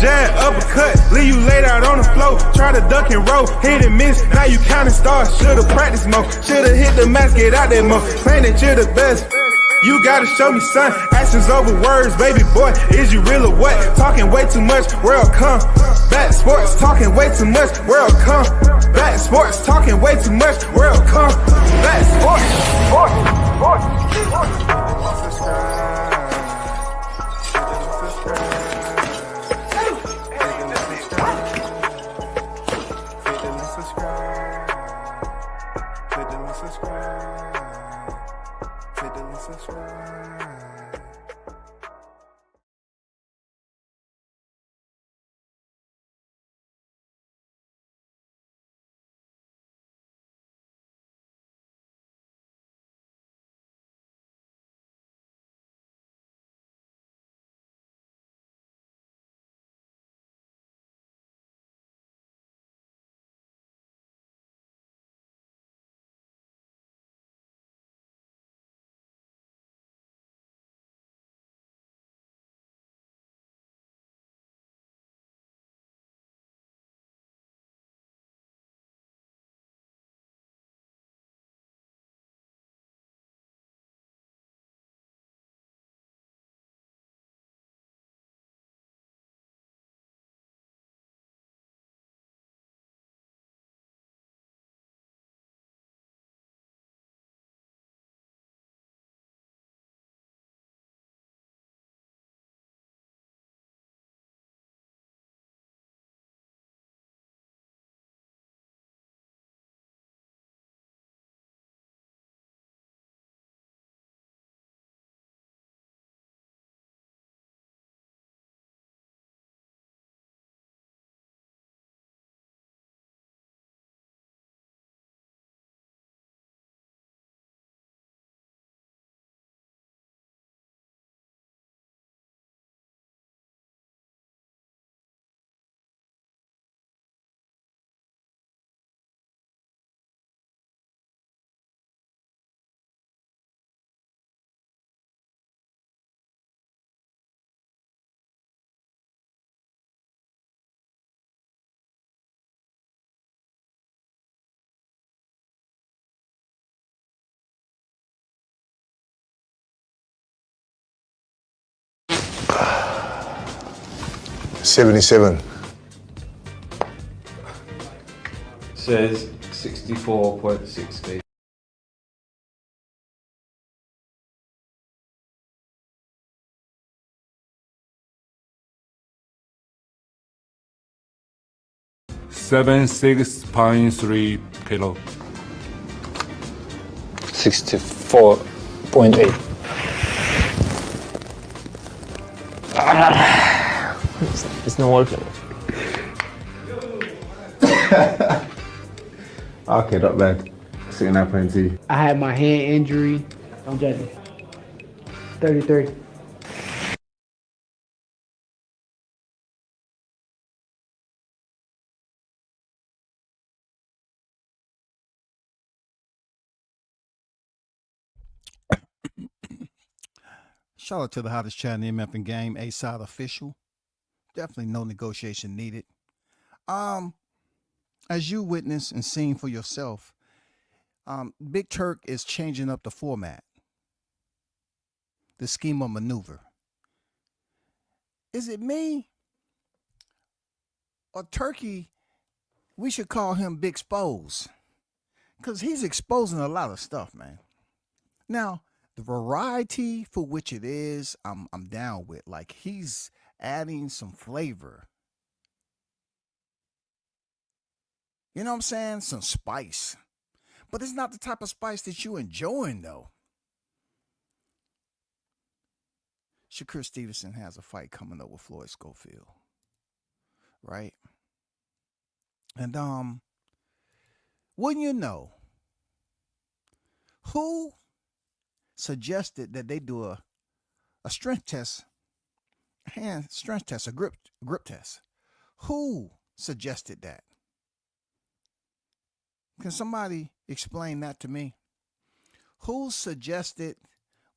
jab, uppercut, leave you laid out on the floor. Try to duck and roll, hit and miss, now you counting stars. Should've practiced more, should've hit the mask, get out there more. Claim that you're the best. You gotta show me, son. Actions over words, baby boy. Is you real or what? Talking way too much, world combat sports. Talking way too much, world combat sports. Talking way too much, world combat sports. $77. Says 64.60. $76.3 kilo. 64.8. It's not working. Okay, not bad. 69.2. I had my hand injury. I'm judging. 33. Shout out to the hottest chat in the MF game, A-Side official. Definitely no negotiation needed. As you witnessed and seen for yourself, Big Turk is changing up the format, the scheme of maneuver. Is it me or Turkey? We should call him Big Expose, because he's exposing a lot of stuff, man. Now, the variety for which it is, I'm down with. Like, he's adding some flavor. You know what I'm saying? Some spice. But it's not the type of spice that you enjoying, though. Shakur Stevenson has a fight coming up with Floyd Schofield. Right? And wouldn't you know, who suggested that they do a strength test, hand strength test, a grip test? Who suggested that? Can somebody explain that to me? Who suggested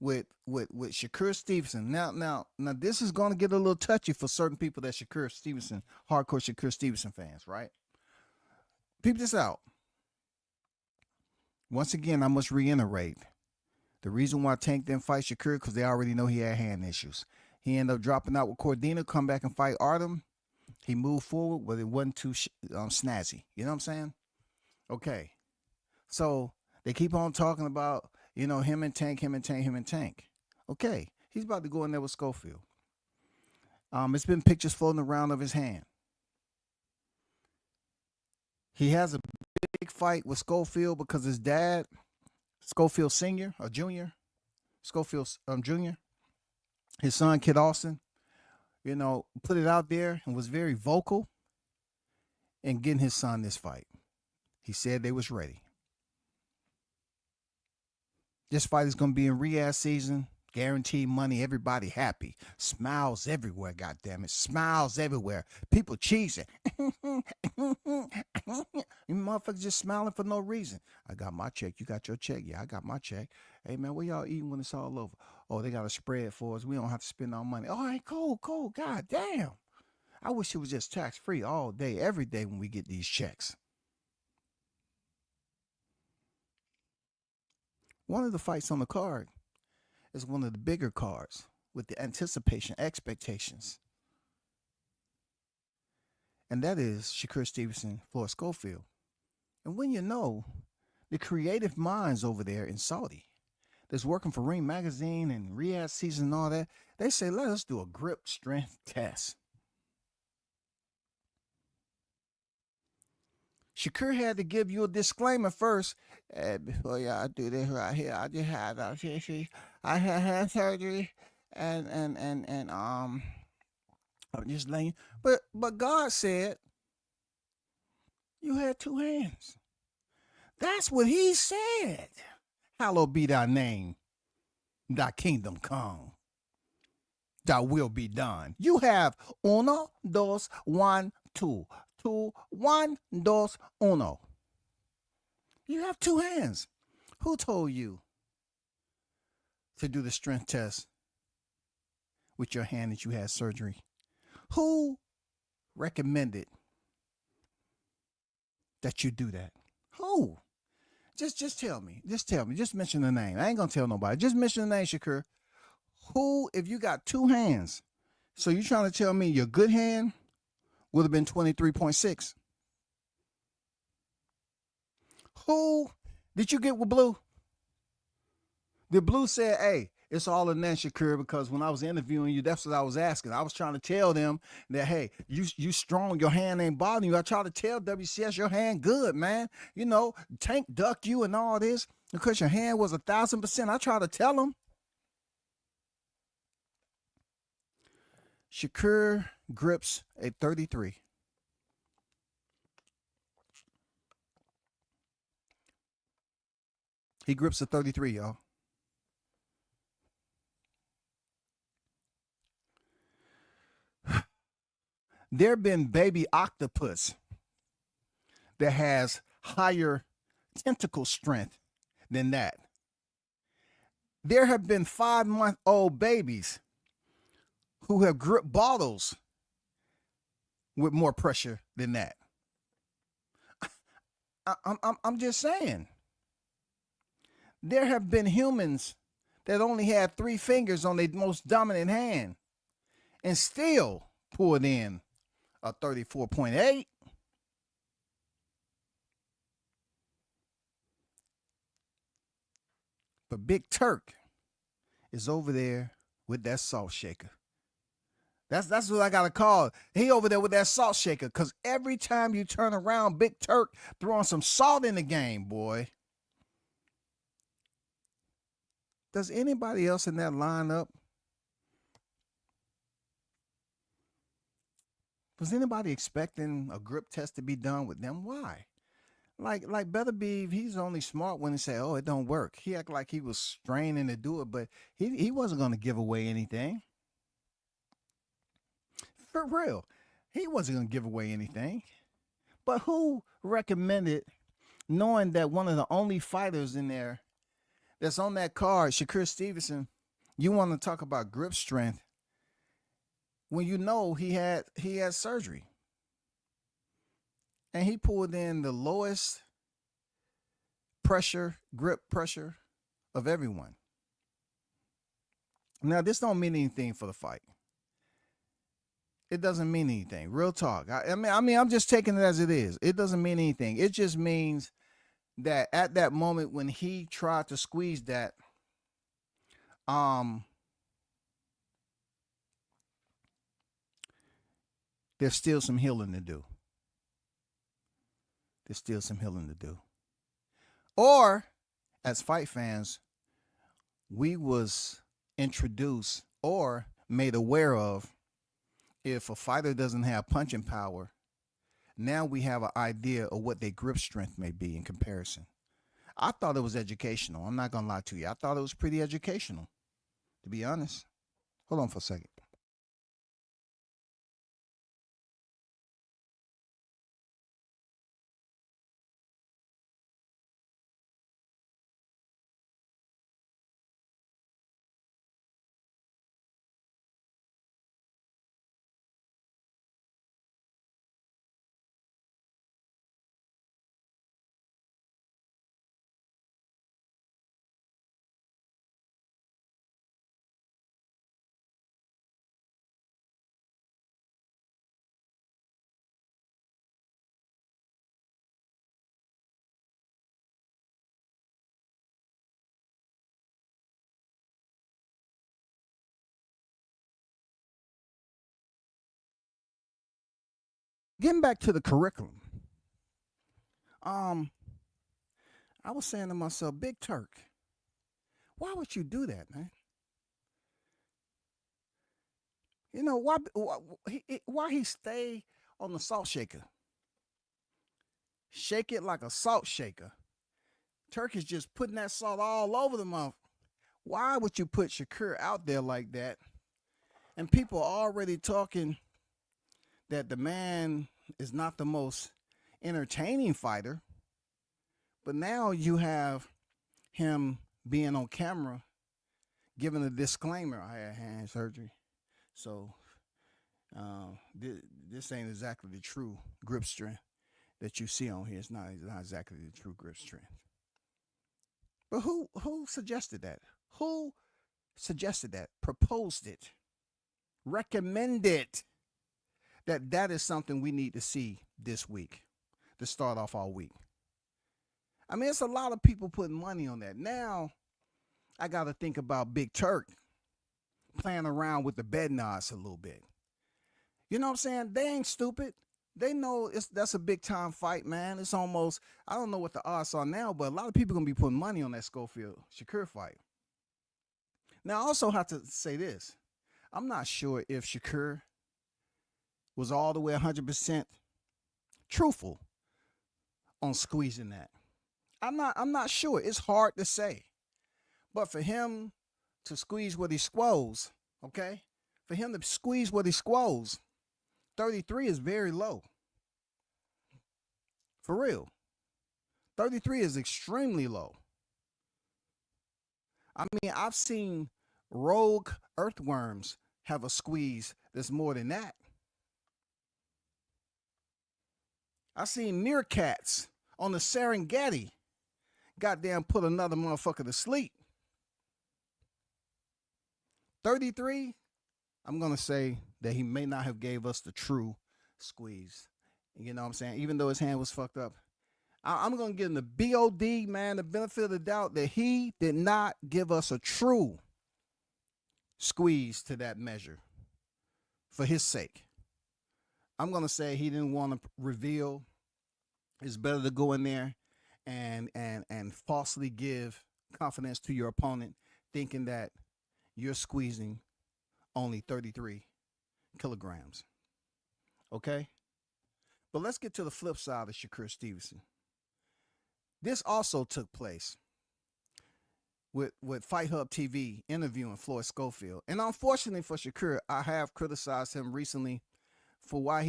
with Shakur Stevenson. Now, this is going to get a little touchy for certain people that Shakur Stevenson, hardcore Shakur Stevenson fans, right? Peep this out. Once again, I must reiterate. The reason why Tank didn't fight Shakur because they already know he had hand issues. He ended up dropping out with Cordina, come back and fight Artem. He moved forward, but it wasn't too snazzy. You know what I'm saying? Okay. So they keep on talking about, him and Tank. Okay. He's about to go in there with Schofield. It's been pictures floating around of his hand. He has a big fight with Schofield because his dad, Schofield Sr. or Jr., Schofield Jr., his son, Kid Austin, put it out there and was very vocal in getting his son this fight. He said they was ready. This fight is going to be in Riyadh season. Guaranteed money. Everybody happy. Smiles everywhere, goddammit. Smiles everywhere. People cheesing. You motherfuckers just smiling for no reason. I got my check. You got your check? Yeah, I got my check. Hey, man, what y'all eating when it's all over? Oh, they got a spread for us. We don't have to spend our money. All right, cool. God damn. I wish it was just tax-free all day, every day when we get these checks. One of the fights on the card is one of the bigger cards with the anticipation, expectations. And that is Shakur Stevenson for Schofield. And when you know the creative minds over there in Saudi that's working for Ring Magazine and Riyadh Season and all that, they say, let us do a grip strength test. Shakur had to give you a disclaimer first. Before y'all do this right here, I just had hand surgery, and I'm just laying. But God said you had two hands. That's what He said. Hallowed be Thy name, Thy kingdom come, Thy will be done. You have uno, dos, one, two. 2, 1, 2, 1. You have two hands. Who told you to do the strength test with your hand that you had surgery? Who recommended that you do that? Who? Just tell me. Just tell me. Just mention the name. I ain't gonna tell nobody. Just mention the name, Shakur. Who, if you got two hands, so you trying to tell me your good hand would have been 23.6. Who did you get with Blue? The Blue said, hey, it's all in that, Shakur, because when I was interviewing you, that's what I was asking. I was trying to tell them that, hey, you strong, your hand ain't bothering you. I tried to tell WCS your hand good, man. Tank duck you and all this because your hand was 1,000%. I tried to tell them. Shakur grips a 33. He grips a 33, y'all. There have been baby octopus that has higher tentacle strength than that. There have been 5-month-old babies who have gripped bottles with more pressure than that. I'm just saying. There have been humans that only had 3 fingers on their most dominant hand and still pulled in a 34.8. But Big Turk is over there with that salt shaker. That's what I got to call it. He over there with that salt shaker, because every time you turn around, Big Turk throwing some salt in the game, boy. Does anybody else in that lineup? Was anybody expecting a grip test to be done with them? Why? Like Better Beef, he's only smart when he say, oh, it don't work. He act like he was straining to do it, but he wasn't going to give away anything. For real. He wasn't going to give away anything. But who recommended, knowing that one of the only fighters in there that's on that card, Shakur Stevenson, you want to talk about grip strength when you know he had surgery. And he pulled in the lowest grip pressure of everyone. Now, this don't mean anything for the fight. It doesn't mean anything. Real talk. I mean, I'm just taking it as it is. It doesn't mean anything. It just means that at that moment when he tried to squeeze that, there's still some healing to do. There's still some healing to do. Or, as fight fans, we was introduced or made aware of, if a fighter doesn't have punching power, now we have an idea of what their grip strength may be in comparison. I thought it was educational. I'm not going to lie to you. I thought it was pretty educational, to be honest. Hold on for a second. Getting back to the curriculum, I was saying to myself, Big Turk, why would you do that, man? You know, why he stay on the salt shaker? Shake it like a salt shaker. Turk is just putting that salt all over the mouth. Why would you put Shakur out there like that? And people are already talking that the man is not the most entertaining fighter. But now you have him being on camera giving a disclaimer. I had hand surgery. So this ain't exactly the true grip strength that you see on here. It's not exactly the true grip strength. But who suggested that? Who suggested that? Proposed it? Recommended that is something we need to see this week to start off our week. I mean, it's a lot of people putting money on that. Now, I got to think about Big Turk playing around with the betting odds a little bit. You know what I'm saying? They ain't stupid. They know that's a big time fight, man. It's almost, I don't know what the odds are now, but a lot of people going to be putting money on that Schofield Shakur fight. Now, I also have to say this. I'm not sure if Shakur was all the way 100% truthful on squeezing that. I'm not sure. It's hard to say. But for him to squeeze what he squoze, okay? For him to squeeze what he squoze, 33 is very low. For real. 33 is extremely low. I mean, I've seen rogue earthworms have a squeeze that's more than that. I seen meerkats on the Serengeti goddamn put another motherfucker to sleep. 33, I'm going to say that he may not have gave us the true squeeze. You know what I'm saying? Even though his hand was fucked up. I'm going to give him the BOD, man, the benefit of the doubt that he did not give us a true squeeze to that measure for his sake. I'm going to say he didn't want to reveal. It's better to go in there and falsely give confidence to your opponent, thinking that you're squeezing only 33 kilograms. Okay? But let's get to the flip side of Shakur Stevenson. This also took place with Fight Hub TV interviewing Floyd Schofield. And unfortunately for Shakur, I have criticized him recently for why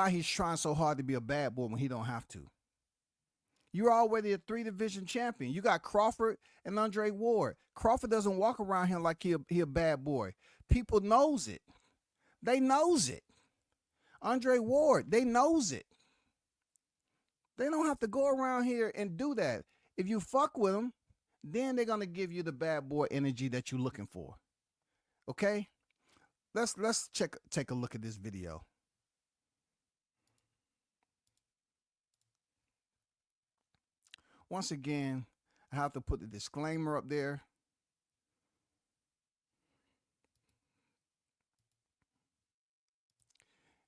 he's trying so hard to be a bad boy when he don't have to. You're already a 3-division champion. You got Crawford and Andre Ward. Crawford doesn't walk around here like he a bad boy. People knows it. They knows it. Andre Ward, they knows it. They don't have to go around here and do that. If you fuck with them, then they're gonna give you the bad boy energy that you're looking for. Okay? Let's take a look at this video. Once again, I have to put the disclaimer up there.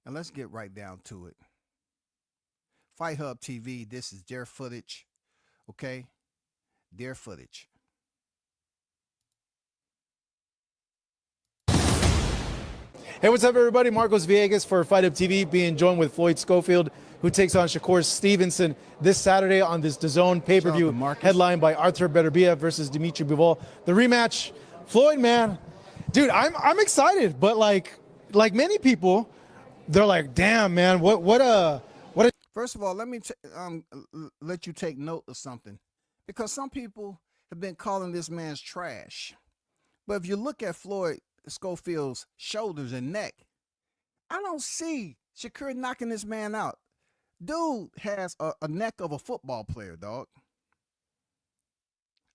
And let's get right down to it. Fight Hub TV, this is their footage, okay? Their footage. Hey, what's up, everybody? Marcos Villegas for Fight Hub TV, being joined with Floyd Schofield, who takes on Shakur Stevenson this Saturday on this DAZN pay-per-view, headlined by Arthur Beterbiev versus Dimitri Bivol. The rematch, Floyd, man, dude, I'm excited, but like many people, they're like, damn, man, what a. First of all, let me let you take note of something, because some people have been calling this man's trash. But if you look at Floyd Schofield's shoulders and neck, I don't see Shakur knocking this man out. Dude has a neck of a football player, dog.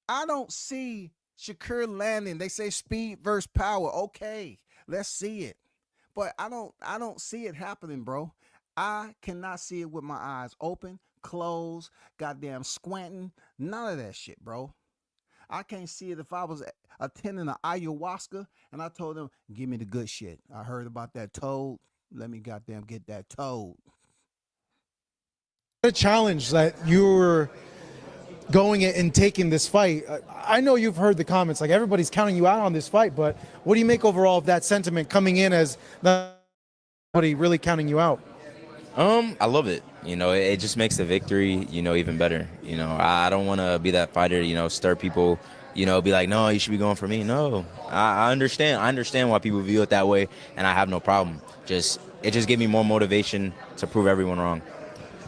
I don't see Shakur landing. They say speed versus power. Okay, let's see it. But I don't see it happening, bro. I cannot see it with my eyes open, closed, goddamn squinting, none of that shit, bro. I can't see it if I was attending an ayahuasca and I told them, give me the good shit. I heard about that toad. Let me goddamn get that toad. A challenge that you were going and taking this fight. I know you've heard the comments, like everybody's counting you out on this fight, but what do you make overall of that sentiment coming in as nobody really counting you out? I love it. You know, it just makes the victory, you know, even better. You know, I don't want to be that fighter, you know, stir people, you know, be like, no, you should be going for me. No, I understand. I understand why people view it that way, and I have no problem. It just gave me more motivation to prove everyone wrong.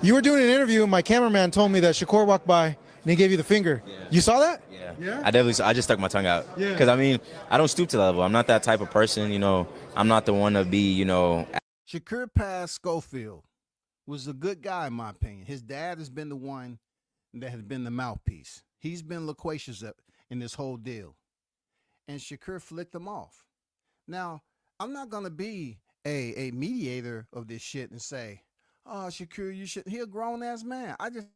You were doing an interview, and my cameraman told me that Shakur walked by and he gave you the finger. Yeah. You saw that? Yeah. I just stuck my tongue out. Yeah. Because, I mean, I don't stoop to that level. I'm not that type of person, you know. I'm not the one to be, you know. Shakur passed Schofield. Was a good guy, in my opinion. His dad has been the one that has been the mouthpiece. He's been loquacious in this whole deal. And Shakur flicked him off. Now, I'm not going to be a mediator of this shit and say, oh, Shakur, you should. He a grown-ass man. I just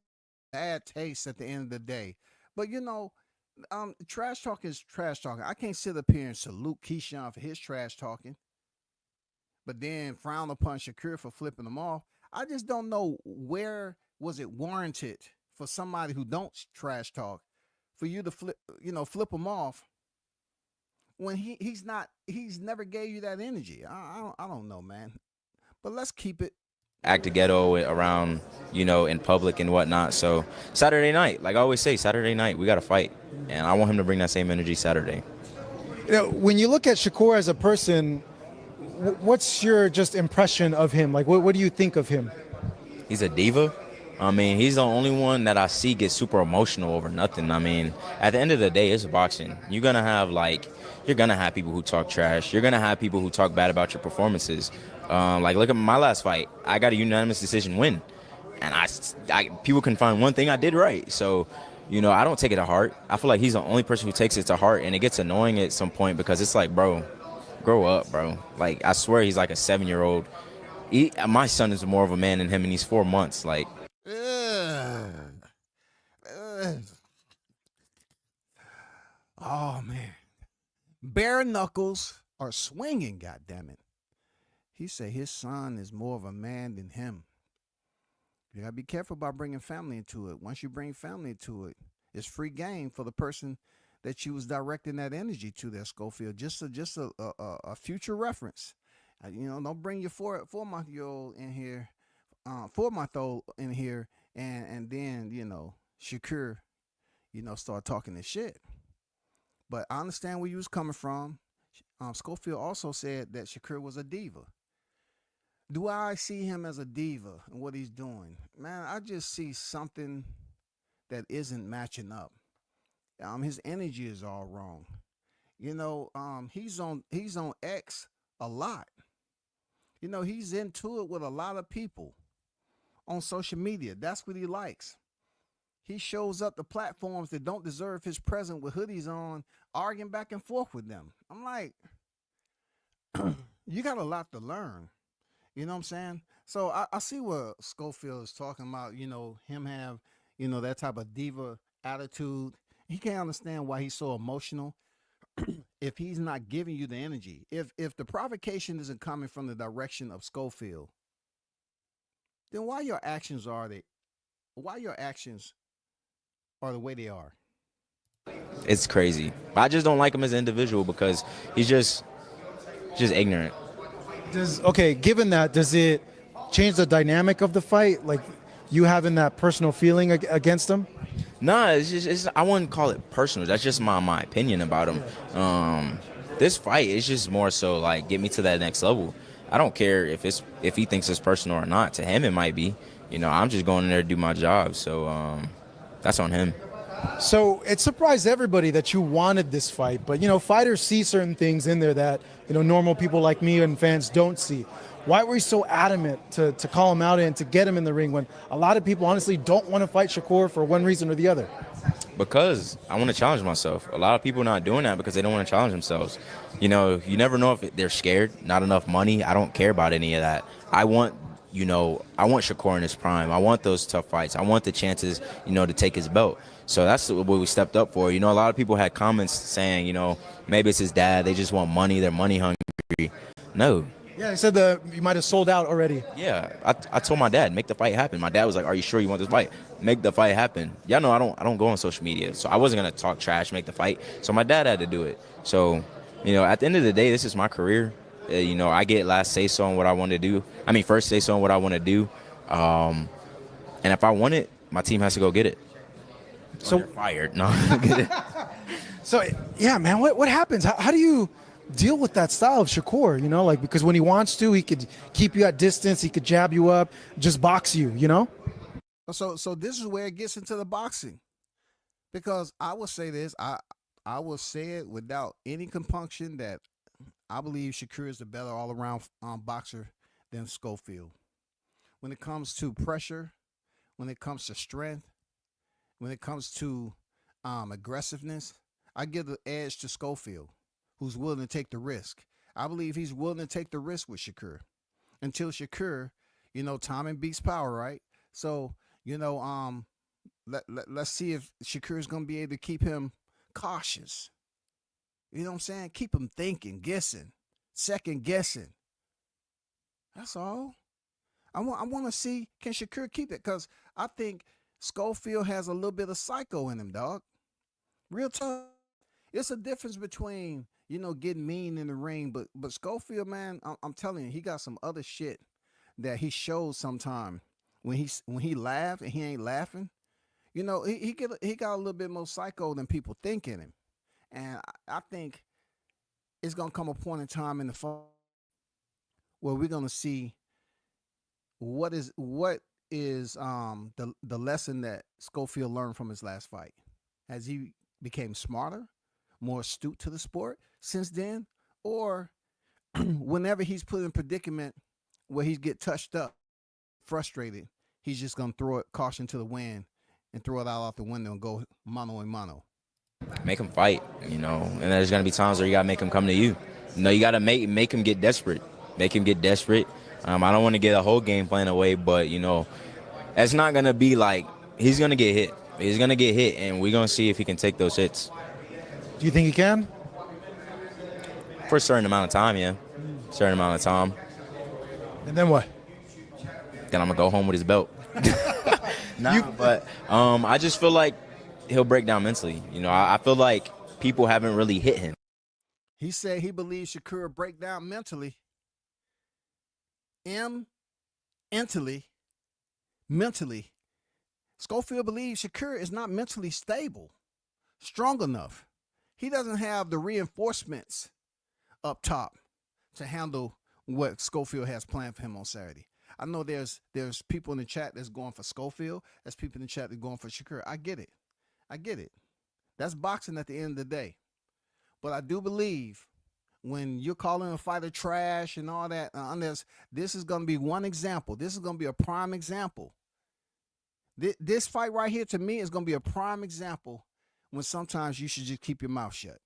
bad taste at the end of the day. But, you know, trash talk is trash talking. I can't sit up here and salute Keyshawn for his trash talking, but then frown upon Shakur for flipping him off. I just don't know where was it warranted for somebody who don't trash talk for you to flip him off when he's never gave you that energy. I don't know, man. But let's keep it. Act a ghetto around, you know, in public and whatnot. So Saturday night, like I always say, Saturday night, we got to fight. And I want him to bring that same energy Saturday. You know, when you look at Shakur as a person, what's your just impression of him? Like, what do you think of him? He's a diva. I mean, he's the only one that I see get super emotional over nothing. I mean, at the end of the day, it's boxing. You're going to have people who talk trash. You're going to have people who talk bad about your performances. Like, look at my last fight. I got a unanimous decision win. And people can find one thing I did right. So, you know, I don't take it to heart. I feel like he's the only person who takes it to heart. And it gets annoying at some point because it's like, bro, grow up, bro. Like, I swear he's like a 7-year-old. My son is more of a man than him, and he's 4 months. Like, oh, man. Bare knuckles are swinging, goddammit. He said his son is more of a man than him. You got to be careful about bringing family into it. Once you bring family into it, it's free game for the person that you was directing that energy to there, Schofield. Just a future reference. You know, don't bring your 4-month-old in here, 4-month-old in here, and then, you know, Shakur, you know, start talking this shit. But I understand where you was coming from. Schofield also said that Shakur was a diva. Do I see him as a diva and what he's doing? Man, I just see something that isn't matching up. His energy is all wrong. He's on X a lot. He's into it with a lot of people on social media. That's what he likes. He shows up to platforms that don't deserve his presence with hoodies on, arguing back and forth with them. I'm like, you got a lot to learn. You know what I'm saying? So I see what Schofield is talking about, him have, that type of diva attitude. He can't understand why he's so emotional if he's not giving you the energy. If the provocation isn't coming from the direction of Schofield, then why your actions are the way they are? It's crazy. I just don't like him as an individual because he's just ignorant. Given that, does it change the dynamic of the fight? Like you having that personal feeling against him? Nah, I wouldn't call it personal. That's just my opinion about him. This fight is just more so like get me to that next level. I don't care if he thinks it's personal or not. To him, it might be. I'm just going in there to do my job. So that's on him. So it surprised everybody that you wanted this fight, but fighters see certain things in there that normal people like me and fans don't see. Why were you so adamant to call him out and to get him in the ring when a lot of people honestly don't want to fight Shakur for one reason or the other? Because I want to challenge myself. A lot of people are not doing that because they don't want to challenge themselves. You never know if they're scared, not enough money. I don't care about any of that. I want Shakur in his prime. I want those tough fights. I want the chances, to take his belt. So that's what we stepped up for. A lot of people had comments saying, maybe it's his dad. They just want money. They're money hungry. No. Yeah, he said you might have sold out already. Yeah, I told my dad, make the fight happen. My dad was like, are you sure you want this fight? Make the fight happen. Y'all know I don't go on social media, so I wasn't going to talk trash, make the fight. So my dad had to do it. So, at the end of the day, this is my career. I get last say-so on what I want to do. First say-so on what I want to do. And if I want it, my team has to go get it. So you're fired. No. So, yeah, man, what happens? How do you deal with that style of Shakur, because when he wants to, he could keep you at distance, he could jab you up, just box you, So this is where it gets into the boxing, because I will say this, I will say it without any compunction that I believe Shakur is the better all-around boxer than Schofield. When it comes to pressure, when it comes to strength, when it comes to aggressiveness, I give the edge to Schofield, who's willing to take the risk. I believe he's willing to take the risk with Shakur. Until Shakur, timing beats power, right? So, let's see if Shakur is going to be able to keep him cautious. You know what I'm saying? Keep him thinking, guessing, second guessing. That's all. I want to see, can Shakur keep it? Because I think Schofield has a little bit of psycho in him, dog. Real tough. It's a difference between, getting mean in the ring, but Schofield, man, I'm telling you, he got some other shit that he shows sometime when he laugh and he ain't laughing. He got a little bit more psycho than people think in him. And I think it's gonna come a point in time in the fall where we're gonna see what is the lesson that Schofield learned from his last fight. Has he became smarter, more astute to the sport since then, or whenever he's put in a predicament where he get touched up, frustrated, he's just gonna throw it caution to the wind and throw it out the window and go mano a mano. Make him fight, and there's gonna be times where you gotta make him come to you. You gotta make him get desperate. Make him get desperate. I don't want to get a whole game plan away, but it's not gonna be like he's gonna get hit. He's gonna get hit, and we're gonna see if he can take those hits. Do you think he can? For a certain amount of time, yeah. Certain amount of time. And then what? Then I'm gonna go home with his belt. But I just feel like he'll break down mentally. I feel like people haven't really hit him. He said he believes Shakur will break down mentally. Mentally. Schofield believes Shakur is not mentally stable, strong enough. He doesn't have the reinforcements up top to handle what Schofield has planned for him on Saturday. I know there's people in the chat that's going for Schofield. There's people in the chat that's going for Shakur. I get it. That's boxing at the end of the day. But I do believe when you're calling a fighter trash and all that, this is going to be one example. This is going to be a prime example. This fight right here, to me, is going to be a prime example when sometimes you should just keep your mouth shut.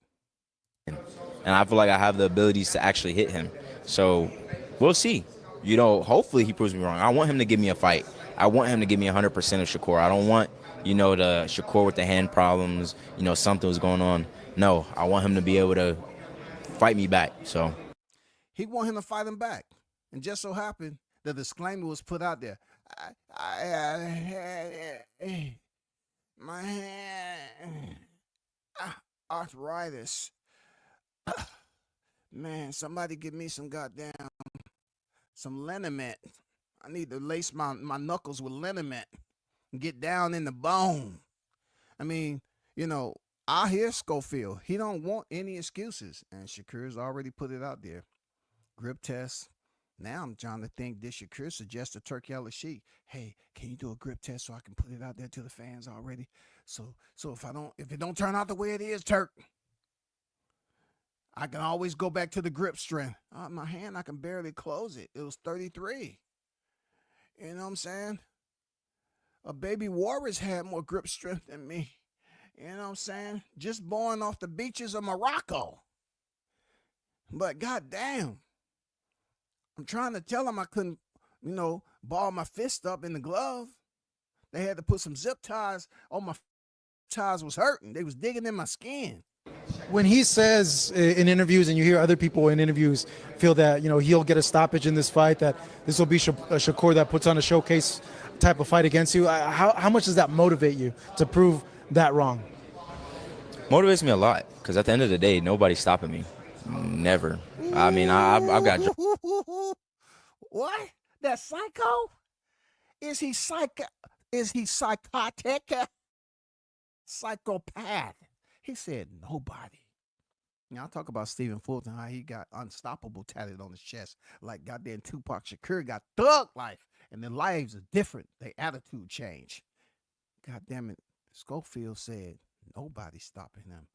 And I feel like I have the abilities to actually hit him. So we'll see. You know, hopefully he proves me wrong. I want him to give me a fight. I want him to give me 100% of Shakur. I don't want, the Shakur with the hand problems, something was going on. No, I want him to be able to fight me back. So he want him to fight him back. And just so happened the disclaimer was put out there. My hand, arthritis. Man, somebody give me some liniment. I need to lace my knuckles with liniment and get down in the bone. I mean, I hear Schofield. He don't want any excuses. And Shakur's already put it out there. Grip test. Now I'm trying to think, did Shakur suggest to Turk Sheik, hey, can you do a grip test so I can put it out there to the fans already? So if it don't turn out the way it is, Turk, I can always go back to the grip strength. My hand, I can barely close it. It was 33. You know what I'm saying? A baby walrus had more grip strength than me. You know what I'm saying? Just born off the beaches of Morocco. But goddamn, I'm trying to tell them I couldn't, ball my fist up in the glove. They had to put some zip ties on my ties was hurting. They was digging in my skin. When he says in interviews, and you hear other people in interviews feel that, he'll get a stoppage in this fight, that this will be a Shakur that puts on a showcase type of fight against you, how much does that motivate you to prove that wrong? Motivates me a lot, because at the end of the day, nobody's stopping me. Never. I mean, I've got... What? That psycho? Is he psychotic? Psychopath. He said nobody. I'll talk about Stephen Fulton, how he got unstoppable tatted on his chest. Like goddamn Tupac Shakur got thug life. And their lives are different. Their attitude changed. God damn it. Schofield said nobody's stopping him.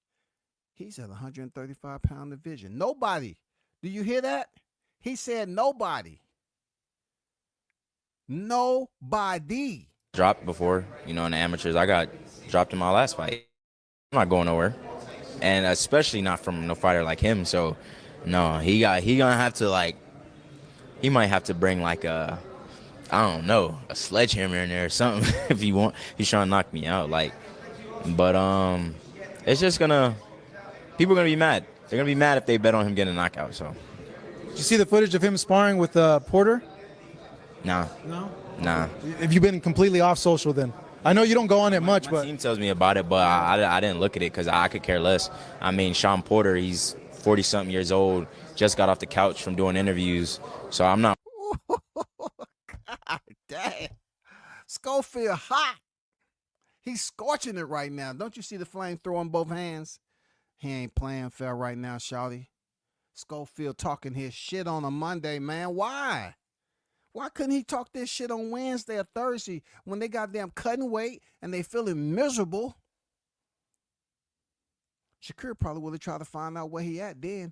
He's at 135-pound division. Nobody. Do you hear that? He said nobody. Nobody. Dropped before, in the amateurs. I got dropped in my last fight. I'm not going nowhere. And especially not from no fighter like him. So, no, he gonna have to, he might have to bring, a sledgehammer in there or something if he's trying to knock me out. But it's just people are gonna be mad. They're gonna be mad if they bet on him getting a knockout. So, did you see the footage of him sparring with Porter? Nah. No? Nah. Have you been completely off social then? I know you don't go on it much, my but team tells me about it, but I didn't look at it because I could care less. I mean, Sean Porter, he's 40-something years old, just got off the couch from doing interviews, so I'm not. God damn. Schofield hot. He's scorching it right now. Don't you see the flame throwing both hands? He ain't playing fair right now, shawty. Schofield talking his shit on a Monday, man. Why? Why couldn't he talk this shit on Wednesday or Thursday when they got them cutting weight and they feeling miserable? Shakur probably would have tried to find out where he at then.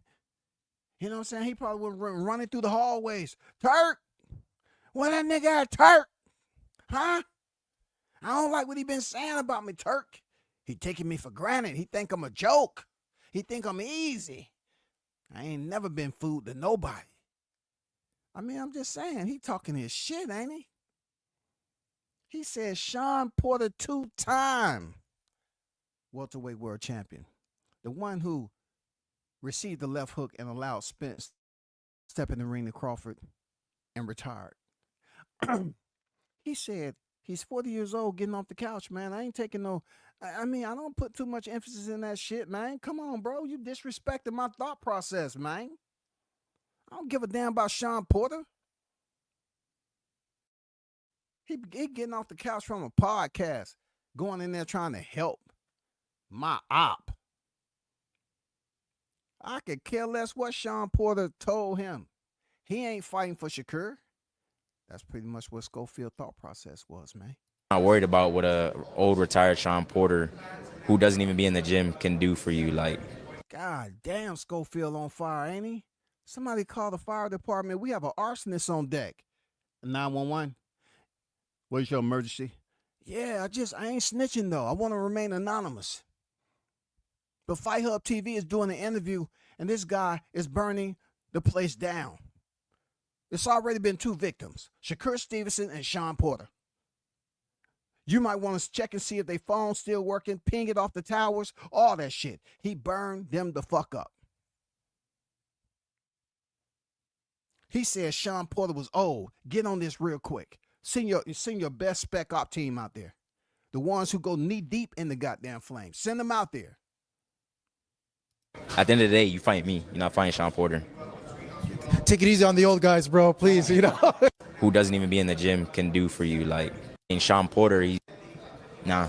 You know what I'm saying? He probably would have running through the hallways. Turk! Where that nigga at, Turk? Huh? I don't like what he been saying about me, Turk. He taking me for granted. He think I'm a joke. He think I'm easy. I ain't never been food to nobody. I mean, I'm just saying, he talking his shit, ain't he? He said Sean Porter 2-time welterweight world champion. The one who received the left hook and allowed Spence step in the ring to Crawford and retired. He said he's 40 years old getting off the couch, man. I ain't taking no, I don't put too much emphasis in that shit, man. Come on, bro. You disrespected my thought process, man. I don't give a damn about Sean Porter. He getting off the couch from a podcast, going in there trying to help my op. I could care less what Sean Porter told him. He ain't fighting for Shakur. That's pretty much what Schofield thought process was, man. Not worried about what a old retired Sean Porter, who doesn't even be in the gym, can do for you. Like, God damn, Schofield on fire, ain't he? Somebody call the fire department. We have an arsonist on deck. 911. What's your emergency? Yeah, I ain't snitching though. I want to remain anonymous. But Fight Hub TV is doing an interview, and this guy is burning the place down. It's already been 2 victims, Shakur Stevenson and Sean Porter. You might want to check and see if their phone's still working, ping it off the towers, all that shit. He burned them the fuck up. He said Sean Porter was old. Get on this real quick. Send your best spec op team out there. The ones who go knee deep in the goddamn flames. Send them out there. at the end of the day, you fight me. You're not fighting Sean Porter. Take it easy on the old guys, bro, please, you know. Who doesn't even be in the gym can do for you. Like, and Sean Porter, nah.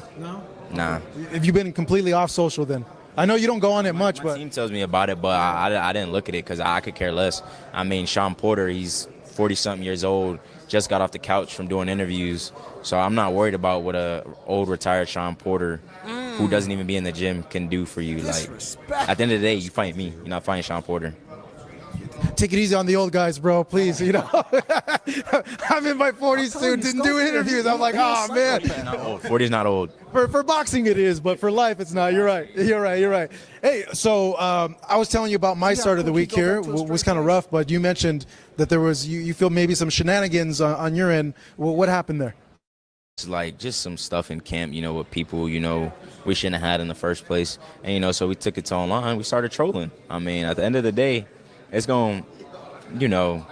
Have you been completely off social then? I know you don't go on it much, My but team tells me about it, but I didn't look at it because I could care less. I mean, Sean Porter, he's 40-something years old, just got off the couch from doing interviews, so I'm not worried about what a old retired Sean Porter, who doesn't even be in the gym, can do for you. Like, at the end of the day, you fight me. You're not fighting Sean Porter. take it easy on the old guys, bro, please, you know. I'm in my 40s too, didn't do interviews. I'm like, oh man. 40 is not old. For boxing it is, but for life it's not. You're right. Hey, so I was telling you about my start of the week here. Was kind of rough, but you mentioned that there was, you feel maybe some shenanigans on your end. Well, what happened there? It's like just some stuff in camp, you know, with people, you know, we shouldn't have had in the first place. And, you know, so we took it to online. We started trolling. I mean, at the end of the day, it's going, you know,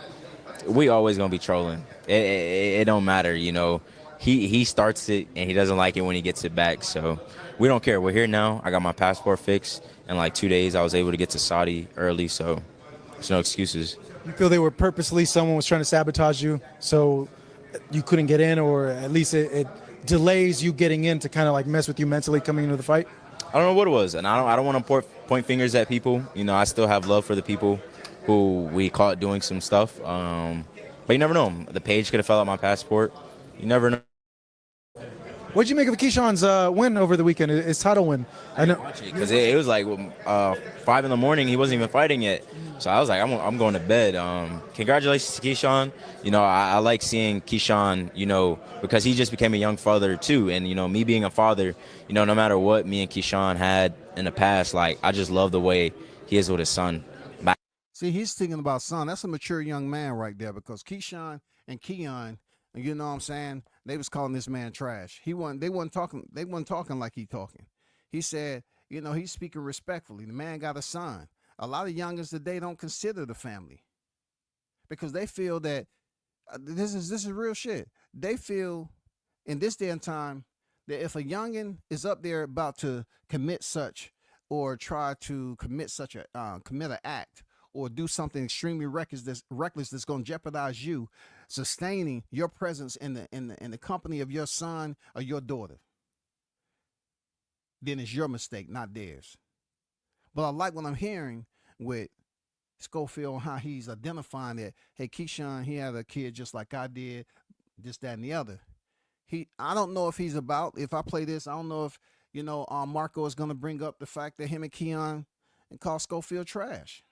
we always going to be trolling. It don't matter, you know. He starts it, and he doesn't like it when he gets it back. So we don't care. We're here now. I got my passport fixed. In like 2 days, I was able to get to Saudi early, so there's no excuses. You feel they were purposely, someone was trying to sabotage you so you couldn't get in, or at least it delays you getting in to kind of like mess with you mentally coming into the fight? I don't know what it was, and I don't want to point fingers at people. You know, I still have love for the people who we caught doing some stuff. But you never know. The page could have fell out my passport. You never know. What'd you make of Keyshawn's win over the weekend, his title win? I know, because it was like 5 in the morning. He wasn't even fighting yet. So I was like, I'm going to bed. Congratulations to Keyshawn. You know, I like seeing Keyshawn, you know, because he just became a young father too. And, you know, me being a father, you know, no matter what me and Keyshawn had in the past, like, I just love the way he is with his son. See, he's thinking about son. That's a mature young man right there, because Keyshawn and Keon, you know what I'm saying, they was calling this man trash. They wasn't talking like he talking. He said, you know, he's speaking respectfully. The man got a son. A lot of youngins today don't consider the family because they feel that this is real shit. They feel in this day and time that if a youngin is up there about to commit such or try to commit such a commit an act or do something extremely reckless that's going to jeopardize you sustaining your presence in the company of your son or your daughter, then it's your mistake, not theirs. But I like what I'm hearing with Schofield, how he's identifying that, hey, Keyshawn, he had a kid just like I did, this, that, and the other. I don't know if I play this, I don't know if, you know, Marco is going to bring up the fact that him and Keon and call Schofield trash.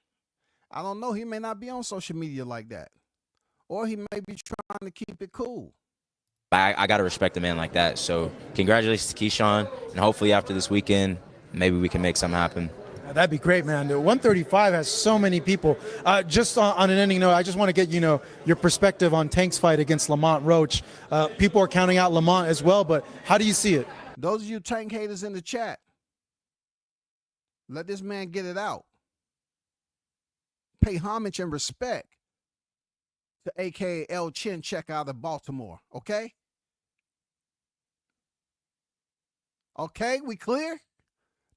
I don't know. He may not be on social media like that. Or he may be trying to keep it cool. I got to respect a man like that. So congratulations to Keyshawn. And hopefully after this weekend, maybe we can make something happen. That'd be great, man. 135 has so many people. Just on an ending note, I just want to get, you know, your perspective on Tank's fight against Lamont Roach. People are counting out Lamont as well, but how do you see it? Those of you Tank haters in the chat, let this man get it out. Pay homage and respect to A.K.A. El Chin Check out of Baltimore, okay? Okay, we clear?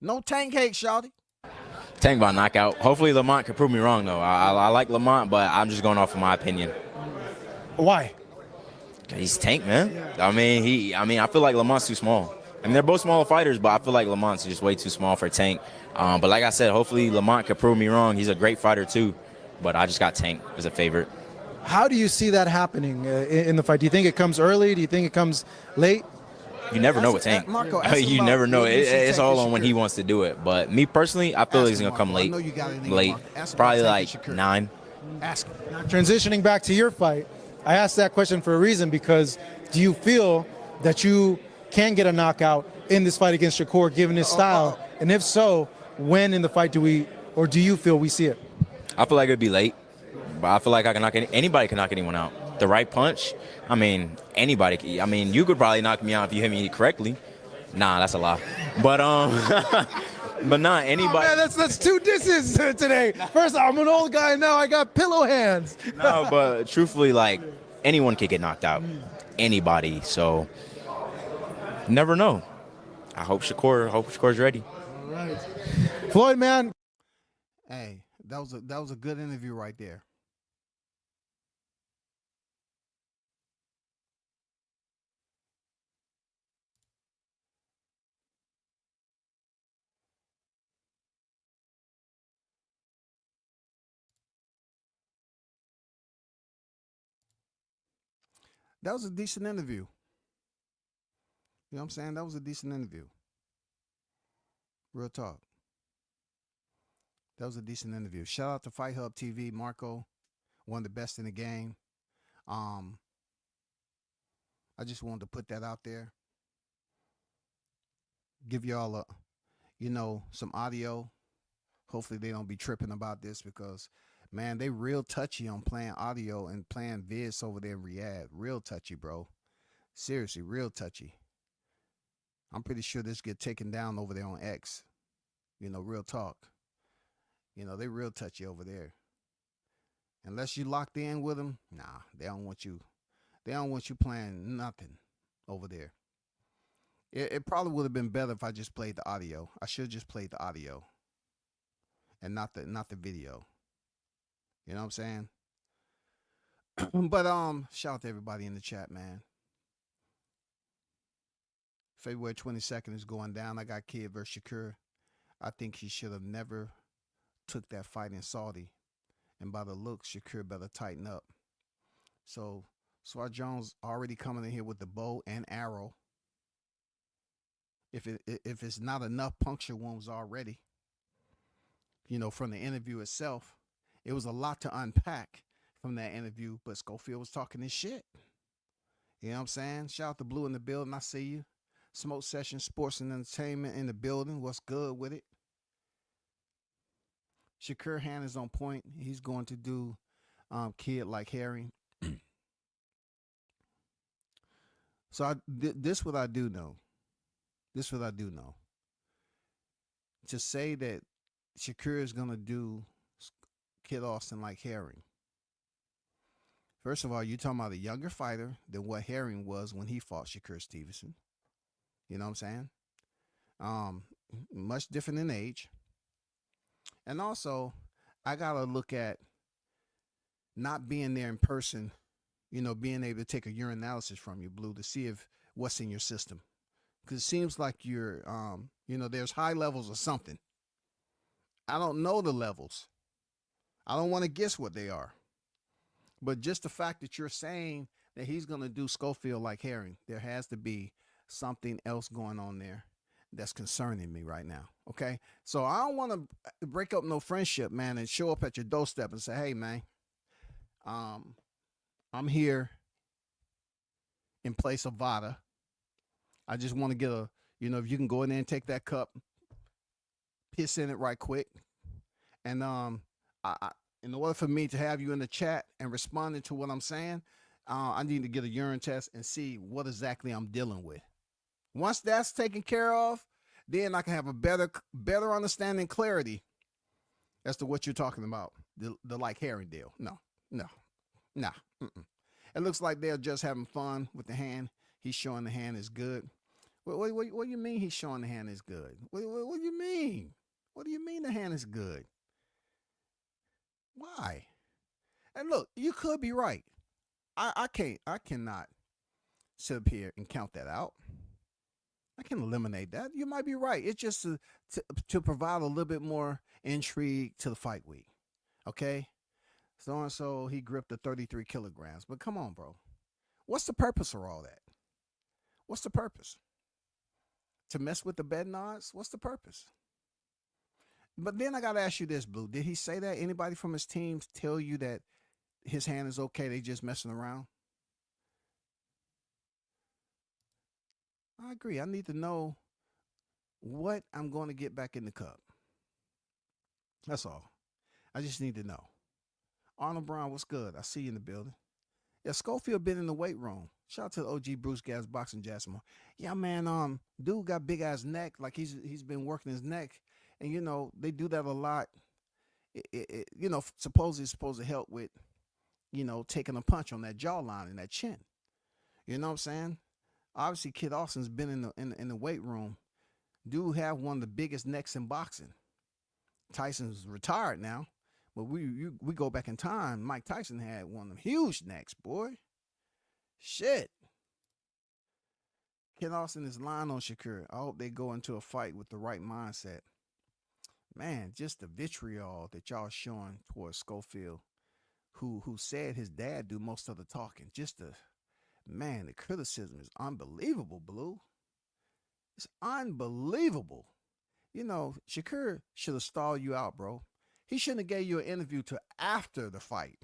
No Tank hate, shawty. Tank by knockout. Hopefully Lamont can prove me wrong, though. I like Lamont, but I'm just going off of my opinion. Why? He's Tank, man. I mean, I feel like Lamont's too small. I mean, they're both smaller fighters, but I feel like Lamont's just way too small for Tank. But like I said, hopefully Lamont can prove me wrong. He's a great fighter, too. But I just got Tank as a favorite. How do you see that happening in the fight? Do you think it comes early? Do you think it comes late? You never know with Tank. Marco, ask him You about never know. when you see It's Tank all and on when he Shakur. wants to do it. But me personally, I feel Ask it's him, gonna come Marco. I late. know you got it in you, Late. Marco. Ask him Probably about like Tank and Shakur. 9. Ask him. Now, transitioning back to your fight, I asked that question for a reason because do you feel that you can get a knockout in this fight against Shakur given his style? And if so, when in the fight do you feel we see it? I feel like it'd be late, but I feel like I can anybody can knock anyone out. The right punch, I mean, anybody. I mean, you could probably knock me out if you hit me correctly. Nah, that's a lie. But but nah, anybody. Oh, man, that's 2 disses today. First, I'm an old guy, now I got pillow hands. No, but truthfully, like anyone could get knocked out. Anybody. So never know. I hope Shakur's ready. All right. Floyd, man. Hey, that was a good interview right there. That was a decent interview. You know what I'm saying? That was a decent interview. Real talk. That was a decent interview. Shout out to Fight Hub TV, Marco, one of the best in the game. I just wanted to put that out there. Give y'all some audio. Hopefully they don't be tripping about this because, man, they real touchy on playing audio and playing vids over there in Riyadh. Real touchy, bro. Seriously, real touchy. I'm pretty sure this get taken down over there on X. Real talk. They real touchy over there. Unless you locked in with them, nah, they don't want you. They don't want you playing nothing over there. It probably would have been better if I just played the audio. I should have just played the audio and not the video. You know what I'm saying? But shout out to everybody in the chat, man. February 22nd is going down. I got Kid versus Shakur. I think he should have never took that fight in Saudi. And by the looks, Shakur better tighten up. So Swart Jones already coming in here with the bow and arrow. If it's not enough puncture wounds already, from the interview itself, it was a lot to unpack from that interview. But Schofield was talking his shit. You know what I'm saying? Shout out to Blue in the building. I see you. Smoke Session Sports and Entertainment in the building. What's good with it? Shakur hand is on point. He's going to do Kid like Herring. So this what I do know. This what I do know. To say that Shakur is going to do Kid Austin like Herring. First of all, you're talking about a younger fighter than what Herring was when he fought Shakur Stevenson. You know what I'm saying? Much different in age. And also, I got to look at not being there in person, being able to take a urinalysis from you, Blue, to see if what's in your system. Because it seems like you're, there's high levels of something. I don't know the levels. I don't want to guess what they are. But just the fact that you're saying that he's going to do Schofield like Herring, there has to be something else going on there that's concerning me right now. Okay. So I don't want to break up no friendship, man, and show up at your doorstep and say, hey, man, I'm here in place of Vada. I just want to get if you can go in there and take that cup, piss in it right quick. And in order for me to have you in the chat and responding to what I'm saying, I need to get a urine test and see what exactly I'm dealing with. Once that's taken care of, then I can have a better understanding, clarity as to what you're talking about. The like Herring deal. No. It looks like they're just having fun with the hand. He's showing the hand is good. What do you mean he's showing the hand is good? What do you mean? What do you mean the hand is good? Why? And look, you could be right. I cannot sit up here and count that out. I can eliminate that. You might be right. It's just to provide a little bit more intrigue to the fight week. Okay? So and so he gripped the 33 kilograms. But come on, bro. What's the purpose of all that? What's the purpose? To mess with the betting odds? What's the purpose? But then I gotta ask you this, Blue. Did he say that? Anybody from his team tell you that his hand is okay? They just messing around? I agree. I need to know what I'm going to get back in the cup. That's all. I just need to know. Arnold Brown, what's good? I see you in the building. Yeah, Schofield been in the weight room. Shout out to the OG Bruce Gas Boxing Jasmine. Yeah, man, dude got big ass neck. Like he's been working his neck. And, you know, they do that a lot. You know, supposedly it's supposed to help with, you know, taking a punch on that jawline and that chin. You know what I'm saying? Obviously, Kid Austin's been in the weight room. Dude have one of the biggest necks in boxing. Tyson's retired now, but we go back in time. Mike Tyson had one of them huge necks, boy. Shit. Kid Austin is lying on Shakur. I hope they go into a fight with the right mindset. Man, just the vitriol that y'all showing towards Schofield, who said his dad do most of the talking. The criticism is unbelievable, Blue. It's unbelievable. You know, Shakur should have stalled you out, bro. He shouldn't have gave you an interview till after the fight.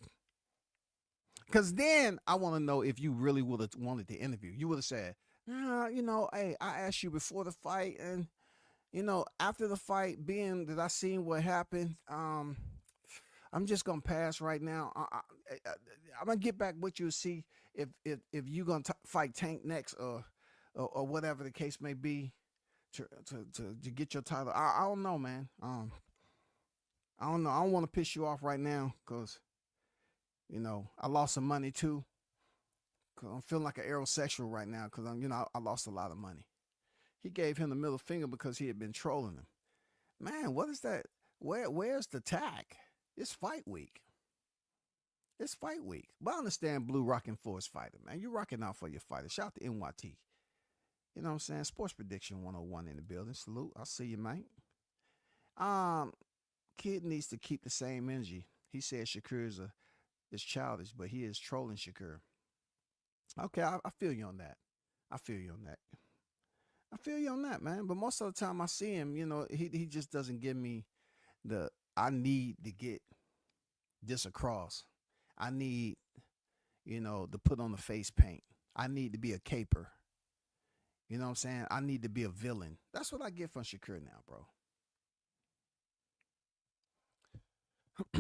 Because then I want to know if you really would have wanted the interview. You would have said, you know, hey, I asked you before the fight, and, you know, after the fight, being that I seen what happened, I'm just going to pass right now. I'm going to get back with you to see if you're going to fight Tank next or whatever the case may be to get your title. I don't know, man. I don't know. I don't want to piss you off right now because, you know, I lost some money too. Cause I'm feeling like an aerosexual right now because I lost a lot of money. He gave him the middle finger because he had been trolling him. Man, what is that? Where's the tag? It's fight week. It's fight week. But I understand Blue rocking for his fighter, man. You rocking out for your fighter. Shout out to NYT. You know what I'm saying? Sports Prediction 101 in the building. Salute. I'll see you, mate. Kid needs to keep the same energy. He said Shakur is childish, but he is trolling Shakur. Okay, I feel you on that. I feel you on that, man. But most of the time I see him, you know, he just doesn't give me I need to get this across. I need, you know, to put on the face paint. I need to be a caper. You know what I'm saying? I need to be a villain. That's what I get from Shakur now, bro.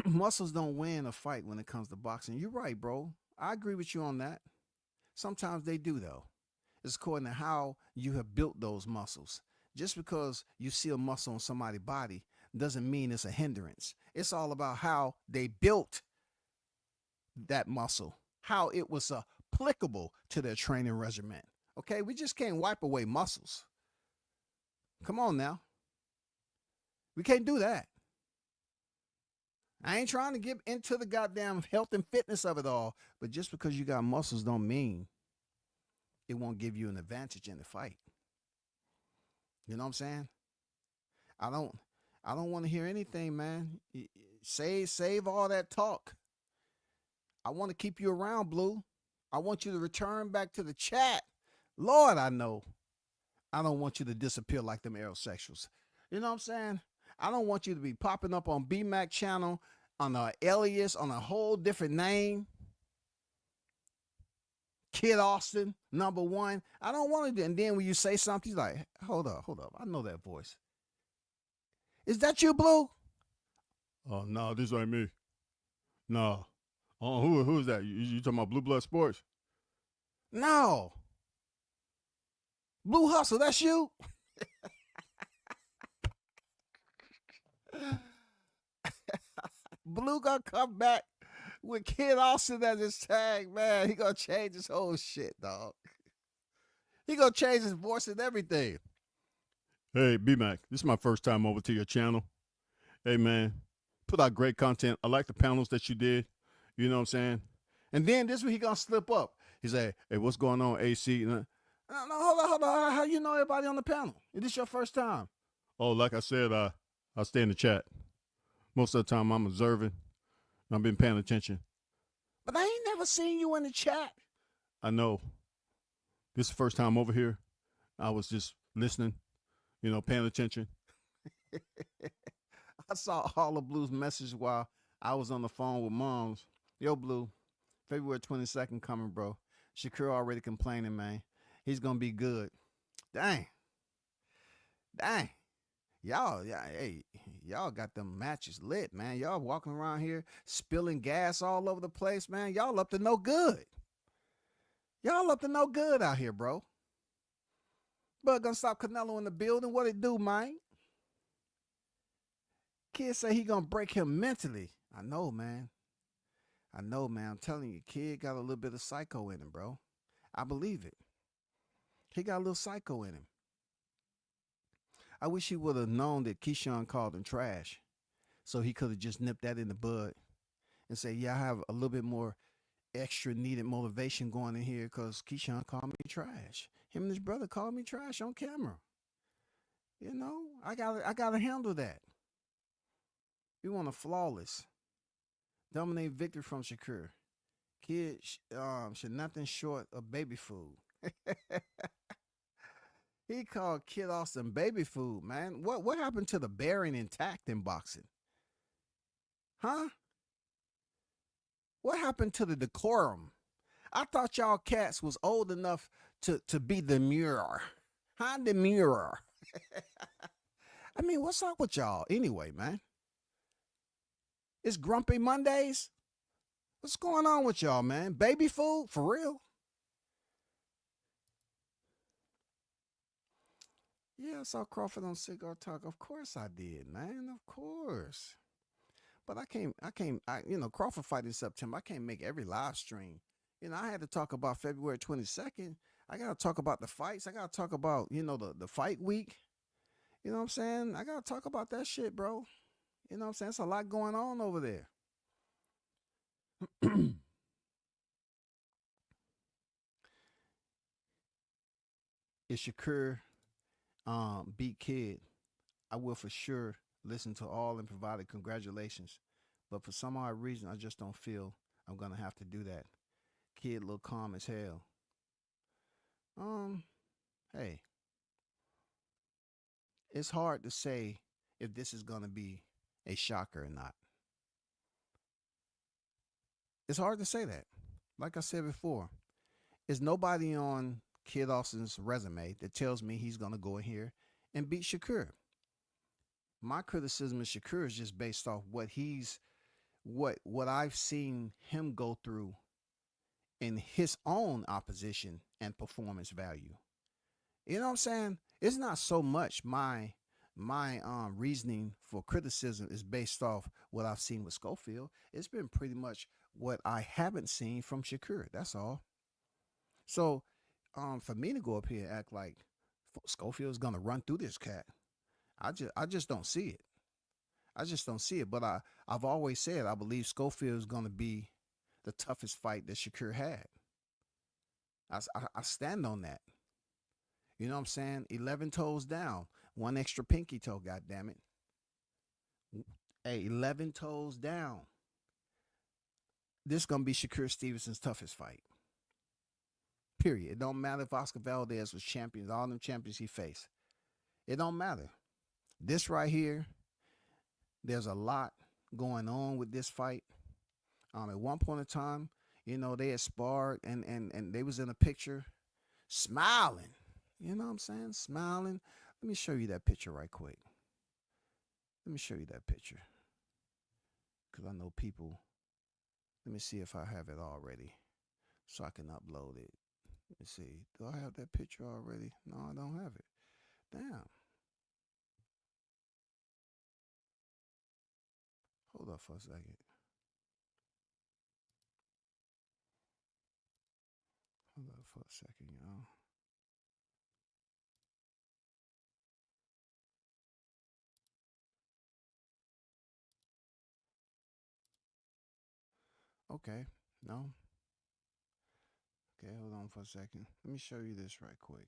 Muscles don't win a fight when it comes to boxing. You're right, bro. I agree with you on that. Sometimes they do, though. It's according to how you have built those muscles. Just because you see a muscle on somebody's body doesn't mean it's a hindrance. It's all about how they built that muscle, how it was applicable to their training regimen. Okay, we just can't wipe away muscles. Come on now. We can't do that. I ain't trying to get into the goddamn health and fitness of it all, but just because you got muscles don't mean it won't give you an advantage in the fight. You know what I'm saying? I don't want to hear anything, man. Save all that talk. I want to keep you around, Blue. I want you to return back to the chat. Lord, I know. I don't want you to disappear like them aerosexuals. You know what I'm saying? I don't want you to be popping up on BMAC channel on an alias, on a whole different name. Kid Austin, #1. I don't want to do. And then when you say something, he's like, hold up. I know that voice. Is that you, Blue? Oh, no, this ain't me. No. Oh, who is that? You talking about Blue Blood Sports? No. Blue Hustle, that's you? Blue gonna come back with Kid Austin as his tag, man. He gonna change his whole shit, dog. He gonna change his voice and everything. Hey, B-Mac, this is my first time over to your channel. Hey, man, put out great content. I like the panels that you did. You know what I'm saying? And then this week he gonna slip up. He say, hey, what's going on, AC? No, hold on. How you know everybody on the panel? Is this your first time? Oh, like I said, I stay in the chat. Most of the time I'm observing. I've been paying attention. But I ain't never seen you in the chat. I know. This is the first time over here. I was just listening, paying attention. I saw all of Blue's message while I was on the phone with Moms. Yo, Blue, February 22nd coming, bro. Shakur already complaining, man. He's going to be good. Dang. Y'all got them matches lit, man. Y'all walking around here spilling gas all over the place, man. Y'all up to no good. Y'all up to no good out here, bro. But gonna stop Canelo in the building. What it do, man? Kid say he gonna break him mentally. I know, man. I'm telling you, kid got a little bit of psycho in him, bro. I believe it. He got a little psycho in him. I wish he would have known that Keyshawn called him trash. So he could have just nipped that in the bud and say, yeah, I have a little bit more extra needed motivation going in here because Keyshawn called me trash. Him and his brother called me trash on camera. I gotta handle that. We want a flawless, dominate victory from Shakur. Kid should nothing short of baby food. He called Kid Austin baby food, man. What happened to the bearing intact in boxing? Huh? What happened to the decorum? I thought y'all cats was old enough to be demure. Huh? Demure. I mean, what's up with y'all anyway, man? It's Grumpy Mondays? What's going on with y'all, man? Baby food? For real? Yeah, I saw Crawford on Cigar Talk. Of course I did, man. Of course. But Crawford fight in September. I can't make every live stream. I had to talk about February 22nd. I got to talk about the fights. I got to talk about, the fight week. You know what I'm saying? I got to talk about that shit, bro. You know what I'm saying? It's a lot going on over there. If Shakur beat Kid, I will for sure listen to all and provide a congratulations. But for some odd reason, I just don't feel I'm going to have to do that. Kid look calm as hell. Hey. It's hard to say if this is going to be a shocker or not. It's hard to say that. Like I said before, there's nobody on Kid Austin's resume that tells me he's going to go in here and beat Shakur. My criticism of Shakur is just based off what I've seen him go through in his own opposition and performance value. You know what I'm saying? It's not so much my reasoning for criticism is based off what I've seen with Schofield. It's been pretty much what I haven't seen from Shakur. That's all. So for me to go up here and act like Schofield's gonna run through this cat, I just don't see it. I just don't see it. But I've always said I believe Schofield is gonna be the toughest fight that Shakur had. I stand on that. You know what I'm saying? 11 toes down. One extra pinky toe, goddammit. Hey, 11 toes down. This is going to be Shakur Stevenson's toughest fight. Period. It don't matter if Oscar Valdez was champion, all them champions he faced. It don't matter. This right here, there's a lot going on with this fight. At one point in time, they had sparred and they was in a picture smiling. You know what I'm saying? Smiling. Let me show you that picture right quick. Let me show you that picture. Because I know people. Let me see if I have it already so I can upload it. Let me see. Do I have that picture already? No, I don't have it. Damn. Hold up for a second. Hold up for a second, y'all. Okay, no. Okay, hold on for a second. Let me show you this right quick.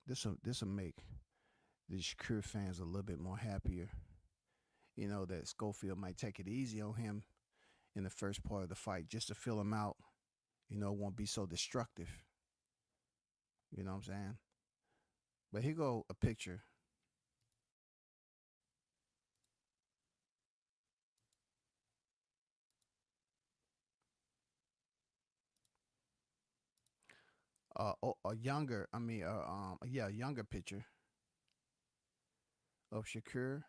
This'll make the Shakur fans a little bit more happier. you know, that Schofield might take it easy on him in the first part of the fight just to fill him out. You know, it won't be so destructive. You know what I'm saying? But here go a picture. A younger, a younger picture of Shakur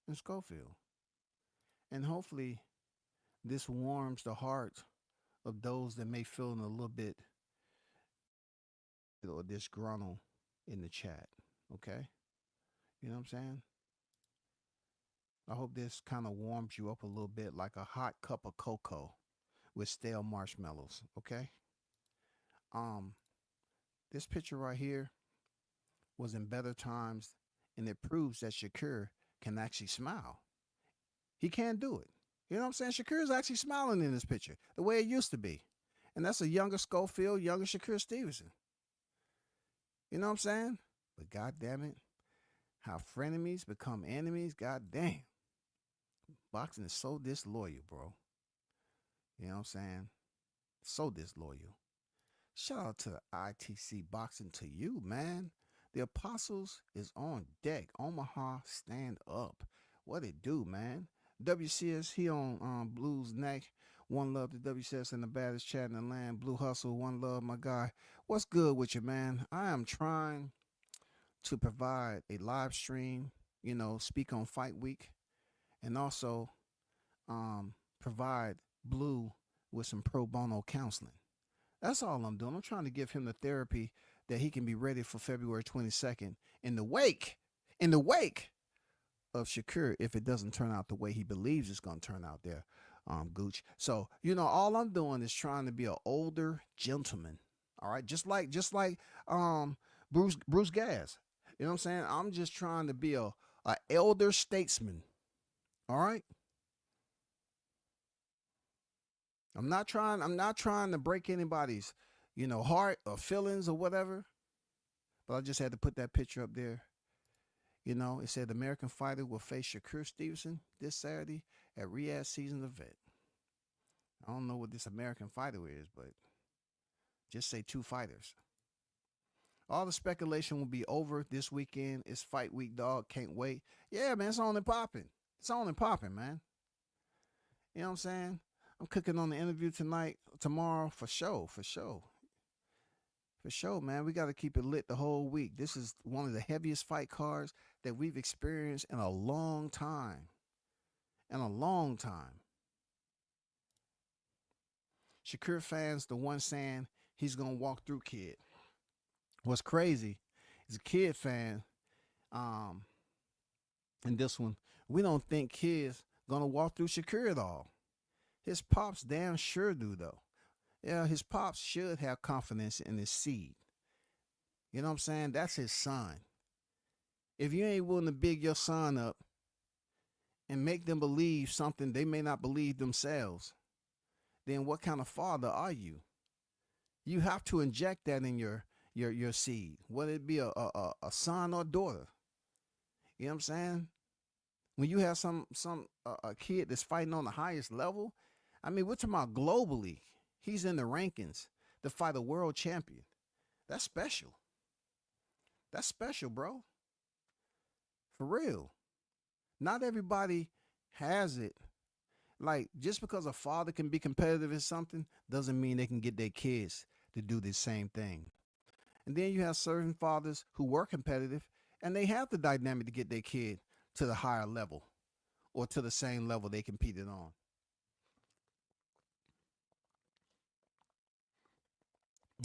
and Schofield. And hopefully this warms the heart of those that may feel a little bit or disgruntled in the chat. Okay? You know what I'm saying? I hope this kind of warms you up a little bit like a hot cup of cocoa with stale marshmallows. Okay? This picture right here was in better times, and it proves that Shakur can actually smile. He can do it. You know what I'm saying? Shakur is actually smiling in this picture the way it used to be. And that's a younger Schofield, younger Shakur Stevenson. You know what I'm saying? But God damn it, how frenemies become enemies, god damn. Boxing is so disloyal, bro. You know what I'm saying? So disloyal. Shout out to ITC Boxing to you, man. The Apostles is on deck. Omaha, stand up. What it do, man? WCS, he on Blues Neck. One love to WCS and the baddest chat in the land. Blue Hustle, one love, my guy. What's good with you, man? I am trying to provide a live stream, you know, speak on Fight Week, and also provide Blue with some pro bono counseling. That's all I'm doing. I'm trying to give him the therapy that he can be ready for February 22nd in the wake of Shakur, if it doesn't turn out the way he believes it's going to turn out there, Gooch. So, you know, all I'm doing is trying to be an older gentleman. All right. Just like Bruce Gas. You know what I'm saying? I'm just trying to be a elder statesman. All right. I'm not trying to break anybody's, you know, heart or feelings or whatever. But I just had to put that picture up there. You know, it said the American fighter will face Shakur Stevenson this Saturday at Riyadh Season Event. I don't know what this American fighter is, but just say 2 fighters. All the speculation will be over this weekend. It's fight week, dog. Can't wait. Yeah, man, it's on and popping. It's on and popping, man. You know what I'm saying? I'm cooking on the interview tomorrow for sure, man. We got to keep it lit the whole week. This is one of the heaviest fight cards that we've experienced in a long time. Shakur fans, the one saying he's going to walk through Kid. What's crazy is a Kid fan, in this one, we don't think Kid's going to walk through Shakur at all. His pops damn sure do, though. Yeah, his pops should have confidence in his seed. You know what I'm saying? That's his son. If you ain't willing to big your son up and make them believe something they may not believe themselves, then what kind of father are you? You have to inject that in your seed, whether it be a son or daughter. You know what I'm saying? When you have a kid that's fighting on the highest level, I mean, we're talking about globally. He's in the rankings to fight a world champion. That's special. That's special, bro. For real. Not everybody has it. Like, just because a father can be competitive in something doesn't mean they can get their kids to do the same thing. And then you have certain fathers who were competitive and they have the dynamic to get their kid to the higher level or to the same level they competed on.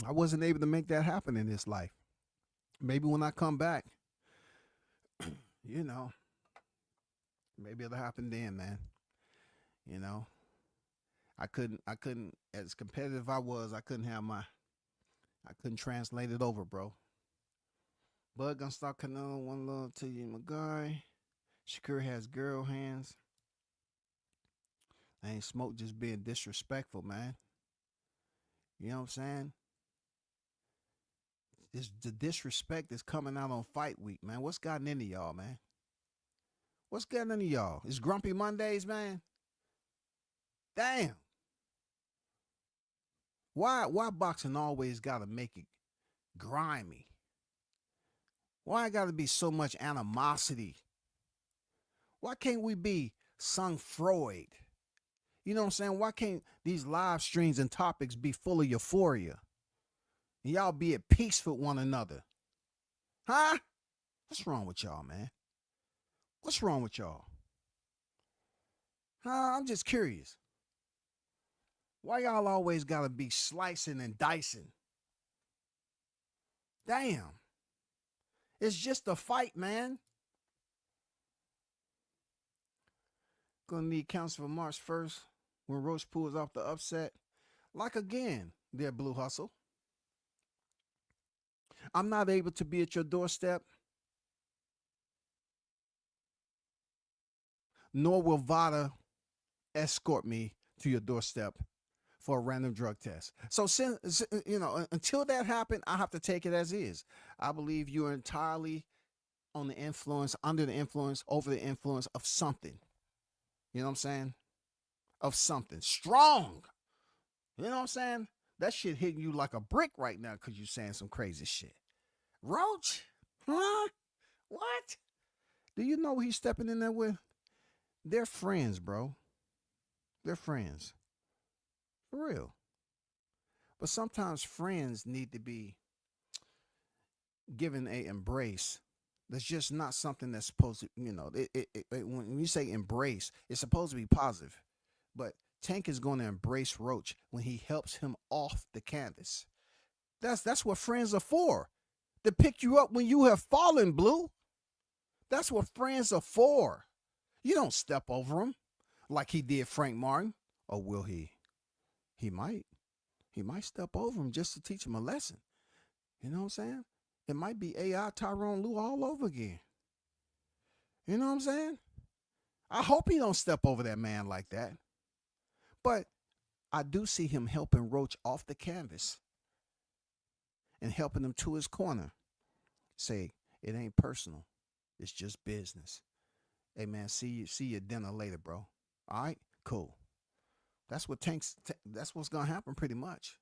I wasn't able to make that happen in this life. Maybe when I come back, you know, maybe it'll happen then, man. You know, I couldn't, as competitive I was, I couldn't translate it over, bro. Bud gonna start Canelo, one love to you, my guy. Shakur has girl hands. I ain't Smoke just being disrespectful, man. You know what I'm saying? The disrespect is coming out on fight week, man. What's gotten into y'all, man? What's getting into y'all? It's Grumpy Mondays, man. Damn. Why boxing always gotta make it grimy? Why gotta be so much animosity? Why can't we be sung Freud? You know what I'm saying? Why can't these live streams and topics be full of euphoria? And y'all be at peace with one another? Huh? What's wrong with y'all, man? What's wrong with y'all? Huh? I'm just curious. Why y'all always gotta be slicing and dicing? Damn. It's just a fight, man. Gonna need counsel for March 1st when Roach pulls off the upset. Like again, their Blue Hustle. I'm not able to be at your doorstep, nor will VADA escort me to your doorstep for a random drug test. So, since, until that happened, I have to take it as is. I believe you're entirely on the influence, under the influence, over the influence of something. You know what I'm saying? Of something strong. You know what I'm saying? That shit hitting you like a brick right now because you're saying some crazy shit. Roach? Huh? What? Do you know what he's stepping in there with? They're friends, bro. They're friends. For real. But sometimes friends need to be given a embrace. That's just not something that's supposed to, when you say embrace, it's supposed to be positive. But Tank is going to embrace Roach when he helps him off the canvas. That's what friends are for. To pick you up when you have fallen, Blue. That's what friends are for. You don't step over him like he did Frank Martin. Or will he? He might. He might step over him just to teach him a lesson. You know what I'm saying? It might be AI Tyrone Lue all over again. You know what I'm saying? I hope he don't step over that man like that. But I do see him helping Roach off the canvas and helping him to his corner. Say, it ain't personal. It's just business. Hey, man, see you at dinner later, bro. All right? Cool. That's what's going to happen pretty much.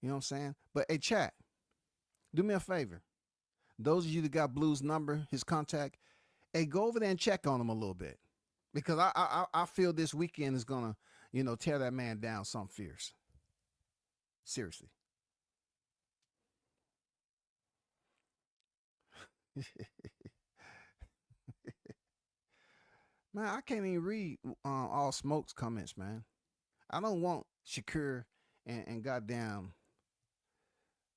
You know what I'm saying? But, hey, chat, do me a favor. Those of you that got Blue's number, his contact, hey, go over there and check on him a little bit. Because I feel this weekend is going to, tear that man down something fierce. Seriously. Man, I can't even read All Smoke's comments, man. I don't want Shakur and goddamn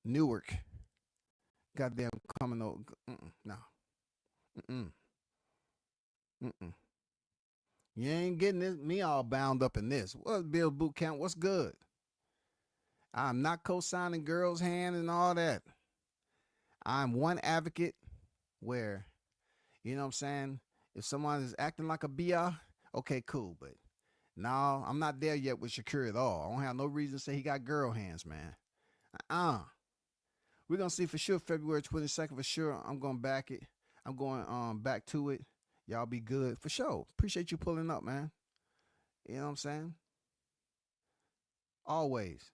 Newark goddamn coming over. No. You ain't getting me all bound up in this. What's Bill Boot Camp? What's good? I'm not co-signing girls' hand and all that. I'm one advocate where, you know what I'm saying, if someone is acting like a BR, okay, cool. But no, I'm not there yet with Shakur at all. I don't have no reason to say he got girl hands, man. We're going to see for sure February 22nd for sure. I'm going to back it. I'm going back to it. Y'all be good for sure. Appreciate you pulling up, man. You know what I'm saying? Always.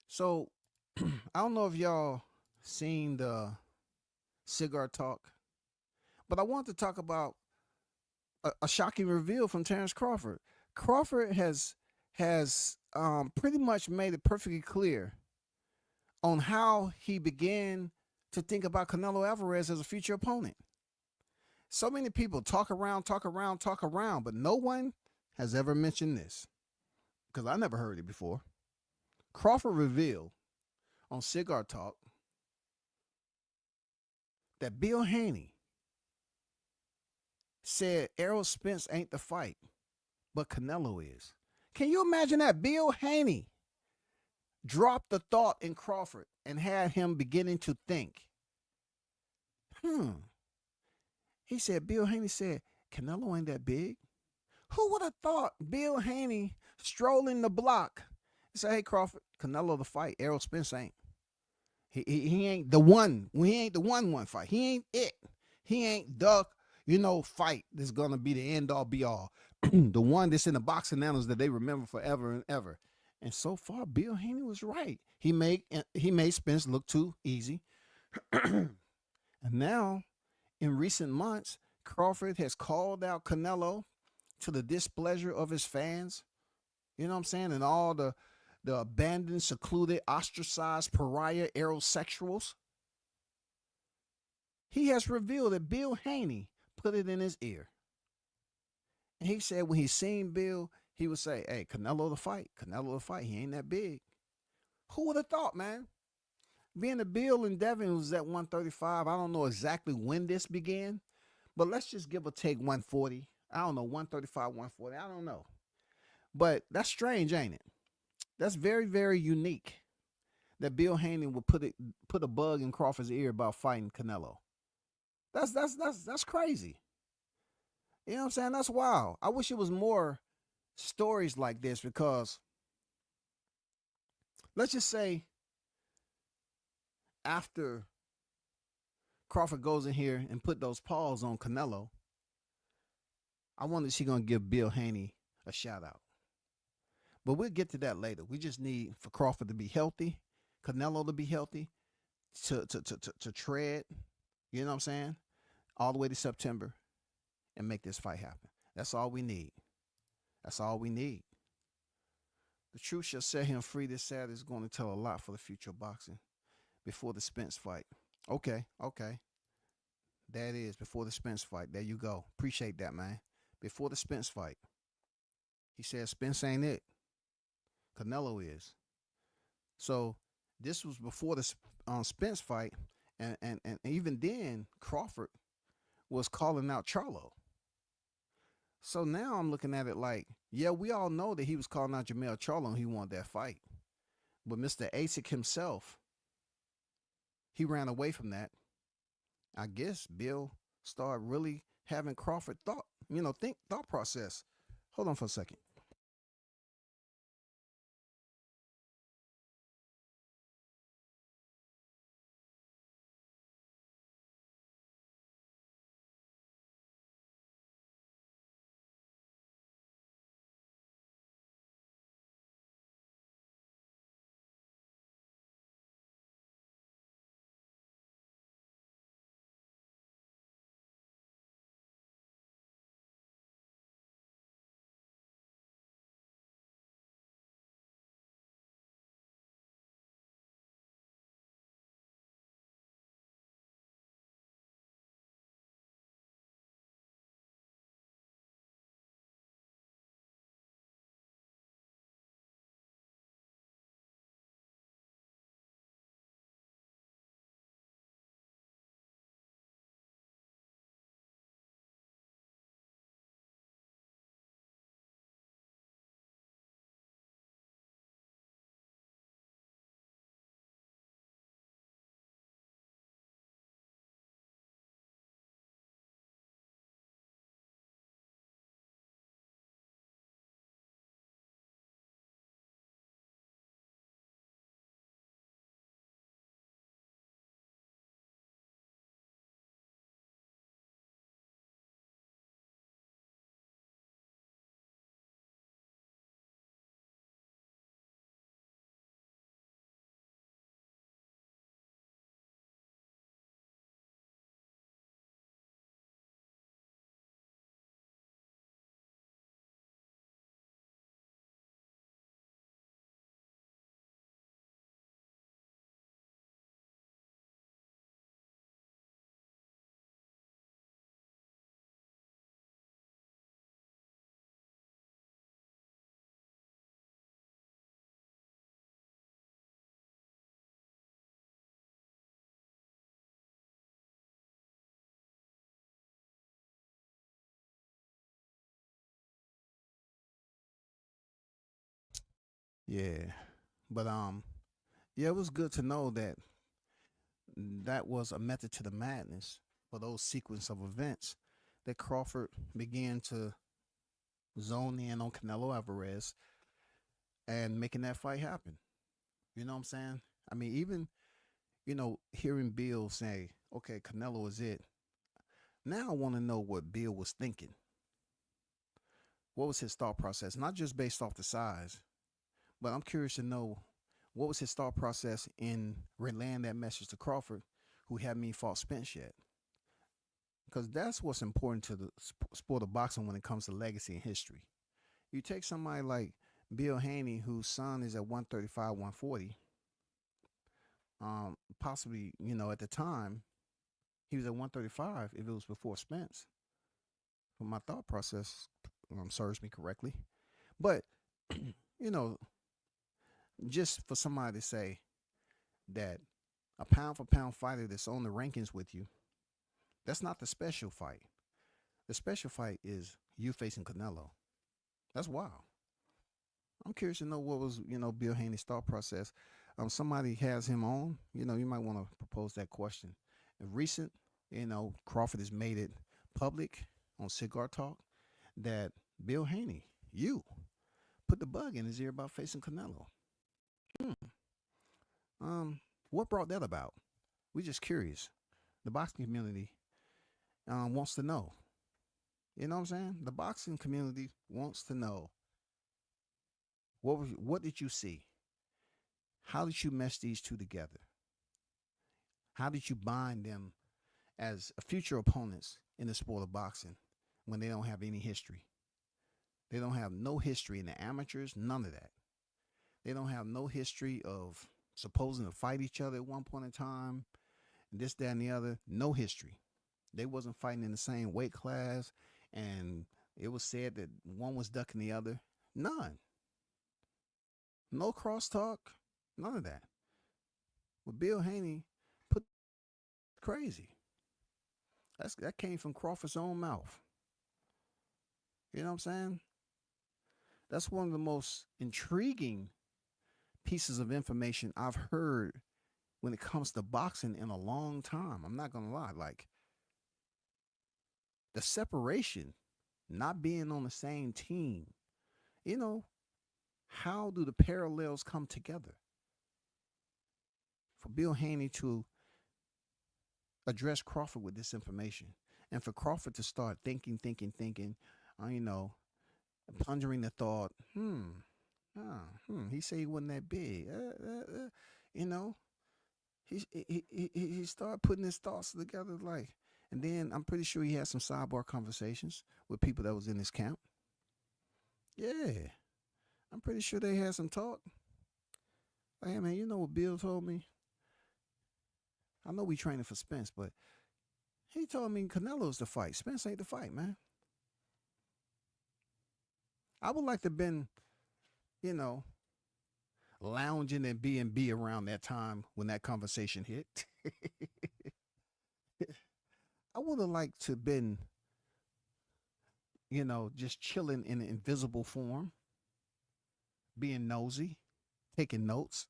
So, I don't know if y'all seen the cigar talk, but I want to talk about a shocking reveal from Terrence Crawford. Crawford has pretty much made it perfectly clear on how he began to think about Canelo Alvarez as a future opponent. So many people talk around, but no one has ever mentioned this because I never heard it before. Crawford revealed on Cigar Talk that Bill Haney said Errol Spence ain't the fight, but Canelo is. Can you imagine that? Bill Haney dropped the thought in Crawford and had him beginning to think. He said, Bill Haney said, Canelo ain't that big. Who would have thought Bill Haney strolling the block and say, hey, Crawford, Canelo the fight, Errol Spence ain't. He ain't the one. He ain't the one fight. He ain't it. He ain't the fight that's gonna be the end all be all. The one that's in the boxing annals that they remember forever and ever. And so far, Bill Haney was right. He made Spence look too easy. And now, in recent months, Crawford has called out Canelo to the displeasure of his fans. You know what I'm saying? And all the abandoned, secluded, ostracized, pariah aerosexuals. He has revealed that Bill Haney put it in his ear. And he said when he seen Bill, he would say, hey, Canelo the fight. Canelo the fight. He ain't that big. Who would have thought, man? Being a Bill and Devin was at 135. I don't know exactly when this began, but let's just give or take 140. I don't know, 135, 140. I don't know. But that's strange, ain't it? That's very, very unique that Bill Haney would put a bug in Crawford's ear about fighting Canelo. That's crazy. You know what I'm saying? That's wild. I wish it was more stories like this because let's just say after Crawford goes in here and put those paws on Canelo, I wonder if she's going to give Bill Haney a shout out. But we'll get to that later. We just need for Crawford to be healthy, Canelo to be healthy, to tread, you know what I'm saying, all the way to September and make this fight happen. That's all we need. That's all we need. The truth shall set him free this Saturday is going to tell a lot for the future of boxing before the Spence fight. Okay. That is before the Spence fight. There you go. Appreciate that, man. Before the Spence fight. He said Spence ain't it. Canelo is. So this was before the Spence fight, and even then Crawford was calling out Charlo. So now I'm looking at it like, yeah, we all know that he was calling out Jermell Charlo and he wanted that fight. But Mr. Asic himself, he ran away from that. I guess Bill started really having Crawford thought process. Hold on for a second. Yeah. But yeah, it was good to know that that was a method to the madness for those sequence of events that Crawford began to zone in on Canelo Alvarez and making that fight happen. You know what I'm saying? I mean, hearing Bill say, okay, Canelo is it. Now I want to know what Bill was thinking. What was his thought process? Not just based off the size, but I'm curious to know what was his thought process in relaying that message to Crawford, who hadn't even fought Spence yet. Because that's what's important to the sport of boxing when it comes to legacy and history. You take somebody like Bill Haney, whose son is at 135, 140. Possibly, at the time, he was at 135 if it was before Spence. But my thought process serves me correctly. But, just for somebody to say that a pound for pound fighter that's on the rankings with you, that's not the special fight. The special fight is you facing Canelo. That's wild. I'm curious to know what was, Bill Haney's thought process. Somebody has him on, you might want to propose that question. Recent, Crawford has made it public on Cigar Talk that Bill Haney, you put the bug in his ear about facing Canelo. What brought that about? We're just curious. The boxing community wants to know. You know what I'm saying? The boxing community wants to know. What did you see? How did you mesh these two together? How did you bind them as future opponents in the sport of boxing when they don't have any history? They don't have no history in the amateurs, none of that. They don't have no history of supposing to fight each other at one point in time, this, that, and the other. No history. They wasn't fighting in the same weight class, and it was said that one was ducking the other. None. No crosstalk. None of that. But Bill Haney put crazy. That came from Crawford's own mouth. You know what I'm saying? That's one of the most intriguing pieces of information I've heard when it comes to boxing in a long time. I'm not going to lie. Like, the separation, not being on the same team, how do the parallels come together? For Bill Haney to address Crawford with this information, and for Crawford to start thinking, pondering the thought, he said he wasn't that big. He started putting his thoughts together, and then I'm pretty sure he had some sidebar conversations with people that was in his camp. Yeah, I'm pretty sure they had some talk. Hey, man, you know what Bill told me? I know we training for Spence, but he told me Canelo's the fight. Spence ain't the fight, man. I would like to have been, lounging in B&B around that time when that conversation hit. I would have liked to have been, just chilling in an invisible form, being nosy, taking notes.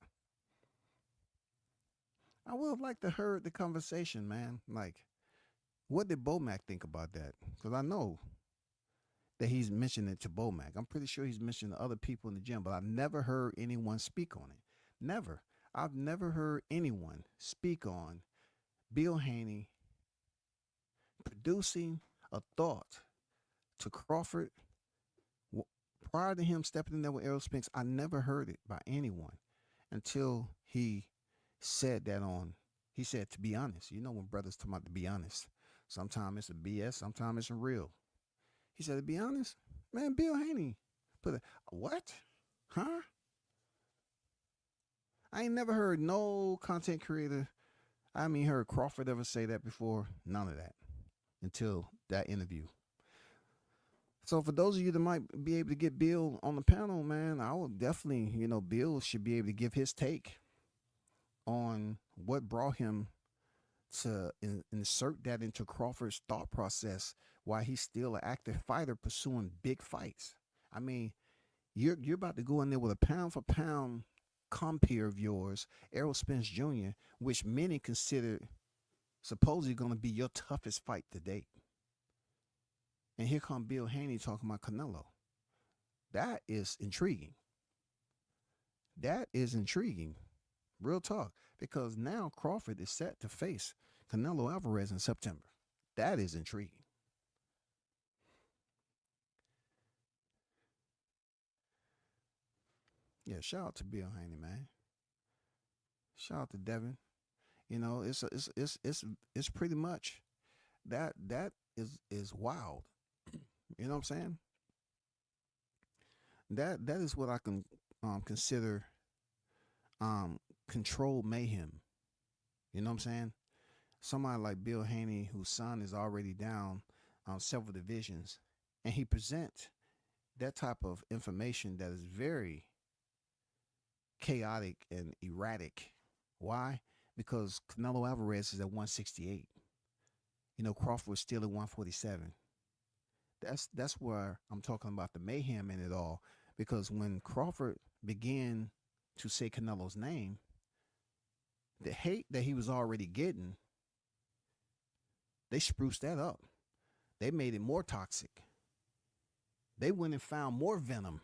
I would have liked to heard the conversation, man. Like, what did Bomac think about that? Because I know that he's mentioned it to Bomac. I'm pretty sure he's mentioned to other people in the gym, but I've never heard anyone speak on it. Never. I've never heard anyone speak on Bill Haney producing a thought to Crawford prior to him stepping in there with Errol Spinks. I never heard it by anyone until he said that he said, to be honest. When brothers talk about to be honest, sometimes it's a BS, sometimes it's a real. He said, to be honest, man, Bill Haney put what? Huh? I ain't never heard no content creator, heard Crawford ever say that before. None of that until that interview. So for those of you that might be able to get Bill on the panel, man, I would definitely, Bill should be able to give his take on what brought him to insert that into Crawford's thought process, why he's still an active fighter pursuing big fights. You're about to go in there with a pound for pound compeer of yours, Errol Spence Jr., which many consider supposedly going to be your toughest fight to date. And here come Bill Haney talking about Canelo. That is intriguing. That is intriguing. Real talk. because now Crawford is set to face Canelo Alvarez in September. That is intriguing. Yeah, shout out to Bill Haney, man. Shout out to Devin. You know, it's pretty much that is wild. You know what I'm saying? That is what I can consider controlled mayhem. You know what I'm saying? Somebody like Bill Haney, whose son is already down several divisions, and he presents that type of information that is very chaotic and erratic. Why? Because Canelo Alvarez is at 168. You know, Crawford was still at 147. That's where I'm talking about the mayhem in it all. Because when Crawford began to say Canelo's name, the hate that he was already getting, they spruced that up. They made it more toxic. They went and found more venom.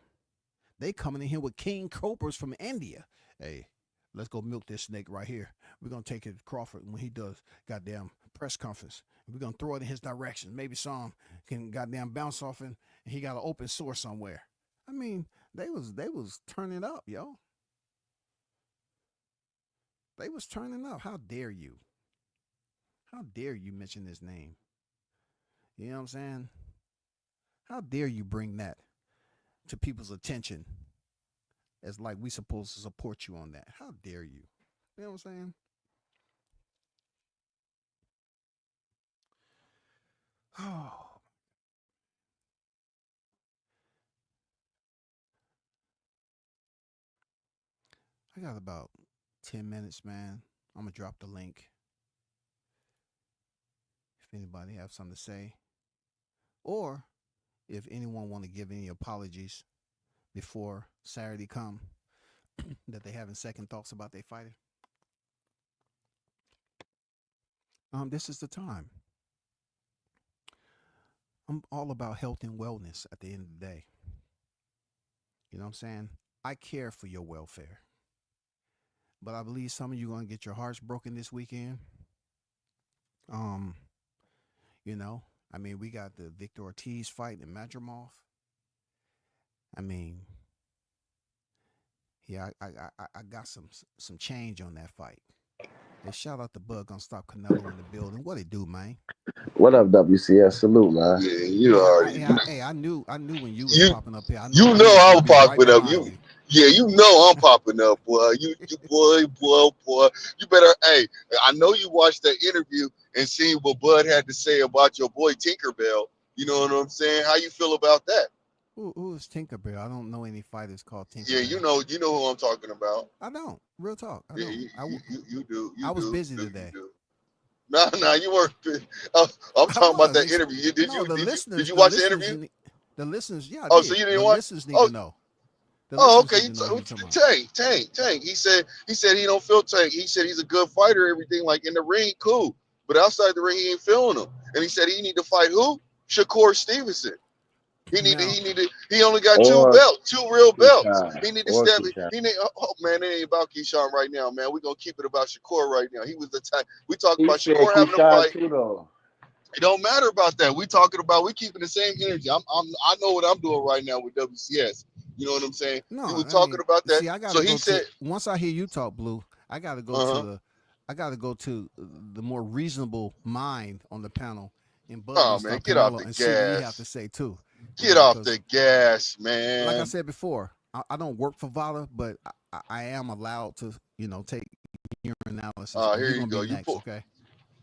They coming in here with king cobras from India. Hey, let's go milk this snake right here. We're going to take it to Crawford when he does goddamn press conference. We're going to throw it in his direction. Maybe some can goddamn bounce off and he got an open source somewhere. I mean, they was turning up, yo. They was turning up. How dare you? How dare you mention his name? You know what I'm saying? How dare you bring that to people's attention as like we supposed to support you on that? How dare you? You know what I'm saying? Oh. I got about 10 minutes, man. I'm going to drop the link. If anybody have something to say, or if anyone want to give any apologies before Saturday come that they having second thoughts about their fighter, this is the time. I'm all about health and wellness at the end of the day. You know what I'm saying? I care for your welfare. But I believe some of you going to get your hearts broken this weekend. You know, I mean, we got the Victor Ortiz fight in Madrimov. I mean, yeah, I got some change on that fight. Hey, shout out to Bug on Stop Canelo in the building. What it do, man? What up, WCS? Salute, man. Yeah, you already. I knew when you was popping up here. I knew, you know I'm popping right up. Yeah, you know I'm popping up, boy. You boy. You better. Hey, I know you watched that interview and seen what Bud had to say about your boy Tinkerbell. You know what I'm saying? How you feel about that? Who is Tinkerbell? I don't know any fighters called Tinkerbell. Yeah, you know who I'm talking about. I don't. Real talk. I don't. You do. I was busy today. No, you weren't. I'm talking about that interview. Did you watch the interview? The listeners, yeah. Oh, so you didn't watch? The listeners need to know. Okay. Tank. He said he don't feel Tank. He said he's a good fighter, everything like in the ring, cool. But outside the ring, he ain't feeling him. And he said he need to fight who? Shakur Stevenson. He only got two real belts. He need to step it. Oh man, it ain't about Keyshawn right now, man. We're gonna keep it about Shakur right now. He was the time we talked about Shakur having a fight. It don't matter about that. We keeping the same energy. I know what I'm doing right now with WCS. You know what I'm saying? No, we were talking about that. See, so he said once I hear you talk, Blue, I gotta go to the more reasonable mind on the panel and Bud man, get off the gas. See what he have to say too. Get off the gas, man. Like I said before, I don't work for VADA, but I am allowed to, take your analysis. Here you go. You pull. Okay.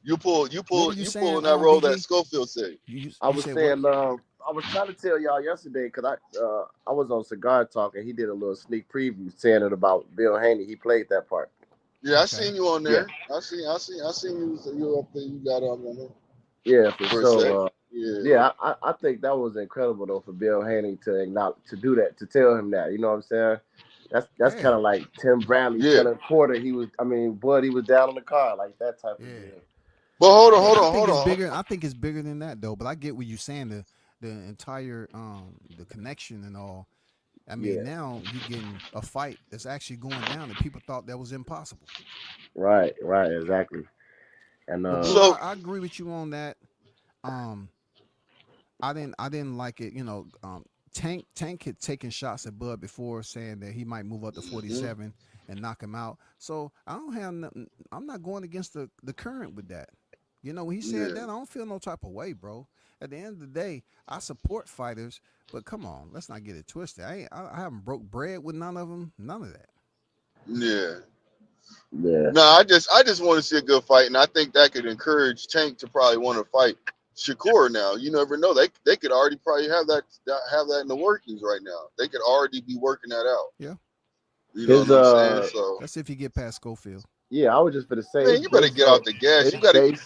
You pulling that role that Schofield said. I was saying, I was trying to tell y'all yesterday because I was on Cigar Talk and he did a little sneak preview saying it about Bill Haney. He played that part. Yeah, I seen you on there. Yeah. I seen you up there. You got on there. Yeah, for sure. Yeah, I think that was incredible though for Bill Haney to do that, to tell him that. You know what I'm saying? That's kind of like Tim Bradley telling Porter Bud, he was down on the car, like that type of deal. But hold on. I think it's bigger than that though. But I get what you're saying. The entire the connection and all. I mean, now you're getting a fight that's actually going down that people thought that was impossible. Right, exactly. And Blue, I agree with you on that. I didn't like it. Tank had taken shots at Bud before, saying that he might move up to 47 and knock him out. So I don't have nothing. I'm not going against the current with that. When he said that, I don't feel no type of way, bro. At the end of the day, I support fighters, but come on, let's not get it twisted. I haven't broke bread with none of them. None of that. Yeah. Yeah. No, I just want to see a good fight, and I think that could encourage Tank to probably want to fight Shakur now. You never know. They could already probably have that in the workings right now. They could already be working that out. Yeah. You know what I'm saying? So let's see if you get past Schofield. Yeah, I was just going to say, man, you better get off the gas. You got to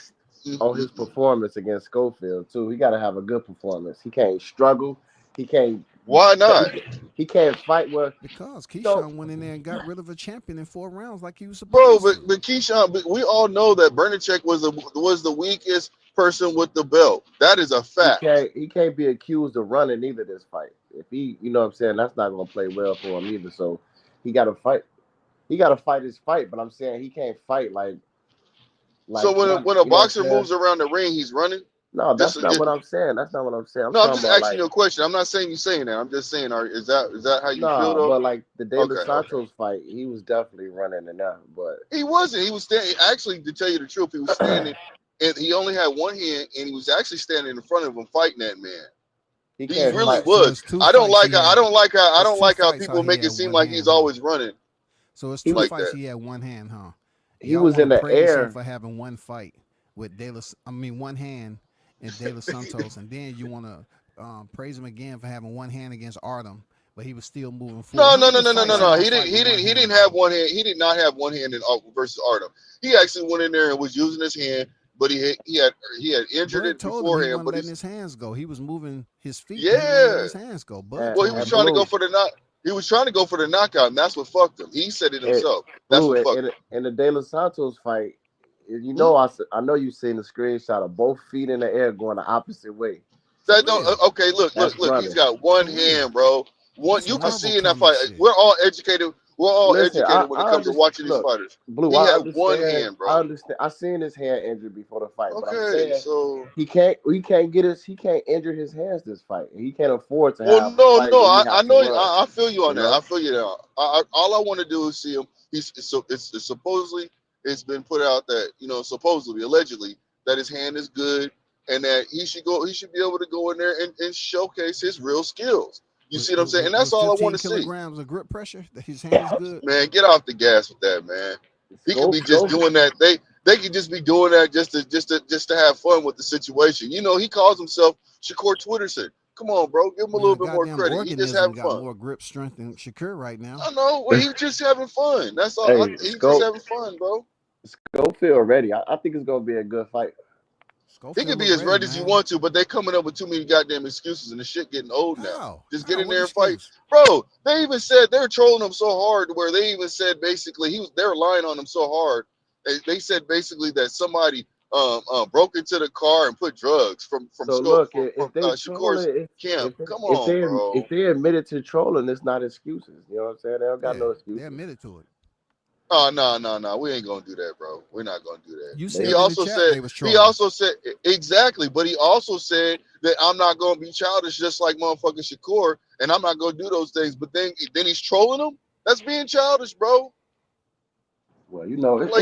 on his performance against Schofield too. He got to have a good performance. He can't struggle. He can't. Why not? He can't fight because Keyshawn went in there and got rid of a champion in 4 rounds like he was supposed to. Bro, but Keyshawn, we all know that Bernacek was the weakest person with the belt. That is a fact. He can't be accused of running either this fight. If he, you know what I'm saying, that's not going to play well for him either. So he got to fight. He got to fight his fight, but I'm saying he can't fight like so when a boxer moves around the ring, he's running? No, that's not what I'm saying. That's not what I'm saying. I'm just asking you a question. I'm not saying you're saying that. I'm just saying, is that how you feel though? But like the De Los Santos fight, he was definitely running in that, but he wasn't. He was standing. Actually, to tell you the truth, he was standing, and he only had one hand, and he was actually standing in front of him fighting that man. He really was. I don't like how people make it seem like he's always running. So it's two fights. He had one hand, huh? He was in the air for having one fight with one hand and De Los Santos, and then you want to praise him again for having one hand against Artem, but he was still moving forward. No. He didn't have one hand. He did not have one hand in versus Artem. He actually went in there and was using his hand, but he had injured it beforehand. But letting his hands go. He was moving his feet. Yeah, letting his hands go. But he was trying to go for the knock. He was trying to go for the knockout, and that's what fucked him. He said it himself. That's what fucked him. In the De Los Santos fight, I know you've seen the screenshot of both feet in the air going the opposite way. Okay, look. He's got one hand, bro. You can see in that fight. We're all educated. We're all educated when it comes to watching these fighters. Blue, he had one hand, bro. I understand. I seen his hand injured before the fight. Okay, but I'm saying so he can't injure his hands this fight. He can't afford to have. I know. I feel you on that. I feel you now. All I want to do is see him. It's supposedly it's been put out that supposedly allegedly that his hand is good and that he should be able to go in there and showcase his real skills. You see what I'm saying? And that's all I want to see. Kilograms of grip pressure. His hand is good. Man, get off the gas with that, man. He could be just doing that. They could just be doing that just to have fun with the situation. He calls himself Shakur Twitterson. Come on, bro. Give him a little bit more credit. He just having fun. More grip strength than Shakur right now. I know. Well, he's just having fun. That's all. He's just having fun, bro. Schofield ready. I think it's gonna be a good fight. He could be as ready as you want to, but they coming up with too many goddamn excuses, and the shit getting old now. Just get in there and fight, bro. They even said they're trolling him so hard where they even said basically they were lying on him so hard. They said basically that somebody broke into the car and put drugs from Shakur's camp. Come on, bro. If they admitted to trolling, it's not excuses. You know what I'm saying? They don't got no excuses. They admitted to it. Oh no. We ain't gonna do that, bro. We're not gonna do that. You said he also said exactly, but he also said that I'm not gonna be childish just like motherfucking Shakur, and I'm not gonna do those things. But then he's trolling him. That's being childish, bro. Well,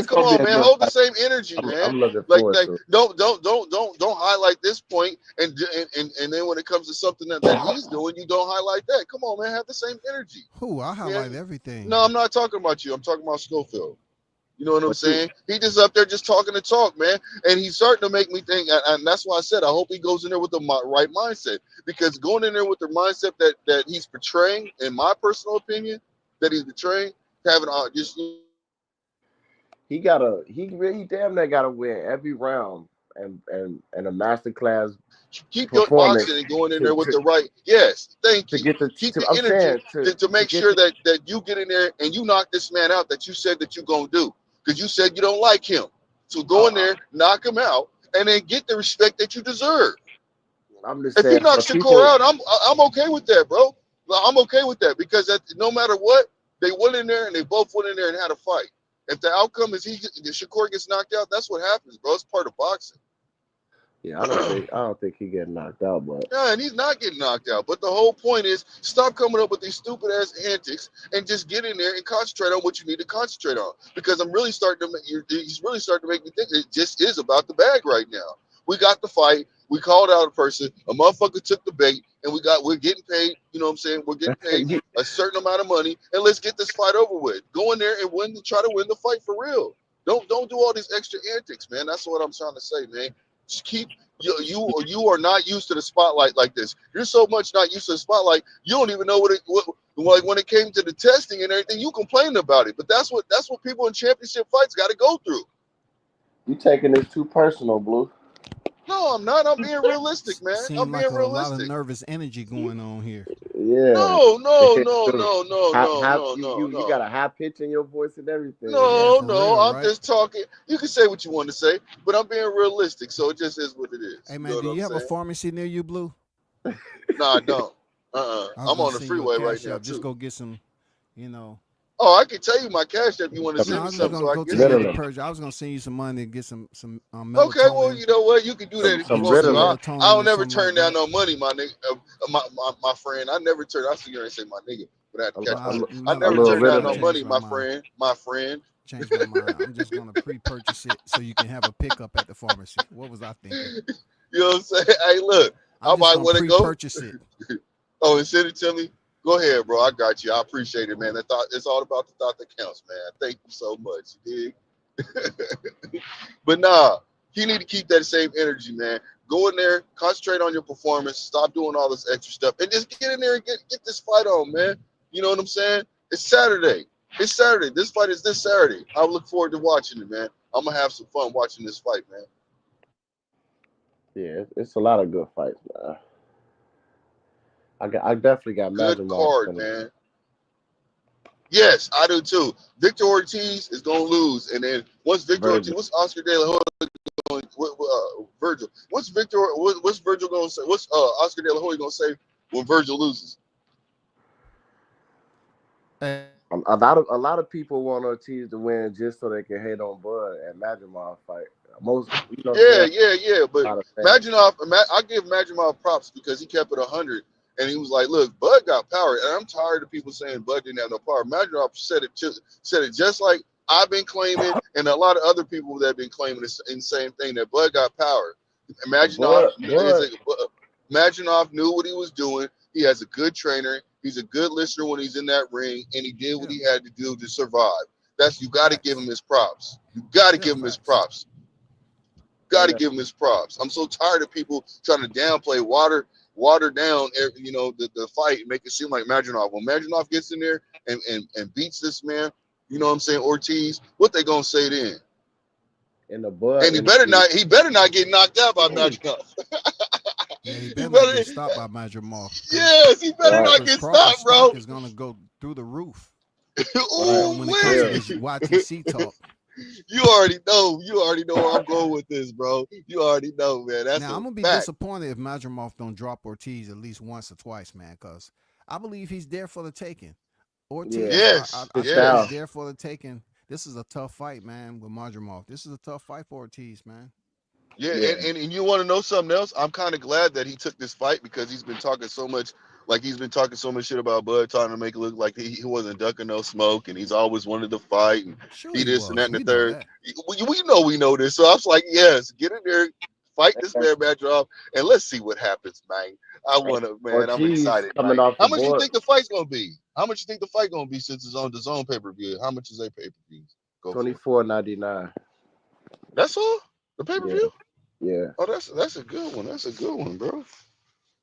come on, man. Hold the same energy, man. I'm looking forward to it. Don't highlight this point, and then when it comes to something that he's doing, you don't highlight that. Come on, man. Have the same energy. I highlight everything. No, I'm not talking about you. I'm talking about Schofield. You know what I'm saying? He just up there just talking to talk, man. And he's starting to make me think, and that's why I said I hope he goes in there with the right mindset. Because going in there with the mindset that he's portraying, in my personal opinion, that he's portraying, having just. He damn near gotta win every round and a masterclass. Keep your boxing and going in there with the right. Yes, thank you. Keep the energy to make sure that you get in there and you knock this man out that you said that you're gonna do, because you said you don't like him. So go in there, knock him out, and then get the respect that you deserve. I'm just if saying, you knock Shakur out, I'm okay with that, bro. I'm okay with that because no matter what, they went in there and they both went in there and had a fight. If the outcome is Shakur gets knocked out, that's what happens, bro. It's part of boxing. Yeah, I don't think he getting knocked out, but Yeah, and he's not getting knocked out. But the whole point is stop coming up with these stupid ass antics and just get in there and concentrate on what you need to concentrate on. Because he's really starting to make me think it just is about the bag right now. We got the fight. We called out a person. A motherfucker took the bait, and we're getting paid. You know what I'm saying? We're getting paid a certain amount of money, and let's get this fight over with. Go in there and try to win the fight for real. Don't do all these extra antics, man. That's what I'm trying to say, man. Just keep. You are not used to the spotlight like this. You're so much not used to the spotlight. You don't even know like when it came to the testing and everything. You complained about it, but that's what people in championship fights got to go through. You taking this too personal, Blue. No, I'm not. I'm being realistic, man. I'm being like realistic. A lot of nervous energy going on here. Yeah. No. You got a high pitch in your voice and everything. No. I'm just talking. You can say what you want to say, but I'm being realistic, so it just is what it is. Hey man, do you have a pharmacy near you, Blue? No, I don't. I'm on the freeway right now. Just go get some, Oh, I can tell you my cash if you want to send me something. I was gonna send you some money and get some melatonin. Okay, well, you know what? You can do that if you want to. I'll never turn down no money, my nigga. My friend. I never turn. I see you and say my nigga, but I have to catch I never turn down no money, my friend. My friend. Change my mind. I'm just gonna pre-purchase it so you can have a pickup at the pharmacy. What was I thinking? You know what I'm saying? Hey, look, I might want to go purchase it. Oh, and send it to me. Go ahead, bro. I got you. I appreciate it, man. It's all about the thought that counts, man. Thank you so much. You dig? But nah, you need to keep that same energy, man. Go in there, concentrate on your performance, stop doing all this extra stuff, and just get in there and get this fight on, man. You know what I'm saying? It's Saturday. This fight is this Saturday. I look forward to watching it, man. I'm gonna have some fun watching this fight, man. Yeah, it's a lot of good fights, man. I definitely got good card, man. Yes, I do too. Victor Ortiz is gonna lose, and then once Victor Ortiz, what's Oscar De La Hoya going? Virgil. What's Virgil gonna say? What's Oscar De La Hoya gonna say when Virgil loses? A lot of people want Ortiz to win just so they can hate on Bud and Madrimov fight. Yeah. But Madrimov, I give Madrimov props because he kept it 100. And he was like, "Look, Bud got power, and I'm tired of people saying Bud didn't have no power." Madrimov said it just like I've been claiming, and a lot of other people that have been claiming the same thing, that Bud got power. Madrimov knew what he was doing. He has a good trainer. He's a good listener when he's in that ring, and he did what he had to do to survive. You got to give him his props. You got to give him his props. Got to give him his props. I'm so tired of people trying to downplay water down, the fight and make it seem like Madrimov. When Madrimov gets in there and beats this man, you know what I'm saying, Ortiz, what they gonna say then? In the Bud, and he better not get knocked out by Madrimov. Yeah, he better not get stopped by Madrimov. Yes, he better not get stopped, bro. Is gonna go through the roof. Ooh, when it comes to this YTC talk. You already know where I'm going with this, bro. You already know, man. That's now I'm gonna be disappointed if Madrimov don't drop Ortiz at least once or twice, man, because I believe he's there for the taking. Ortiz, yes, I he's there for the taking. This is a tough fight, man, with Madrimov. This is a tough fight for Ortiz, man. Yeah. And you want to know something else? I'm kind of glad that he took this fight because he's been talking so much. Like he's been talking so much shit about Bud, trying to make it look like he wasn't ducking no smoke, and he's always wanted to fight, and he this and that and the third. We know this, so I was like, yes, get in there, fight this man Madrimov, and let's see what happens, man. I'm excited. How much do you think the fight's gonna be? How much do you think the fight gonna be since it's on the zone pay-per-view? How much is a pay-per-view? $24.99. That's all? The pay-per-view? Yeah. Oh, that's a good one. That's a good one, bro.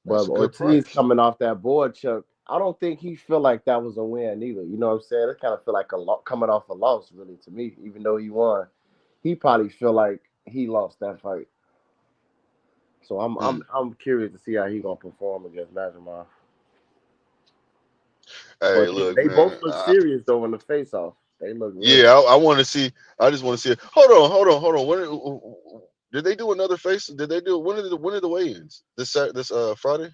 But Ortiz coming off that board, Chuck, I don't think he feel like that was a win either. You know what I'm saying? It kind of feel like coming off a loss, really, to me. Even though he won, he probably feel like he lost that fight. So I'm curious to see how he gonna perform against Madrimov. Hey, look, they both look serious though in the face-off. They look. Yeah, I want to see. I just want to see it. Hold on. When did they do another face? Did they do when are the weigh-ins? This Friday?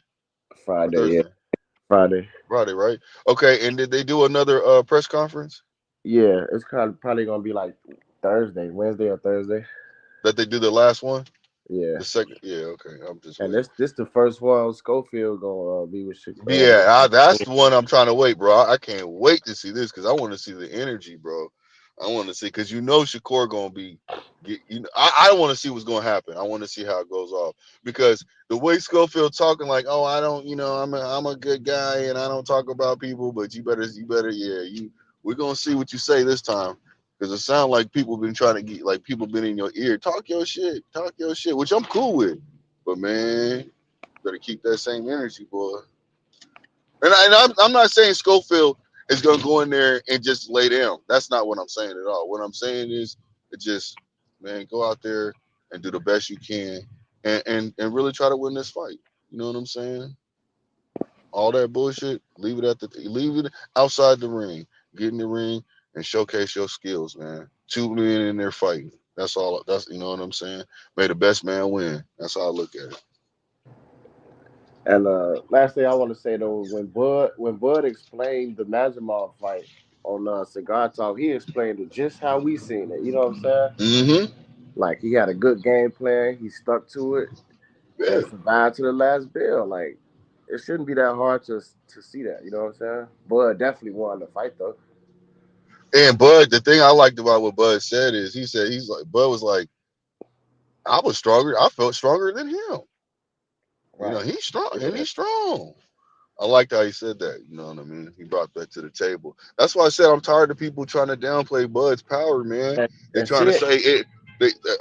Friday, yeah. Friday, right? Okay, and did they do another press conference? Yeah, it's probably gonna be like Wednesday or Thursday. That they do the last one? Yeah. The second? Yeah, okay. I'm just And waiting. this the first one Schofield gonna be with Chicago. Yeah, that's the one I'm trying to wait, bro. I can't wait to see this because I want to see the energy, bro. I want to see because Shakur gonna be, I want to see what's gonna happen. I want to see how it goes off because the way Schofield talking like, oh, I don't, I'm a good guy and I don't talk about people, but you better, yeah, we're gonna see what you say this time because it sounds like people been trying to get like people been in your ear, talk your shit, which I'm cool with, but man, better keep that same energy, boy. I'm not saying Schofield is going to go in there and just lay down. That's not what I'm saying at all. What I'm saying is just, man, go out there and do the best you can and really try to win this fight. You know what I'm saying? All that bullshit, leave it outside the ring. Get in the ring and showcase your skills, man. Two men in there fighting. That's all. That's you know what I'm saying. May the best man win. That's how I look at it. And last thing I want to say though, when Bud explained the Nazimov fight on Cigar Talk, he explained it just how we seen it. You know what I'm saying? Mm-hmm. Like he had a good game plan, he stuck to it, Yeah. and survived to the last bell. Like it shouldn't be that hard to see that. You know what I'm saying? Bud definitely won the fight though. And Bud, the thing I liked about what Bud said is Bud was like, I was stronger. I felt stronger than him. Right. He's strong Yeah. and he's strong. I liked how he said that. You know what I mean? He brought that to the table. That's why I said I'm tired of people trying to downplay Bud's power, man. They're trying to say it.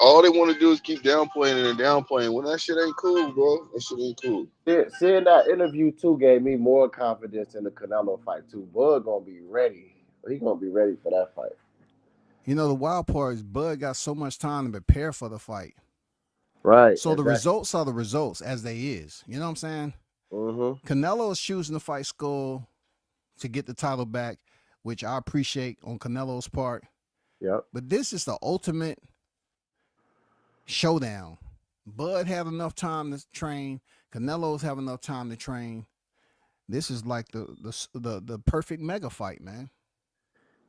All they want to do is keep downplaying and downplaying. When that shit ain't cool, bro. That shit ain't cool. Seeing that interview too gave me more confidence in the Canelo fight too. Bud gonna be ready. He gonna be ready for that fight. You know, the wild part is Bud got so much time to prepare for the fight. Right. So the results are the results as they is. You know what I'm saying? Mm-hmm. Canelo is choosing to fight Skull to get the title back, which I appreciate on Canelo's part. Yep. But this is the ultimate showdown. Bud had enough time to train. Canelo's have enough time to train. This is like the perfect mega fight, man.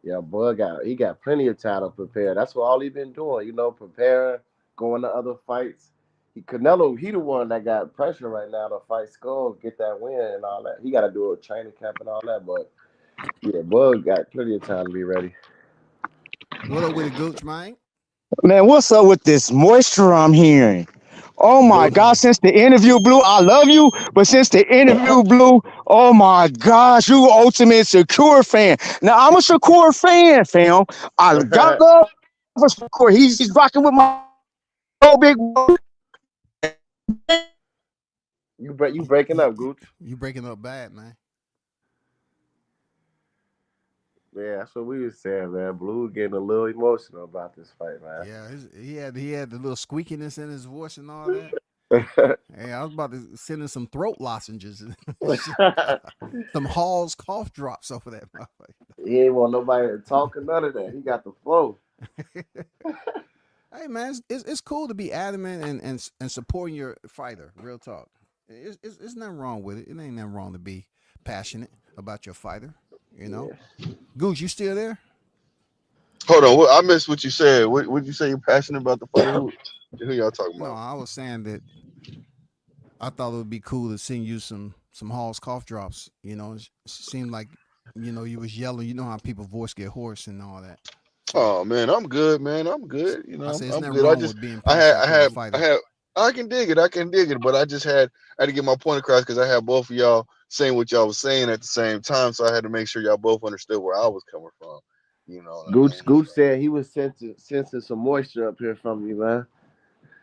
Yeah, Bud got plenty of time to prepare. That's what all he been doing, preparing, going to other fights. Canelo, he the one that got pressure right now to fight Skull, get that win and all that. He got to do a training camp and all that, but yeah, Bud got plenty of time to be ready. What up with the Gooch, man? Man, what's up with this moisture I'm hearing? Oh my God, since the interview blew, I love you, but since the interview blew, oh my gosh, you ultimate Shakur fan. Now, I'm a Shakur fan, fam. I got love for Shakur. He's rocking with my big. You breaking up, Gooch. You breaking up bad, man. Yeah, that's what we was saying, man. Blue getting a little emotional about this fight, man. Yeah, he had the little squeakiness in his voice and all that. Hey, I was about to send in some throat lozenges, some Hall's cough drops over that motherfucker. He ain't want nobody to talk or none of that. He got the flow. Hey man, it's cool to be adamant and supporting your fighter. Real talk. It's nothing wrong with it. It ain't nothing wrong to be passionate about your fighter. You know, Goose, you still there? Hold on, I missed what you said. What did you say? You're passionate about the fighter? Who y'all talking about? No, I was saying that I thought it would be cool to send you some Hall's cough drops. You know, it seemed like you was yelling. You know how people voice get hoarse and all that. Oh man, I'm good, man. I'm good. You know, I'm good. I can dig it, but I had to get my point across because I had both of y'all saying what y'all was saying at the same time, so I had to make sure y'all both understood where I was coming from. You know, Gooch said he was sensing some moisture up here from you, man.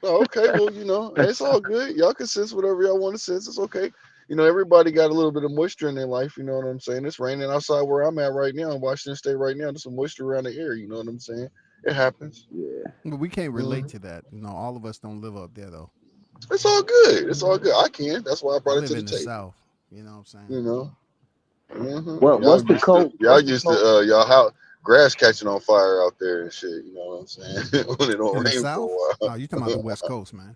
Oh, okay. Well, it's all good. Y'all can sense whatever y'all want to sense. It's okay. Everybody got a little bit of moisture in their life. You know what I'm saying? It's raining outside where I'm at right now in Washington State right now. There's some moisture around the air. You know what I'm saying? It happens. Yeah. But we can't relate to that. All of us don't live up there, though. It's all good. It's all good. I can. That's why I brought it to the table. South. You know what I'm saying? What's the code? grass catching on fire out there and shit. You know what I'm saying? When it don't In the rain for a South? while. No, you talking about the West Coast, man.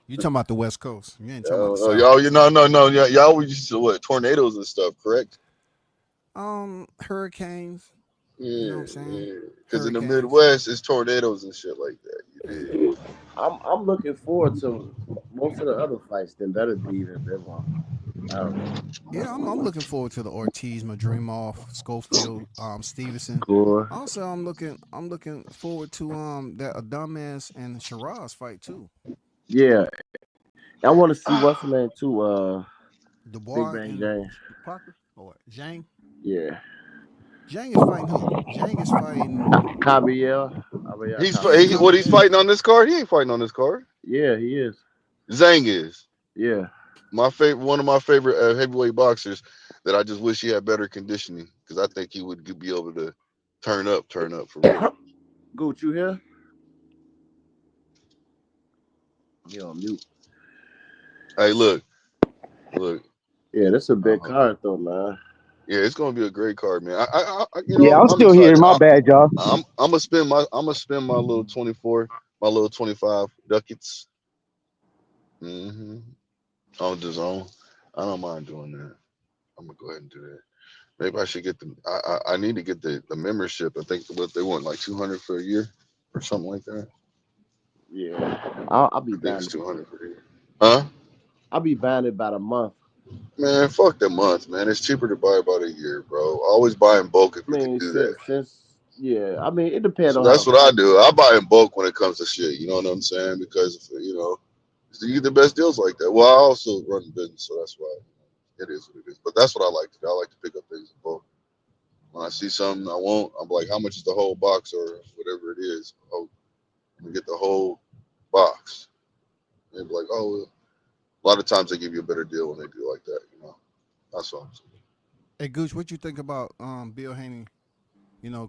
You talking about the West Coast. You ain't talking about the Oh, South. y'all, no. Y'all were used to what? Tornadoes and stuff, correct? Hurricanes. Yeah, You know what I'm saying? Because in the Hurricanes. Midwest, it's tornadoes and shit like that. You dig? I'm looking forward to most of the other fights. Then that'll be even a big one. Yeah, I'm looking forward to the Ortiz, Madrimov, Schofield, Stevenson. Cool. Also, I'm looking forward to that Adames and Shiraz fight too. Yeah, I want to see what's the name too. Big Dubois Bang and Gang. Parker or Zhang. Yeah. Zhang is fighting who? Zhang is fighting. Kabiel. He's fighting on this card. He ain't fighting on this card. Yeah, he is. Zhang is. Yeah. One of my favorite heavyweight boxers that I just wish he had better conditioning because I think he would be able to turn up for real. Gooch, you here? You're on mute. Hey, look. Yeah, that's a big card though, man. Yeah, it's gonna be a great card, man. I'm still excited. here. My bad, y'all. I'm gonna spend my little 24, my little 25 ducats. On DAZN. I don't mind doing that. I'm gonna go ahead and do that. Maybe I should get I need to get the membership. I think what they want like 200 for a year or something like that. Yeah, I'll be I think it's banned. 200 for a year. Huh? I'll be banned about a month. Man, fuck the month, man. It's cheaper to buy about a year, bro. Always buy in bulk if you can do that. Yeah, I mean it depends So on. that's what I do. I buy in bulk when it comes to shit. You know what I'm saying? Because you get the best deals like that. Well, I also run the business, so that's why it is what it is. But that's what I like to do. I like to pick up things in bulk. When I see something I want, I'm like, how much is the whole box or whatever it is? Oh, I'm gonna get the whole box. And be like, oh, a lot of times they give you a better deal when they do like that. That's all I'm saying. Hey, Gooch, what you think about Bill Haney?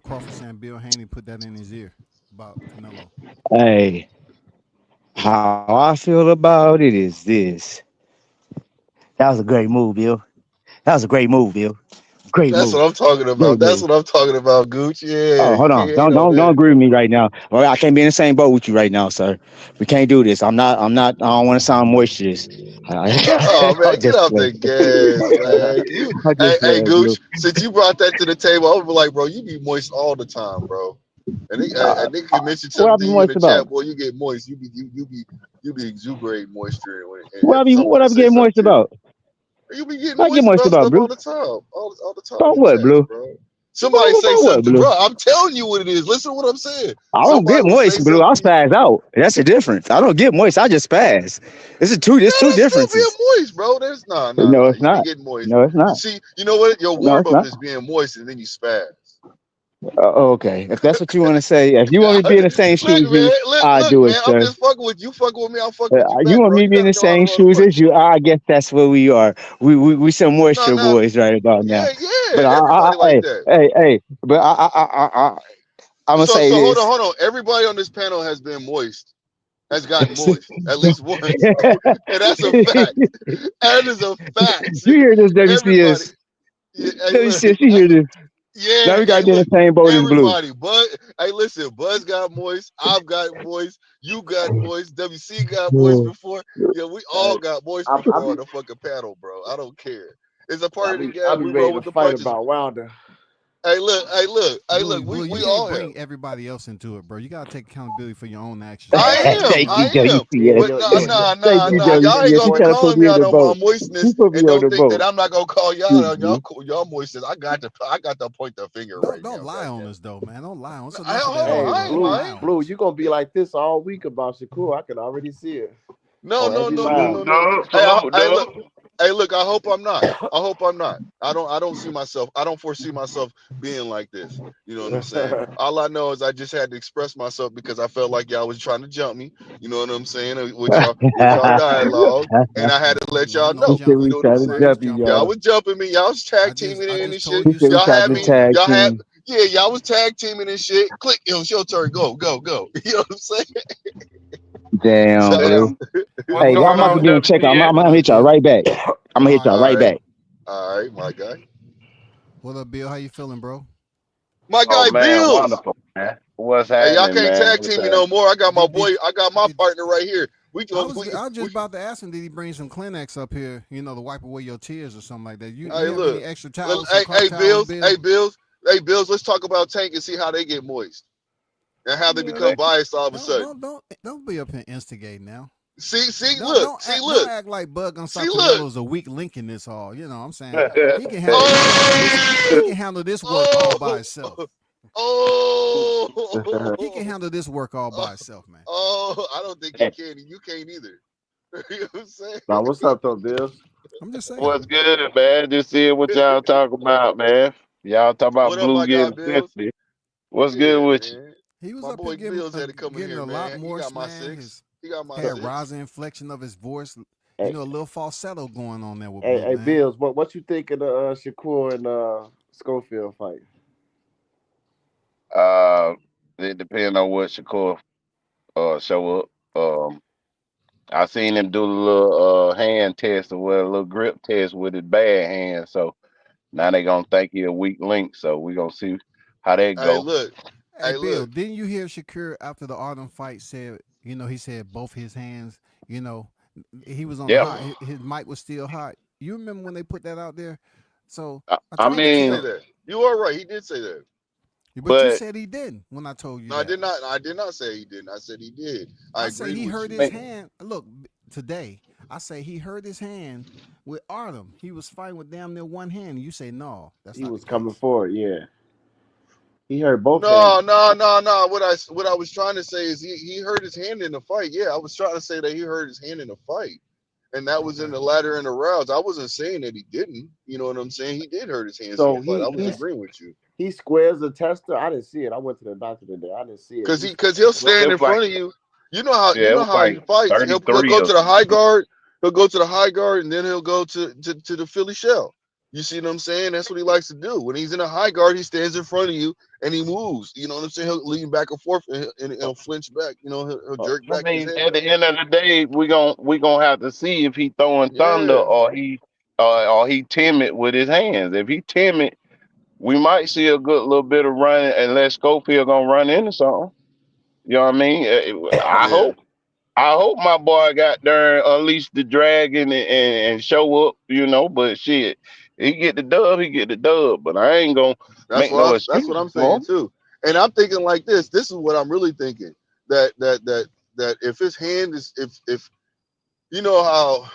Crawford saying Bill Haney put that in his ear about Canelo. Hey, how I feel about it is this. That was a great move, Bill. That was a great move, Bill. Great That's move. what I'm talking about. Great That's move. what I'm talking about, Gooch. Yeah, Oh, you hold can't on. hate on Don't that. agree with me right now. Well, I can't be in the same boat with you right now, sir. We can't do this. I don't want to sound moisturous. Oh man, I'm get just off the playing. gas, man. I'm just Hey, playing, Bill. Gooch. Since you brought that to the table, I would be like, bro, you be moist all the time, bro. And they can mention What I something be to you in moist the about? chat, boy. You get moist. You be exuberating moisture What I and be somebody say getting something moist to you. about? You be getting What I get moist moist about about, stuff Blue? all the time, all the time About in the what, chats, Blue? bro. Somebody say About what, something, Blue? bro. I'm telling you what it is. Listen to what I'm saying. I don't Somebody get will say moist, Blue. I'll something. spaz out. That's the difference. I don't get moist. I just spaz. It's two That's still differences. being moist, bro. There's nah. No, it's You be not. getting moist. No, it's not. See, you know what? Your No, warm it's up not. is being moist, and then you spaz. Okay, if that's what you want to say, if you want me to be in the same Look, shoes man. you, I Look, do it, man. I'm sir. just fucking with you. Fucking with me. I'm fucking with you You back, want bro. me to You be in gotta the know how to same run shoes punch. as you? I guess that's where we are. We some No, moisture no. boys right about now. Yeah. But Everybody like that. hey. But I'm gonna So say hold this. on. Everybody on this panel has been moist. Has gotten moist at least once, and that's a fact. That is a fact. You hear this, Everybody. WCS? Yeah, hey, look. WCS, you hear this? Yeah, Now we got hey, to be in the look, same boat as Blue. everybody. Hey, listen, Buzz got moist. I've got moist. You got moist. WC got moist before. Yeah, we all got moist before on the fucking panel, bro. I don't care. It's a part of the I'll game. be We ready roll to with the fight punches. about Wilder. Hey, look. Blue, you We can't all have. bring everybody else into it, bro. You gotta take accountability for your own actions. Thank you, I am. WCS. But Thank you, nah. Y'all ain't WCS. gonna You be trying to put calling me me on out the on my boat. You moistness put me and on don't the think that boat. I'm not gonna call y'all out on y'all moistness. I got to point the finger right now. Don't lie on us though, man. Don't lie on us. Hey, I ain't lying. Blue, you gonna be like this all week about Shakur. I can already see it. No. No, Hey, look. I hope I'm not. I don't see myself. I don't foresee myself being like this. You know what I'm saying? All I know is I just had to express myself because I felt like y'all was trying to jump me. You know what I'm saying? With y'all dialogue, and I had to let y'all know. He said You we know what I'm trying to saying? jump you, Y'all y'all. was jumping me. Y'all was tag teaming in and shit. He said we Y'all tried had to me. tag team. Yeah, y'all was tag teaming and shit. Click. It's your turn. Go. You know what I'm saying? Damn, Blue. what's Hey, I'm going about to on, get in check. I'm WCS? gonna hit y'all right back. I'm gonna hit y'all right back. All right, my guy. What up, Bill? How you feeling, bro? My Oh guy man, Bills. wonderful, man. What's Hey, y'all happening, can't man? tag What's team me no happening? more. I got my boy. Did I got my partner right here. I was just about to ask him, did he bring some Kleenex up here, to wipe away your tears or something like that? You Hey, have any look. extra towels, some Hey, car towels, Bills. Bill? Hey, Bills. Hey, Bills. Let's talk about Tank and see how they get moist and how they become biased all of a sudden. Don't be up here instigating now. See, Don't look. don't See, act, don't look. act like Bud See, look. Gonzalez is a weak link in this all. You know what I'm saying? He can handle this work all by itself. He can handle this work all by itself, man. Oh, I don't think you can. You can't either. You know what I'm saying? Now, what's up, though, Bills? I'm just saying. What's good, man? Just seeing what y'all talk about, man. Y'all talk about What up, Blue my guy getting Bills? 50. What's good Yeah, with you? man. He was My up here boy Bills had to come in getting here, a lot man. He more, got my man. 6. He got my Had 6. rising inflection of his voice. Hey, A little falsetto going on there with hey, Blue, man. Bills, what you think of the Shakur and Schofield fight? It depends on what Shakur show up. I seen him do a little hand test or a little grip test with his bad hand. So now they gonna think he a weak link. So we gonna see how that Hey, go. look. Hey, Hey, Bill, look. didn't you hear Shakur after the Arden fight said, he said both his hands, he was on the Yeah. hot, his mic was still hot. You remember when they put that out there? So I I tried to He did tell say mean, that. You are right. He did say that. but you but said he didn't when I told you No, I that. did not. I did not say he didn't. I said he did. I I say agreed he with hurt you. his hand. Look, today, I say he hurt his hand with Artem. He was fighting with damn near one hand. And you say, no, that's He not the was coming case. forward, yeah. He hurt both No, hands. no, no, no. What I was trying to say is he hurt his hand in the fight. Yeah, I was trying to say that he hurt his hand in the fight, and that was in the ladder and the rounds. I wasn't saying that he didn't. You know what I'm saying? He did hurt his hands in the So fight. I was agreeing with you he squares a tester. I didn't see it. I went to the doctor today. I didn't see it. because he'll stand it in was like front of you. You know how yeah, it was he like fights. He'll 33 go or to the something. high guard. He'll go to the high guard, and then he'll go to the Philly shell. You see what I'm saying? That's what he likes to do. When he's in a high guard, he stands in front of you and he moves. You know what I'm saying? He'll lean back and forth and he'll flinch back. You know, he'll jerk I back his mean, head. at the end of the day, we gonna have to see if he throwing thunder Yeah. or he timid with his hands. If he timid, we might see a good little bit of running unless Schofield gonna run into something. You know what I mean? Yeah. I hope my boy got there unleash the dragon and show up. But shit, he get the dub, he get the dub. But I ain't gonna make no That's what excuses I'm for saying too. And I'm thinking like this. This is what I'm really thinking. That if his hand is if you know how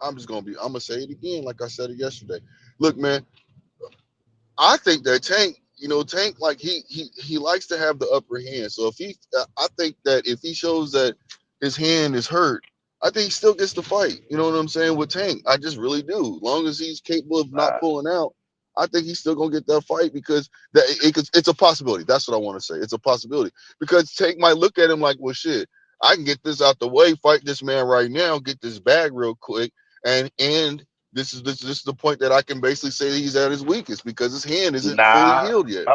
I'm gonna say it again like I said it yesterday. Look, man, I think that Tank, like he likes to have the upper hand. So I think that if he shows that his hand is hurt, I think he still gets the fight. You know what I'm saying with Tank? I just really do. As long as he's capable of not pulling out, I think he's still gonna get that fight because it's a possibility. That's what I want to say. It's a possibility because Tank might look at him like, well, shit, I can get this out the way, fight this man right now, get this bag real quick, and this is the point that I can basically say that he's at his weakest because his hand isn't fully Nah, healed yet.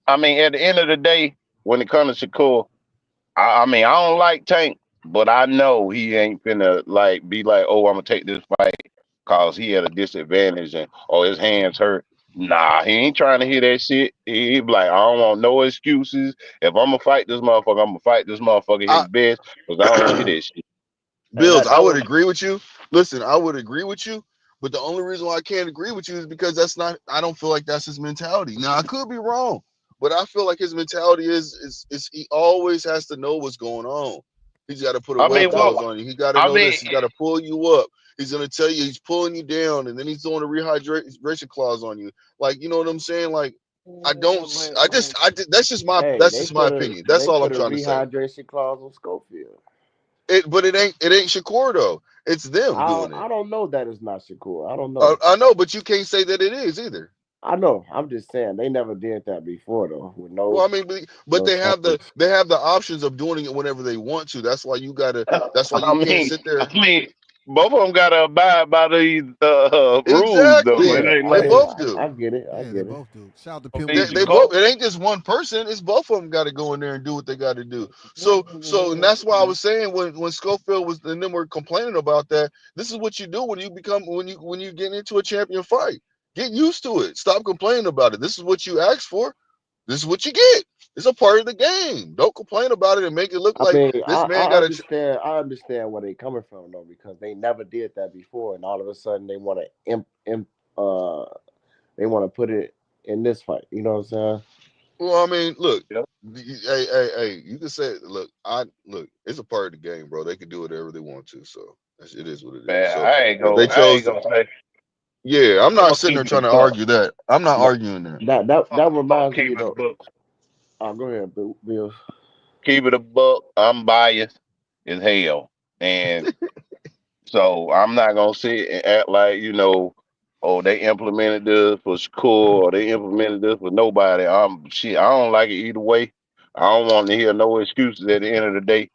I mean, at the end of the day, when it comes to Shakur, I mean, I don't like Tank, but I know he ain't finna like be like, oh, I'm gonna take this fight cause he had a disadvantage and his hands hurt. Nah, he ain't trying to hear that shit. He be like, I don't want no excuses. If I'm gonna fight this motherfucker, I'm gonna fight this motherfucker his best because I don't want to hear that shit. And Bills, I that would was agree with you. Listen, I would agree with you, but the only reason why I can't agree with you is because I don't feel like that's his mentality. Now I could be wrong, but I feel like his mentality is he always has to know what's going on. He's got to put a I weight mean, clause what on you. He got to I know mean, this. He's got to pull you up. He's gonna tell you he's pulling you down, and then he's throwing a rehydration clause on you. Like, you know what I'm saying? Like, I don't. That's just my Hey, that's just my opinion. That's they all I'm put a trying to say. rehydration clause on Schofield. But it ain't Shakur though. It's them doing it. I don't know that it's not Shakur. I don't know. I know, but you can't say that it is either. I know. I'm just saying they never did that before though, with Well, I mean, but no they have challenge. the options of doing it whenever they want to. That's why you gotta. That's why I you can't mean, sit there. both of them gotta abide by these rules, though. It Exactly, Yeah, ain't they like both do. I get it. I Yeah, they get it. both do. Shout out to I Pimp mean, Daddy They Mo. both. It ain't just one person. It's both of them got to go in there and do what they got to do. And that's why I was saying when Schofield was and them were complaining about that. This is what you do when you get into a champion fight. Get used to it. Stop complaining about it. This is what you asked for. This is what you get. It's a part of the game. Don't complain about it and make it look I like mean, this man I got a. understand. I understand where they're coming from though, because they never did that before, and all of a sudden they want to uh they want to put it in this fight. You know what I'm saying? Well, I mean, look, Yep. hey, you can say, look, it's a part of the game, bro. They can do whatever they want to, so it is what it is. Man, So if they I ain't chose, gonna say. yeah, I'm I'm not gonna sitting keep there it a trying to buck. argue that. I'm not That arguing that. that I'm gonna reminds keep me it a though. buck. Oh, go ahead, Bill. Keep it a buck. I'm biased as hell, and so I'm not gonna sit and act like oh, they implemented this for school or they implemented this for nobody. Shit. I don't like it either way. I don't want to hear no excuses at the end of the day.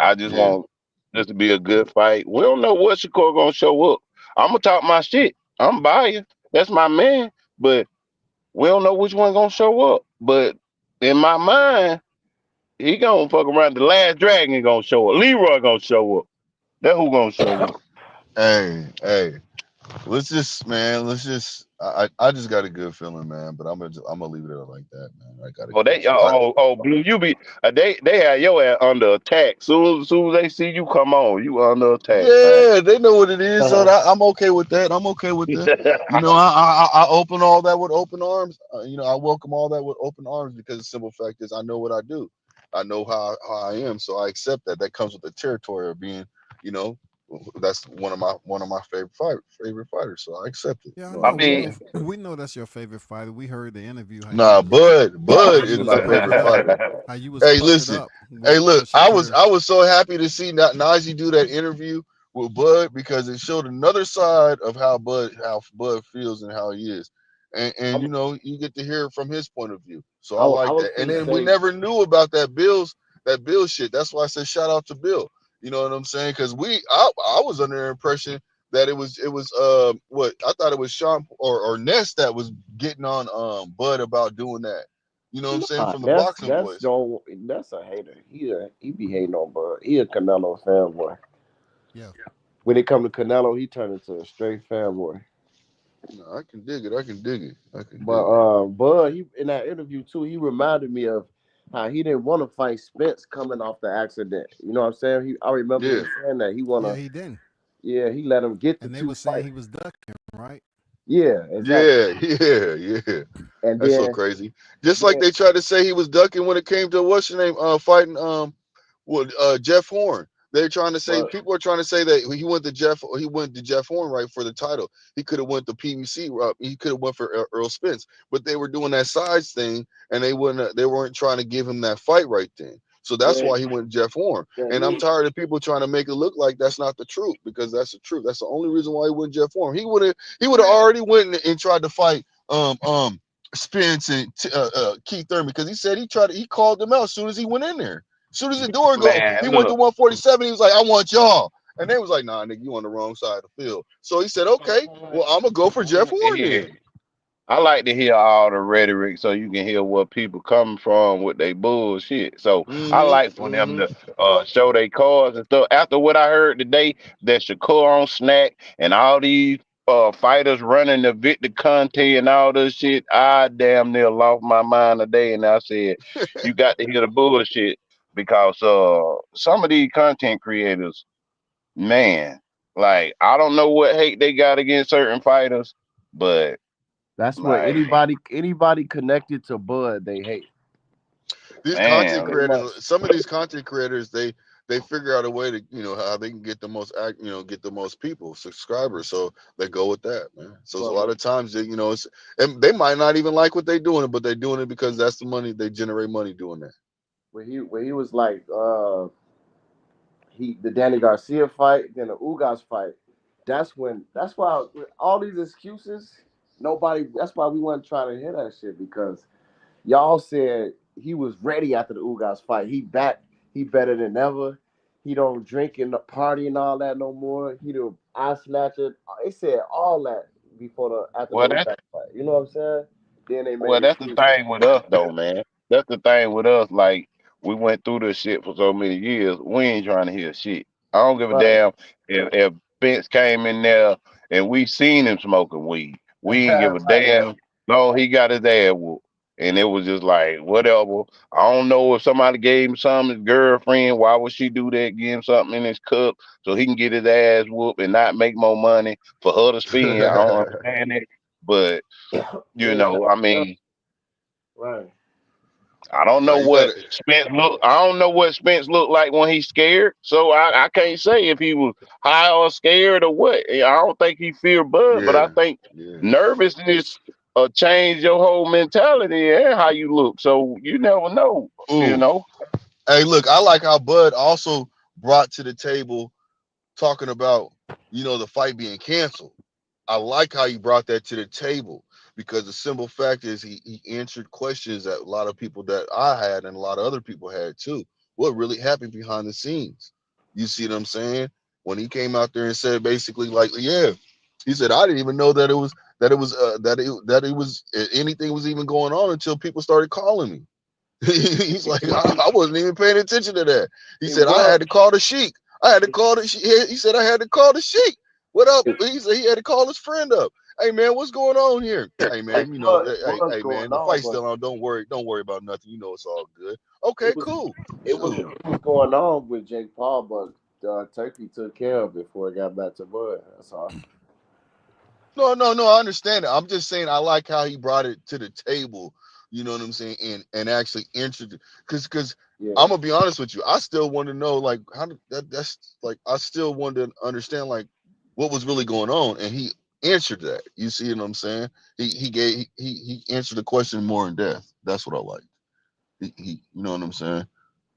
I just Yeah, want this to be a good fight. We don't know what Shakur gonna show up. I'm gonna talk my shit. I'm biased. That's my man. But we don't know which one gonna show up. But in my mind, he gonna fuck around. The last dragon gonna show up. Leroy gonna show up. That who gonna show up. hey. I just got a good feeling, man. But I'm gonna leave it at like that, man. I got a Oh, good feeling. Blue, you be they had your ass under attack. Soon as they see you come on, you under attack, man. Yeah, they know what it is, so I'm okay with that. I'm okay with that. I open all that with open arms. I welcome all that with open arms because the simple fact is I know what I do. I know how I am, so I accept that. That comes with the territory of being, you know, that's one of my favorite fighters. So I accept it. Yeah, I You know what I know. I'm We saying? mean, know. We know that's your favorite fighter. We heard the interview Nah, Bud how you is was my puckered favorite up, fighter. how you was Hey, puckered listen. up Hey, for look, Shakur. I was so happy to see Najee do that interview with Bud because it showed another side of how Bud feels and how he is. And I'm, you get to hear it from his point of view. So I I like was that. And gonna then we say, never knew about that Bill shit. That's why I said shout out to Bill. You know what I'm saying? Because I was under the impression that it was what I thought it was Sean or Ness that was getting on Bud about doing that. You know what I'm saying? nah, From the boxing that's place. no, that's a hater. He be hating on Bud. He a Canelo fanboy. Yeah. When it come to Canelo, he turned into a straight fanboy. No, I can dig it. I can dig it. I can But dig it. Bud, he in that interview too, he reminded me of how he didn't want to fight Spence coming off the accident. You know what I'm saying? I remember Yeah. him saying that Yeah, he didn't. he let him get the And they two were saying fights. he was ducking, right? Yeah, exactly. Yeah. Yeah. And That's so then crazy. Just like then they tried to say he was ducking when it came to what's your name, fighting Jeff Horn. They're trying to say but people are trying to say that he went to Jeff Horn right for the title. He could have went the PBC route. He could have went for Earl Spence, but they were doing that sides thing, and they weren't trying to give him that fight right then. So that's when why he went Jeff Horn. when And I'm tired of people trying to make it look like that's not the truth because that's the truth. That's the only reason why he went Jeff Horn. He would have already went and tried to fight Spence and Keith Thurman because he said he called them out as soon as he went in there. As soon as the door go, he man, went to look, 147. He was like, "I want y'all," and they was like, "Nah, nigga, you on the wrong side of the field." So he said, "Okay, well, I'm gonna go for Jeff Horn yeah. then." I like to hear all the rhetoric so you can hear where people coming from with they bullshit. So I like for them to show their cards and stuff. After what I heard today, that Shakur on snack and all these fighters running the Victor Conte and all this shit, I damn near lost my mind today. And I said, you got to hear the bullshit because some of these content creators, man, like I don't know what hate they got against certain fighters, but that's what like anybody connected to Bud they hate. These content man, Pretty much. creators, some of these content creators, they figure out a way to how they can get the most get the most people subscribers, so they go with that, man. So it's a But lot of times it's and they might not even like what they're doing, but they're doing it because that's the money they generate money doing that. when he was like the Danny Garcia fight, then the Ugas fight. That's why with all these excuses, nobody. That's why we weren't trying to hear that shit because y'all said he was ready after the Ugas fight. He back. He better than ever. He don't drink and party and all that no more. He the eye snatcher. They said all that before after the well that's Ugas fight. You know what I'm saying? Then they well made that's the excuses. thing with us though, man. That's the thing with us. Like we went through this shit for so many years. We ain't trying to hear shit. I don't give a Right. damn if Vince came in there and we seen him smoking weed. We ain't give a Right. damn. No, he got his ass whooped. And it was just like, whatever. I don't know if somebody gave him something, his girlfriend, why would she do that? Give him something in his cup so he can get his ass whooped and not make more money for her to spend. I don't understand it. But, you know, I mean, Right. I don't know what Spence look. I don't know what Spence looked like when he's scared. So I can't say if he was high or scared or what. I don't think he feared Bud, but I think nervousness change your whole mentality and how you look. So you never know. You know. Hey, look, I like how Bud also brought to the table talking about, you know, the fight being canceled. I like how he brought that to the table because the simple fact is he answered questions that a lot of people that I had and a lot of other people had too. What really happened behind the scenes? You see what I'm saying? When he came out there and said basically like, yeah, he said I didn't even know that it was anything was even going on until people started calling me. He's like, I wasn't even paying attention to that. He said, I had to call the sheik. He said, I had to call the sheik. What up? He said he had to call his friend up. Hey man, what's going on here? Hey man, you know, hey man, the fight's still on. Don't worry about nothing. You know it's all good. Okay, cool. It was going on with Jake Paul, but Turkey took care of it before it got back to Bud. That's all. No, I understand it. I'm just saying I like how he brought it to the table. You know what I'm saying? And actually introduced, because I'm gonna be honest with you. I still want to know like how that's like I still want to understand like what was really going on, and he answered that. You see what I'm saying? He answered the question more in depth. That's what I like. He you know what I'm saying?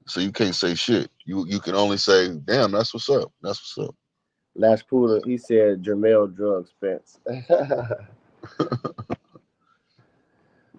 So you can't say shit. You can only say, damn, that's what's up. That's what's up. Last Pooler, he said Jermel drug Spence.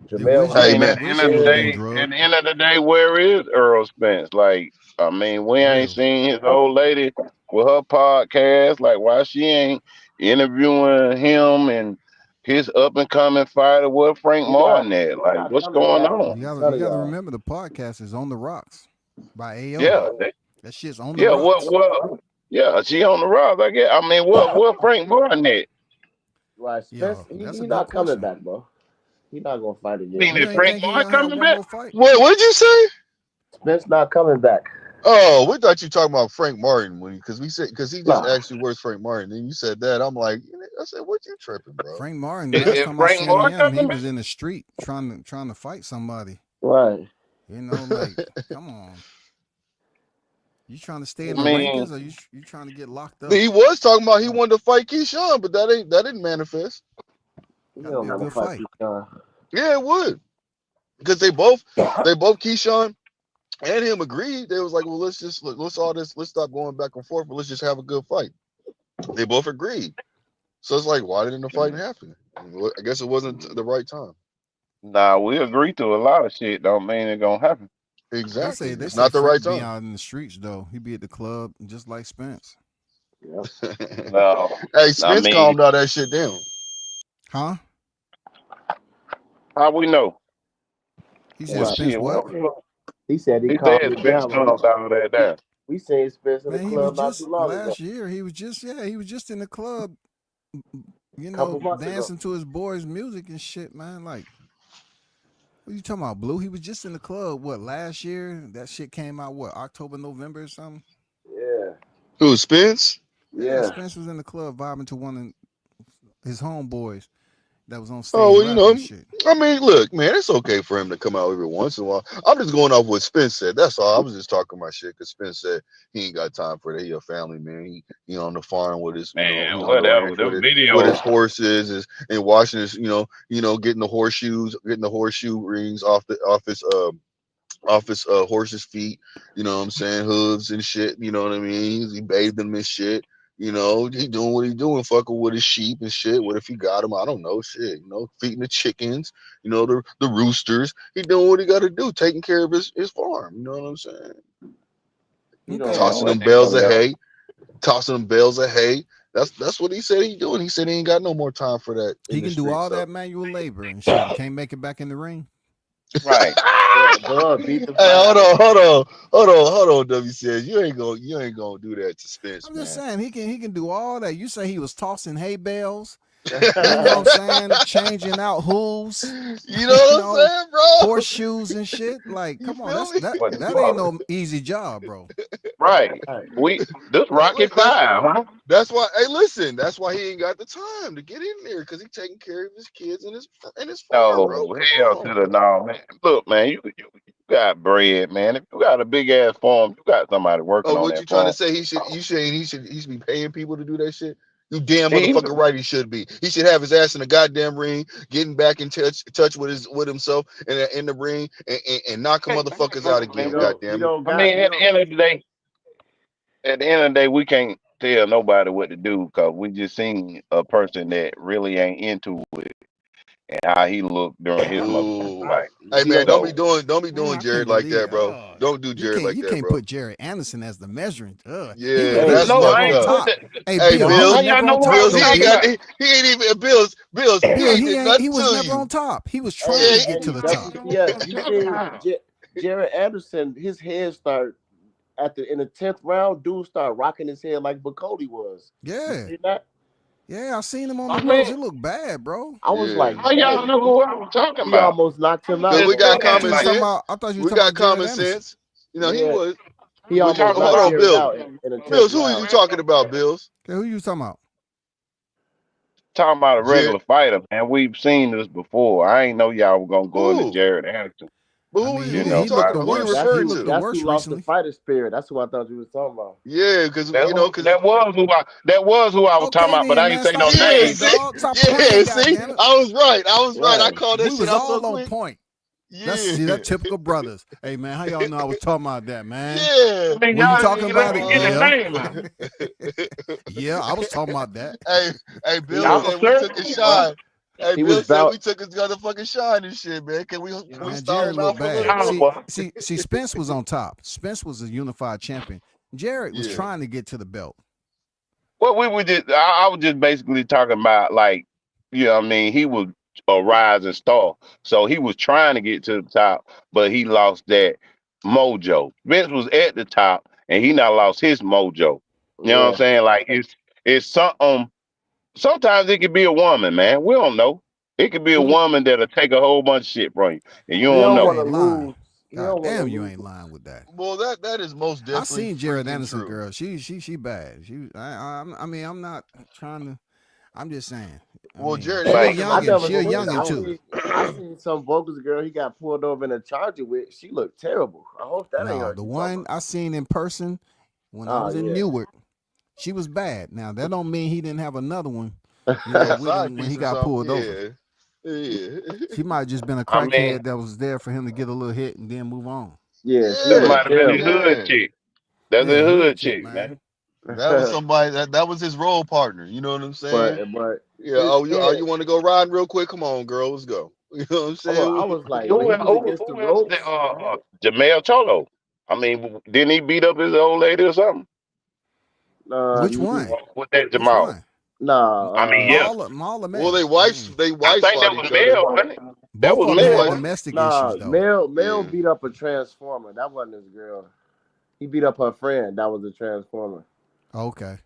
Jamel, hey man, at the end of the day, where is Earl Spence? Like, I mean, we ain't seen his old lady with her podcast. Like, why she ain't interviewing him and his up and coming fighter? What Frank Martin at? Like, what's going on? You gotta remember the podcast is On the Rocks by AO. Yeah, that shit's on the rocks. Yeah, she on the rocks. I guess. I mean, what Frank Martin at? Right, Spence, he's not coming back, bro. He's not gonna fight again. You mean Frank Martin coming back? What did you say? Spence not coming back. Oh, we thought you talking about Frank Martin because he just actually was Frank Martin. And you said that. I'm like, I said, what you tripping, bro? Frank Martin. Last time I seen him, he was in the street trying to fight somebody. Right. You know, like, come on. You trying to stay in the rankings, or you trying to get locked up? He was talking about he wanted to fight Keyshawn, but that didn't manifest. That'd be a good fight. Yeah, it would. Because they both Keyshawn and him agreed. They was like, well, let's stop going back and forth, but let's just have a good fight. They both agreed. So it's like, why didn't the fight happen? I guess it wasn't the right time. Nah, we agree to a lot of shit. Don't mean it gonna happen. Exactly. It's not the right time. Be out in the streets though. He be at the club just like Spence. Yep. No. Hey, Spence calmed all that shit down. Huh? How we know? He said Spence what? He said he calmed it down. Down. We seen Spence in the club not too long ago. Last year he was just in the club, you know, dancing to his boys' music and shit, man. Like, what you talking about, Blue? He was just in the club, what, last year? That shit came out, what, October, November or something? Yeah. Who, Spence? Yeah. Spence was in the club vibing to one of his homeboys that was on stage. Oh, well, you know, I mean, look, man, it's okay for him to come out every once in a while. I'm just going off what Spence said. That's all. I was just talking my shit because Spence said he ain't got time for that. He a family man. He on the farm with his with his horses and washing his, you know, getting the horseshoe rings off his horse's feet. You know what I'm saying? Hooves and shit. You know what I mean? He bathed them and shit. You know, he doing what he doing, fucking with his sheep and shit. What if he got him? I don't know, shit. You know, feeding the chickens, you know, the roosters. He doing what he got to do, taking care of his farm. You know what I'm saying? You know, tossing them bales of hay. That's what he said he doing. He said he ain't got no more time for that. He can do all that manual labor and shit. Can't make it back in the ring. Right. Hey, hold on, WCS. You ain't gonna do that to Spence. I'm just saying he can do all that. You say he was tossing hay bales. You know what I'm saying? Changing out hooves. You know what I'm saying, bro? Horseshoes and shit. Like, come on, that ain't no easy job, bro. Right. This Rocket 5, huh? That's why. Hey, listen. That's why he ain't got the time to get in there because he's taking care of his kids and his farm, bro. Oh, hell to the no, man. Look, man, you got bread, man. If you got a big ass farm, you got somebody working Oh, on what you that trying to farm. say? He should be paying people to do that shit. You damn motherfucker right. He should be. He should have his ass in the goddamn ring, getting back in touch with himself in the ring and knocking motherfuckers out again. Goddamn it. I mean, at the end of the day, we can't tell nobody what to do because we just seen a person that really ain't into it and how he looked during his motherfucking fight. Hey man, don't be doing Man, Jared like that, bro. Don't do Jared like that, bro. You can't put Jared Anderson as the measuring. Yeah, that's fucked up. Hey, Bills, he never on top. Bills, he ain't even Bills. He was never on top. He was trying to get to the top. Yeah, you see, Jared Anderson, his head start in the 10th round. Dude start rocking his head like Bacody was. Yeah. You see that? Yeah, I seen him on the ropes. It looked bad, bro. I was like, how y'all know who I was talking he about? almost knocked him out. We got common sense. I thought you were we talking got about common Jared Anderson. sense. You know, he was. He almost knocked hold on, Jared Bills. out in the 10th Bills, who are round. you talking about, Bills? Okay, who you talking about? Talking about a regular fighter, man. We've seen this before. I ain't know y'all were gonna go into Jared Anderson. But who he looked the worst. That's That's who lost the fighter spirit. That's who I thought you was talking about. Yeah, because that was who I was talking about, but I ain't say no names. See, I was right. I called that we shit was out all so on quick. point. Yeah. That's typical brothers. Hey man, how y'all know I was talking about that, man? Yeah. When you talking about it, yeah, I was talking about that. Hey, Bill said we took a shot. Hey, Bill said we took his motherfucking shot and shit, man. Can we stall him out for a little bit? See, Spence was on top. Spence was a unified champion. Jared was trying to get to the belt. Well, we were just I was just basically talking about, like, you know what I mean, he was a rising star. So he was trying to get to the top, but he lost that mojo. Spence was at the top and he now lost his mojo. You know what I'm saying? Like it's something. Sometimes it could be a woman, man. We don't know. It could be a woman that'll take a whole bunch of shit from you, and you don't know. God damn, you ain't lying with that. Well, that is most definitely. I seen Jared Anderson true. girl. She bad. I mean, I'm not trying to. I'm just saying. Jared Anderson, she a youngin too. I seen some vocals girl he got pulled over in a Charger with. She looked terrible. I hope that ain't her. The one I seen in person when I was in Newark, she was bad. Now that don't mean he didn't have another one. You know, when he got pulled over. Yeah. She might have just been a crackhead that was there for him to get a little hit and then move on. Yeah, that might have been his hood chick. That's a hood chick, man. That was somebody that was his role partner. You know what I'm saying? But yeah. You want to go riding real quick? Come on, girl, let's go. You know what I'm saying? I was like, who Jamel Cholo. I mean, didn't he beat up his old lady or something? Which one? With that Jamal? No, I mean, well, they wives I think that was Mel, wasn't it? That was Mel. Domestic issues, though. Mel beat up a transformer. That wasn't his girl. He beat up her friend. That was a transformer. Okay.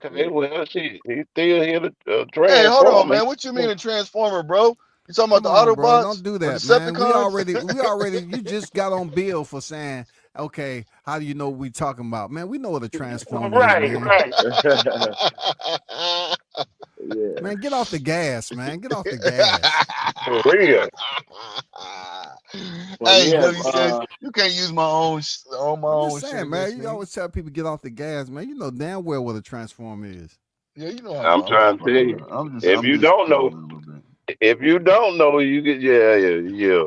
Well, shit, he still here to transform. Hey, hold on, man. What you mean a transformer, bro? You talking about the Autobots? Bro, don't do that, man. We already. You just got on Bill for saying, okay, how do you know what we talking about, man? We know what a transformer is, man. Right. Yeah. Man, get off the gas, man. Get off the gas. For real. He says you can't use my own shit, man. You always tell people get off the gas, man. You know damn well what a transformer is. Yeah, you know. I'm trying to tell you. If you don't know, you get yeah.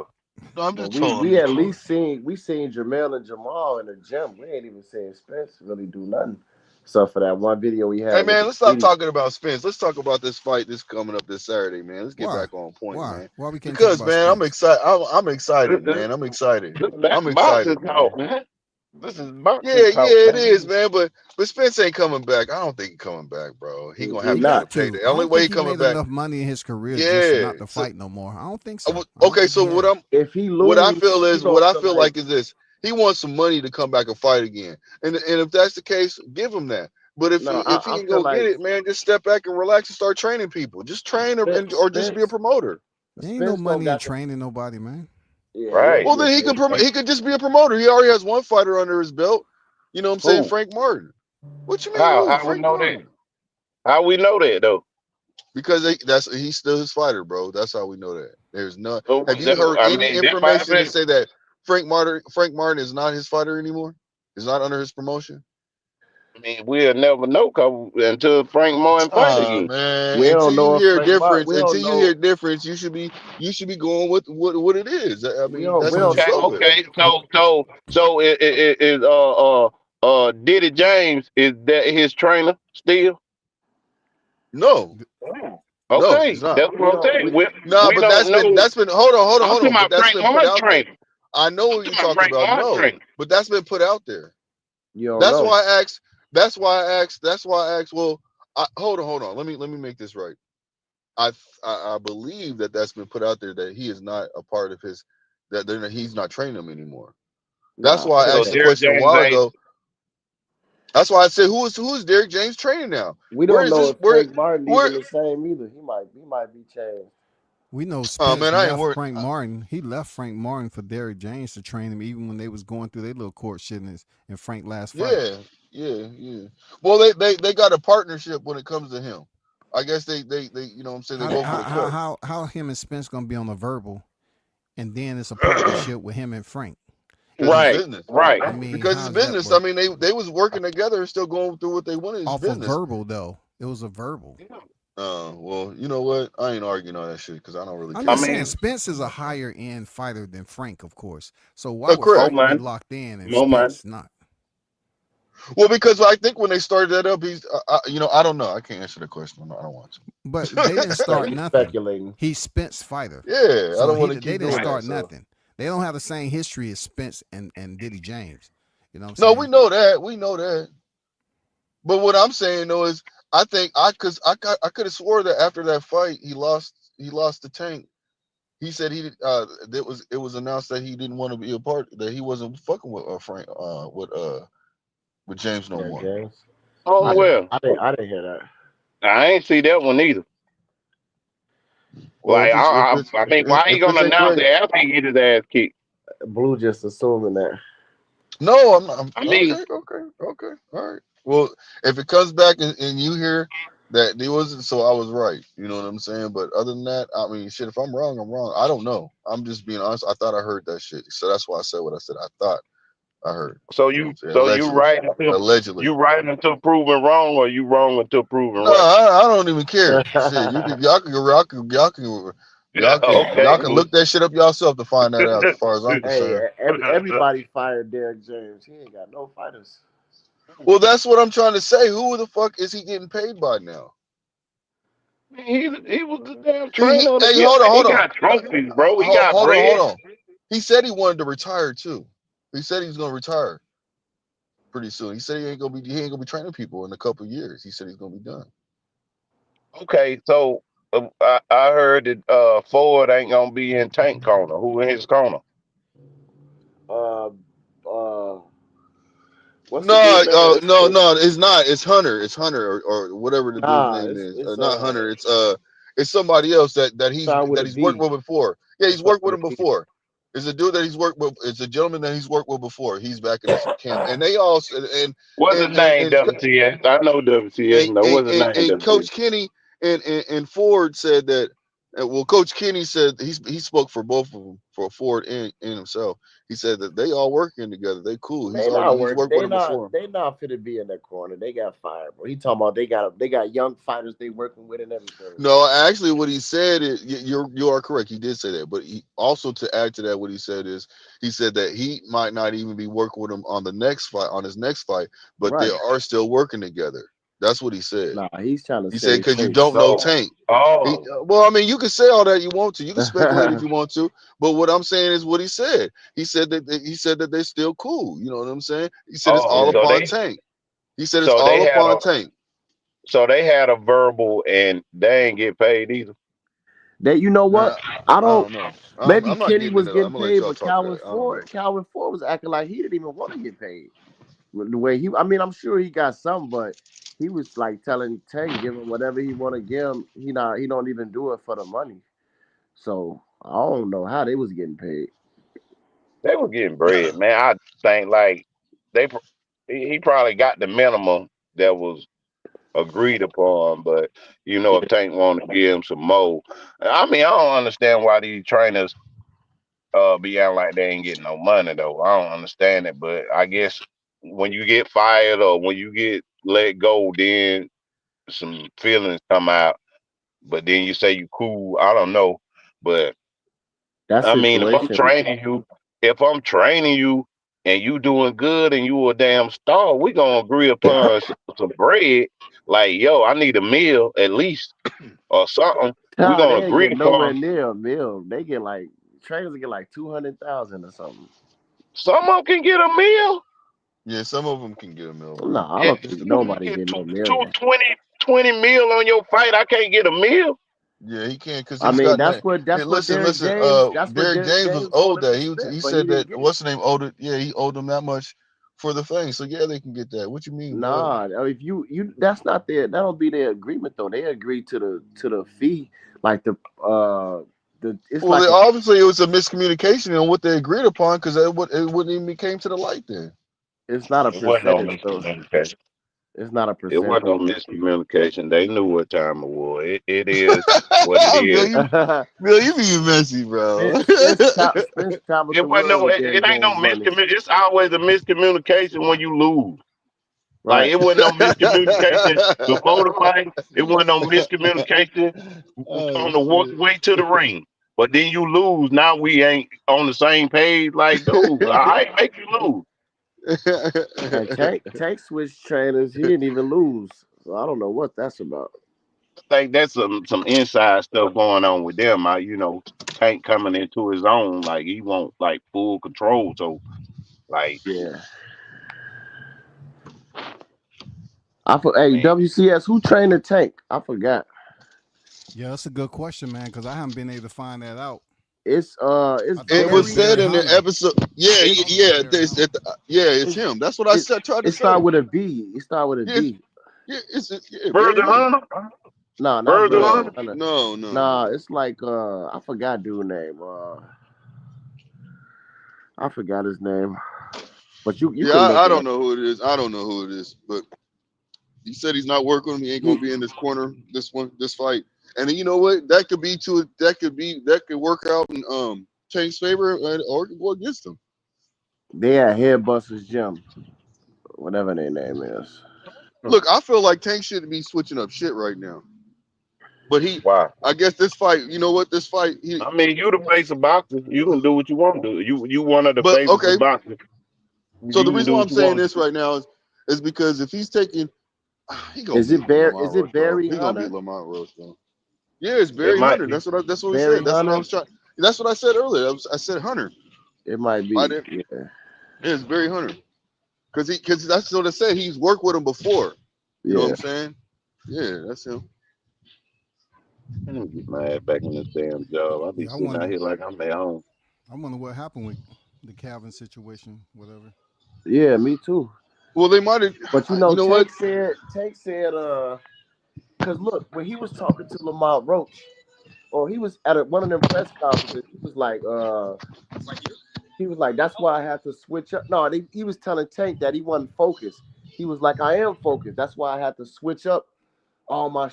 No, I'm just we at least seen Jamel and Jamal in the gym. We ain't even seen Spence really do nothing. So for that one video we had. Hey man, let's stop talking about Spence. Let's talk about this fight that's coming up this Saturday, man. Let's get back on point, man. Why we can't? Because man, I'm excited. I'm excited, man. I'm excited. I'm excited. Talk, man. This is boxing talk, it is, man. But Spence ain't coming back. I don't think he's coming back, bro. He gonna have to pay the only way he coming back. Enough money in his career, just not to fight no more. I don't think so. Okay, so what I feel like is this. He wants some money to come back and fight again. And if that's the case, give him that. But if No, he if he I can feel go get like it, man, just step back and relax and start training people. Just train or just be a promoter. There ain't no Spence don't money in got the training nobody, man. yeah. He Right. don't Well, get then paid. he could just be a promoter. He already has one fighter under his belt. You know what I'm saying? Who? Frank Martin. What you mean How? who? How we Frank know that? Martin. How we know that though? Because he's still his fighter, bro. That's how we know that. There's none. So, Have you heard I any mean, that might have information to been. say that Frank Martin is not his fighter anymore? Is not under his promotion? I mean, we'll never know until Frank Martin fight again. Man, We don't until you know if hear a Frank Martin. difference, We don't until you hear know. a difference, you should be going with what it is. I We mean, don't. that's We what don't you Okay, know. go with. okay. So is Diddy James, is that his trainer still? No, no, Okay, he's not. that's We what I'm don't. saying. No, We but don't know. that's been hold I'm on. talking But about that's Frank been put Martin out there. trainer. I know I'm what you're talking about talking Frank about. Martin No, trainer. but that's been put out there. You don't That's know. why I asked. That's why I asked. That's why I asked. Well, hold on. Let me make this right. I believe that's been put out there that he is not a part of his he's not training them anymore. That's Nah, why I So asked the Derrick question a James while ain't. ago. That's why I said who is Derrick James training now? we Where don't is know this? if Where Frank Martin where? even the same either. He might be changed. We know Oh Spence man, I ain't left worried. Frank Martin. He left Frank Martin for Derrick James to train him, even when they was going through their little court shit in Frank last fight. Yeah. Well, they got a partnership when it comes to him. I guess they you know what I'm saying, they How go for the cut. how him and Spence gonna be on the verbal, and then it's a partnership with him and Frank. Because it's Right, business. right. I mean, Because it's how's that business. I work? mean, they was working together and still going through what they wanted. It's Off of business. verbal though, it was a verbal. Well, you know what? I ain't arguing on that shit because I don't really I'm care. I just saying mean, Spence is a higher end fighter than Frank, of course. So why Oh, would more correct. Frank be money, locked in and more money. Spence not? Well, because I think when they started that up, he's, I don't know. I can't answer the question. I don't want But they didn't Like start you nothing. speculating. He's Spence fighter. to. Yeah, I So don't want to they keep didn't doing that. start So nothing. They don't have the same history as Spence and Diddy James. You know what no, I'm we saying? know that. We know that. But what I'm saying though is, I think I could have swore that after that fight he lost the Tank. He said it was announced that he didn't want to be a part, that he wasn't fucking with Frank with James no Yeah, more. James. Oh well, I didn't hear that. I ain't see that one either. Well, Like I mean, why he if it's gonna announce incorrect, it after he get his ass kicked? Blue just assuming that. no, I'm not. I mean, Okay, all right. Well, if it comes back and you hear that it wasn't, so I was right. You know what I'm saying? But other than that, I mean, shit. If I'm wrong, I'm wrong. I don't know. I'm just being honest. I thought I heard that shit, so that's why I said what I said. I thought I heard. so You know what you I'm saying? so you Allegedly, right until allegedly. you right until proven wrong, or you wrong until proven No, right. I don't even care. Shit, Yeah, y'all okay. can look that shit up yourself to find that out. As far as I'm Hey, concerned. everybody fired Derrick James. He ain't got no fighters. Well, that's what I'm trying to say. Who the fuck is he getting paid by now? He was the damn trainer of the Hey, year. hold Man, he on. got trophies, bro. He got Hold bread. on. He said he wanted to retire too. He said he's gonna retire pretty soon. He said he ain't gonna be training people in a couple of years. He said he's gonna be done. Okay, so I heard that Ford ain't gonna be in Tank corner. Who in his corner? Uh, what's the dude name? No, it's not. It's Hunter. It's Hunter or whatever the dude's Nah, name is. it's Not Hunter. It's somebody else that start with a he's worked V. with before. Yeah, It he's start worked with with him a V. before. It's a dude that he's worked with. It's a gentleman that he's worked with before. He's back in this camp, and they all What's his name? WTS. I know WTS. No, what's his name? and WTS. Coach Kenny and Ford said that. Well, Coach Kenny said he spoke for both of them, for Ford and himself. He said that they all working together. They cool. He's worked with him before. They not fit to be in that corner. They got fired, bro. He talking about they got young fighters they working with and everything. No, actually, what he said is you are correct. He did say that, but he also, to add to that, what he said is he said that he might not even be working with him on his next fight, but they Right. are still working together. That's what he said. Nah, he's trying to He say said because you hey. don't know So, Tank. oh, Well, I mean, you can say all that you want to. You can speculate if you want to, but what I'm saying is what he said. He said that they're still cool. You know what I'm saying? He said it's all oh, upon Tank. He said it's so they all had upon a, Tank. so they had a verbal and they ain't get paid either. That you know what? I I don't. don't know. Maybe I'm not Kenny getting was into that. getting I'm gonna let paid, y'all but talk that. I don't know. Calvin Ford was acting like he didn't even want to get paid. The way he, I mean, I'm sure he got some, but he was like telling Tank, give him whatever he want to give him. He don't even do it for the money. So I don't know how they was getting paid. They were getting bread, man. I think like they he probably got the minimum that was agreed upon, but if Tank want to give him some more, I mean, I don't understand why these trainers be out like they ain't getting no money though. I don't understand it, but I guess when you get fired or when you get let go, then some feelings come out. But then you say you cool. I don't know, but That I mean, situation. if I'm training you and you doing good and you a damn star, we gonna agree upon some bread. Like, yo, I need a meal at least or something. We Nah, gonna they ain't agree get nowhere upon. near a meal. They get like trainers get like 200,000 or something. Some of them can get a meal. Yeah, some of them can get a meal, bro. Nah, I Yeah, don't think you nobody get get no two million. 20 meal on your fight. I can't get a meal. Yeah, he can because I he's mean, got that's that. what Hey, that's what listen, Derrick listen. James. That's what Derrick Derrick James was James told owed him that. to He expect, but he said that didn't get it. what's the name owed it. Yeah, he owed them that much for the thing. So yeah, they can get that. What you mean, bro? Nah, if you that's not their that don't be their agreement though. They agreed to the fee, like the it's Well, like a obviously it was a miscommunication on what they agreed upon because it wouldn't even came to the light then. it's not a It wasn't no percentage though. miscommunication. It's not a It wasn't no percentage. miscommunication. They knew what time it was. It is what it Bill, is. you being messy, bro. Spence traveled It the wasn't world no. with It Derrick ain't no James money. miscommunication. It's always a miscommunication when you lose. Like Right. it wasn't no miscommunication before the fight. It wasn't no miscommunication Oh on the walk shit. way to the ring. But then you lose. Now we ain't on the same page. Like, dude, I ain't make you lose. And Tank switched trainers. He didn't even lose. So I don't know what that's about. I think that's some inside stuff going on with them. Tank coming into his own. Like he want like full control. So like, Yeah. I Hey, mean, WCS, who trained the Tank? I forgot. Yeah, that's a good question, man, because I haven't been able to find that out. It's I thought It that was was Barry. said Barry in the Hunter. episode. Yeah, I thought it was yeah, Barry Hunter. it's It's him. That's what I it. tried to It started say. with a B. It started with a Yeah, D. yeah, yeah, Barry Further Hunter. Hunter, Nah, not Further Barry Hunter. Hunter. No. Nah, it's like I forgot dude name. I forgot his name. But you Yeah, can look I it don't up. know who it is. I don't know who it is, but he said he's not working with him. He ain't gonna He be in this corner, this fight. And then you know what? That could work out in Tank's favor, or it could go against him. they at Headbusters Gym, whatever their name is. Look, I feel like Tank shouldn't be switching up shit right now. But Why? I guess this fight, you know what? This fight, I mean, you the face of boxing. You can do what you want to do. You one of the but faces okay. of boxing. So You the can reason do why what I'm you saying want to this do. right now is because if he's taking, he gonna beat Is Lamont it Roach, bro. Barry He gonna beat Hunter? Lamont Roach, bro. Yeah, it's It Barry might Hunter. be. That's what we Barry said. That's what I Hunter? was trying. That's what I said earlier. I said Hunter. It might I be. didn't. Yeah. Yeah, it's Barry Hunter. Because that's what I said. He's worked with him before. You know what Yeah. I'm saying? Yeah, that's him. Let me get my ass back in this damn job. I'll be Yeah, sitting out here like I'm at home. I wonder what happened with the Calvin situation, whatever. Yeah, me too. Well, they might have. But You know what? Tank said, because look, when he was talking to Lamont Roach, or he was at one of them press conferences, he was like, that's why I had to switch up. No, he was telling Tank that he wasn't focused. He was like, I am focused. That's why I had to switch up all my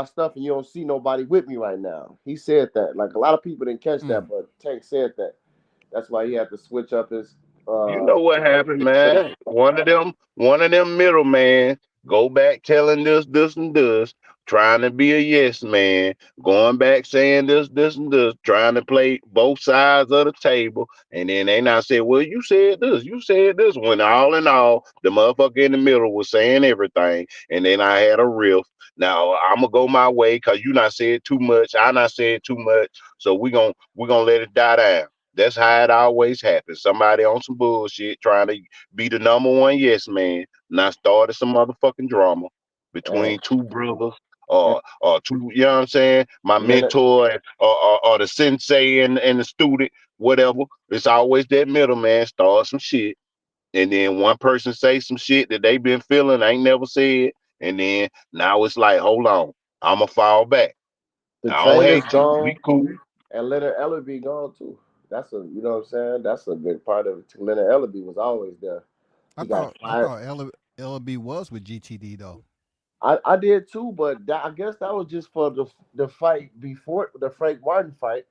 stuff, and you don't see nobody with me right now. He said that. Like a lot of people didn't catch that, but Tank said that. That's why he had to switch up his You know what happened, man? One of them middlemen go back telling this, and this, trying to be a yes man, going back saying this, and this, trying to play both sides of the table, and then they not say, well, you said this, you said this. When all in all, the motherfucker in the middle was saying everything, and then I had a riff. Now I'm gonna go my way because you not said too much, I not said too much, so we gonna let it die down. That's how it always happens. Somebody on some bullshit trying to be the number one yes man. Now started some motherfucking drama and, between two brothers and, or two, you know what I'm saying? My and then mentor or the sensei and the student, whatever. It's always that middleman start some shit. And then one person say some shit that they been feeling, ain't never said. And then now it's like, hold on, I'ma fall back. The I don't trainer's hate you. gone, We cool. and Leonard Ellerby gone too. That's a, you know what I'm saying? That's a big part of it too. Leonard Ellerby was always there. He got I fired. thought LB was with GTD though. I did too, but I guess that was just for the fight before the Frank Martin fight,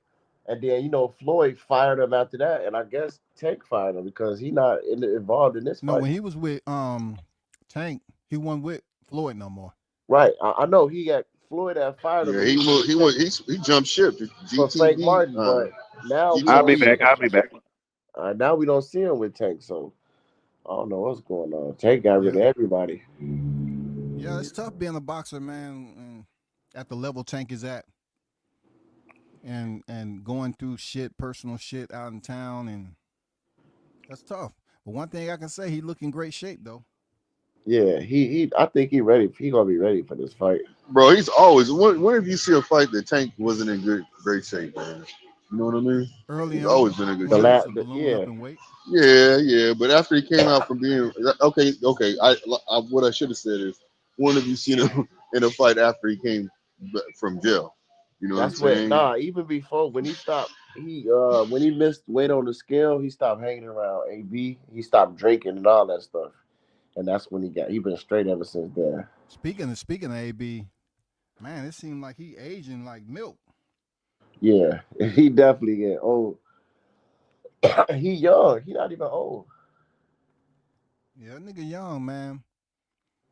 and then Floyd fired him after that, and I guess Tank fired him because he not involved in this No, fight. when he was with Tank, he wasn't with Floyd no more. Right, I know he got Floyd that fired him. Yeah, he jumped ship to for Frank GTD. Martin, but now we I'll don't be see. back. I'll be back. Now we don't see him with Tank, so I don't know what's going on. Tank got rid of everybody. Yeah, it's tough being a boxer, man, and at the level Tank is at, and going through personal shit out in town, and that's tough. But one thing I can say, he look in great shape though. Yeah, he I think he ready. He gonna be ready for this fight, Bro, he's always. Whenever you see a fight that Tank wasn't in great shape, man. You know what I mean? Early He's on, always been in good when he shape. used to balloon up in weight. Yeah. But after he came out from being okay. I what I should have said is, when have you seen him in a fight after he came from jail? You know that's what I'm saying? even before when he stopped. When he missed weight on the scale, he stopped hanging around AB. He stopped drinking and all that stuff, and that's when he been straight ever since then. Speaking of AB, man, it seemed like he aging like milk. Yeah, he definitely get old. He young. He not even old. Yeah, that nigga young, man.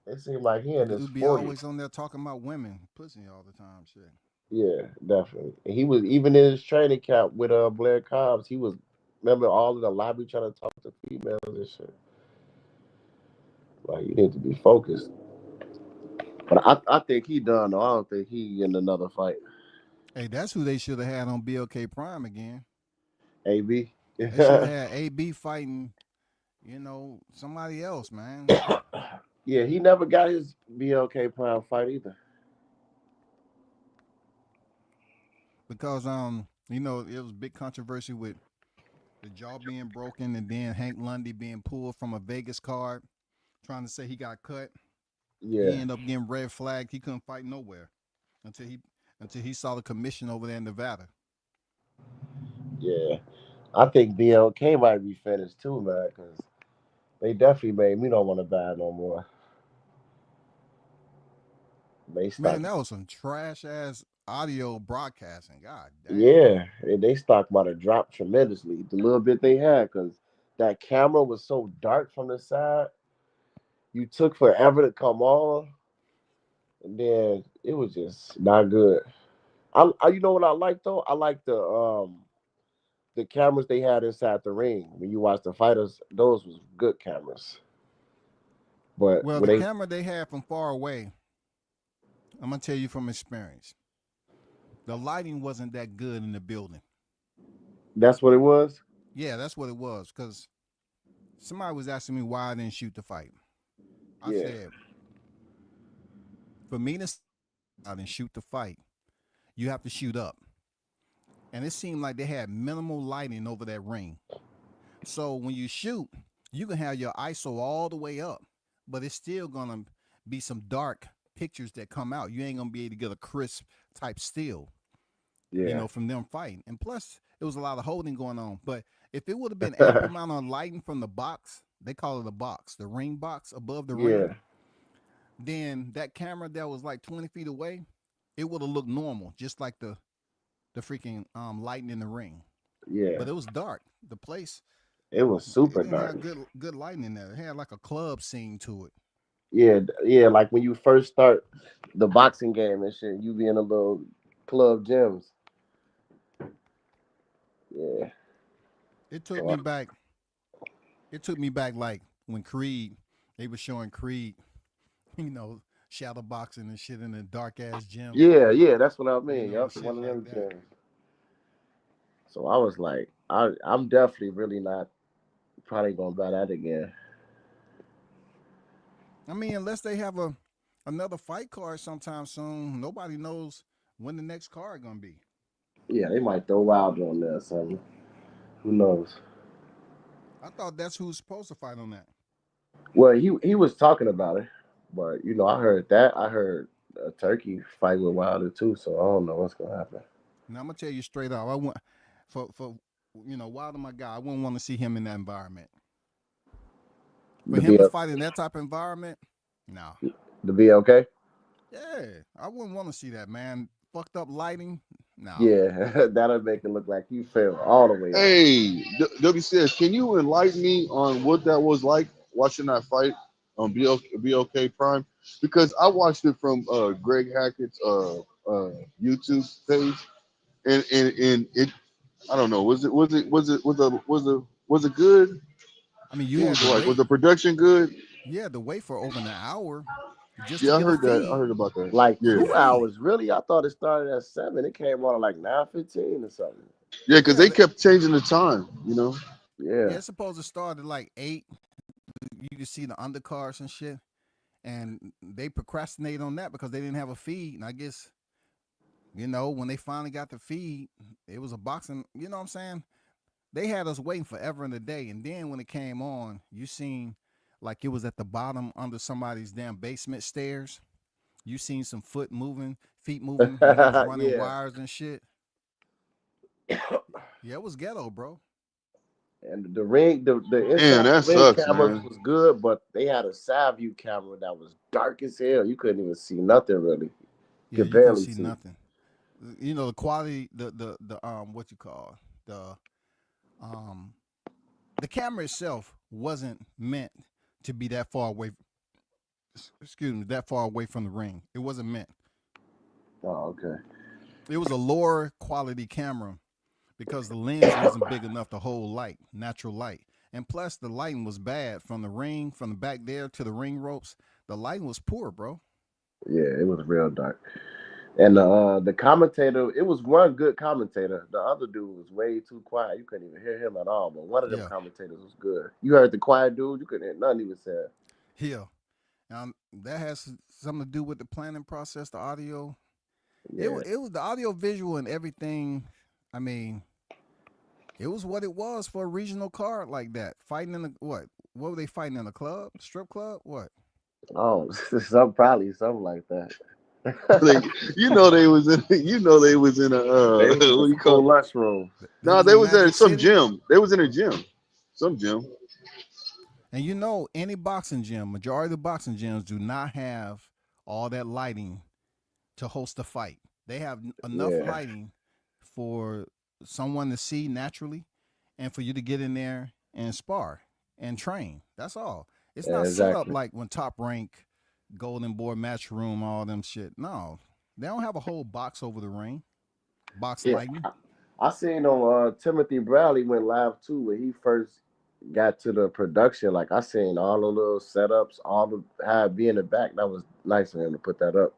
It seemed like he in his Dude be 40s. always on there talking about women, pussy all the time, shit. Yeah, definitely. And he was even in his training camp with Blair Cobbs. He was remember all in the lobby trying to talk to females and shit. Like you need to be focused. But I think he done though. I don't think he in another fight. Hey, that's who they should have had on BLK Prime again. AB. They should have had AB fighting, somebody else, man. Yeah, he never got his BLK Prime fight either. Because it was big controversy with the jaw being broken and then Hank Lundy being pulled from a Vegas card, trying to say he got cut. Yeah. He ended up getting red flagged. He couldn't fight nowhere until he saw the commission over there in Nevada. Yeah. I think BLK might be finished too, man, because they definitely made me don't want to buy no more. Man, that was some trash ass audio broadcasting. God damn. Yeah, and they stock might have dropped tremendously. The little bit they had, because that camera was so dark from the side, you took forever to come on, and then it was just not good. I you know what I like though? I like the cameras they had inside the ring when you watch the fighters. Those was good cameras. But well, the camera they had from far away, I'm gonna tell you from experience, the lighting wasn't that good in the building. That's what it was? Yeah, that's what it was. Because somebody was asking me why I didn't shoot the fight. I said, for me to out and shoot the fight, you have to shoot up. And it seemed like they had minimal lighting over that ring. So when you shoot, you can have your ISO all the way up, but it's still gonna be some dark pictures that come out. You ain't gonna be able to get a crisp type still. Yeah. From them fighting. And plus, it was a lot of holding going on. But if it would have been ample amount of lighting from the box, they call it a box, the ring box above the ring, then that camera that was like 20 feet away, it would have looked normal, just like the freaking lighting in the ring. Yeah. But it was dark. The place. It was super it didn't dark. have good lighting in there. It had like a club scene to it. Yeah, like when you first start the boxing game and shit, you be in a little club gyms. Yeah. It took me back. It took me back like when Creed, they were showing Creed, shadow boxing and shit in the dark ass gym. Yeah, that's what I mean. Yup, One of them like gyms. So I was like, I'm definitely really not probably gonna buy that again. I mean, unless they have another fight card sometime soon, nobody knows when the next card gonna be. Yeah, they might throw Wilder on there or something. Who knows? I thought that's who's supposed to fight on that. Well, he was talking about it, But you know, I heard that. I heard Turkey fight with Wilder too. So I don't know what's gonna happen. Now I'm gonna tell you straight up. I want for Wilder, my guy. I wouldn't want to see him in that environment. For To him be to fight in that type of environment, no. to be okay. Yeah, I wouldn't want to see that, man. Fucked up lighting, no. Yeah, that'll make it look like you fell all the way off. Hey, WCS, can you enlighten me on what that was like watching that fight on BOK Prime? Because I watched it from Greg Hackett's YouTube page, and it, I don't know, was it good? I mean, you What had was to it like? Was wait. the production good? You had to wait for over an hour just to Yeah, I get a heard that. I feed. heard about that. Like For a Yeah, 2 hours, feed. really? I thought it started at 7. It came on at like 9:15 or something. yeah, because Yeah, they kept changing the time. You know. Yeah. it's supposed to start at like 8. You can see the undercards and shit, and they procrastinated on that because they didn't have a feed. And I guess when they finally got the feed, it was a boxing. You know what I'm saying? They had us waiting forever and a day, and then when it came on, you seen like it was at the bottom under somebody's damn basement stairs. You seen some feet moving when they was running Yeah. wires and shit. Yeah, it was ghetto, bro. And the ring, the Man, inside that ring sucks, cameras man. was good, but they had a side view camera that was dark as hell. You couldn't even see nothing really. You Yeah, could you couldn't barely see see. nothing. The quality, the what you call the um the camera itself wasn't meant to be that far away. Excuse me, that far away from the ring. It wasn't meant. Oh, okay. It was a lower quality camera because the lens wasn't big enough to hold light, natural light. And plus the lighting was bad from the ring, from the back there to the ring ropes. The lighting was poor, bro. Yeah, it was real dark. And the commentator, it was one good commentator. The other dude was way too quiet. You couldn't even hear him at all. But one of them Yeah. commentators was good. You heard the quiet dude, you couldn't hear nothing he was saying. Yeah. That has something to do with the planning process, the audio. Yeah. It was the audio visual and everything. I mean, it was what it was for a regional card like that. Fighting in the what? What were they fighting in a club? Strip club? What? Oh, something like that. They was in. They was in a They was in what the do you call school it? lunchroom. They No, was they in was at Magic some City. gym. They was in a gym, some gym. And any boxing gym, majority of the boxing gyms do not have all that lighting to host a fight. They have enough Yeah. lighting for someone to see naturally and for you to get in there and spar and train. That's all. It's Yeah, not set up exactly. like when Top Rank, Golden Boy Match Room, all them shit. No. They don't have a whole box over the ring. Box Yeah. lighting. I seen on Timothy Bradley went live too when he first got to the production. Like I seen all the little setups, all the how it be in the back. That was nice of him to put that up.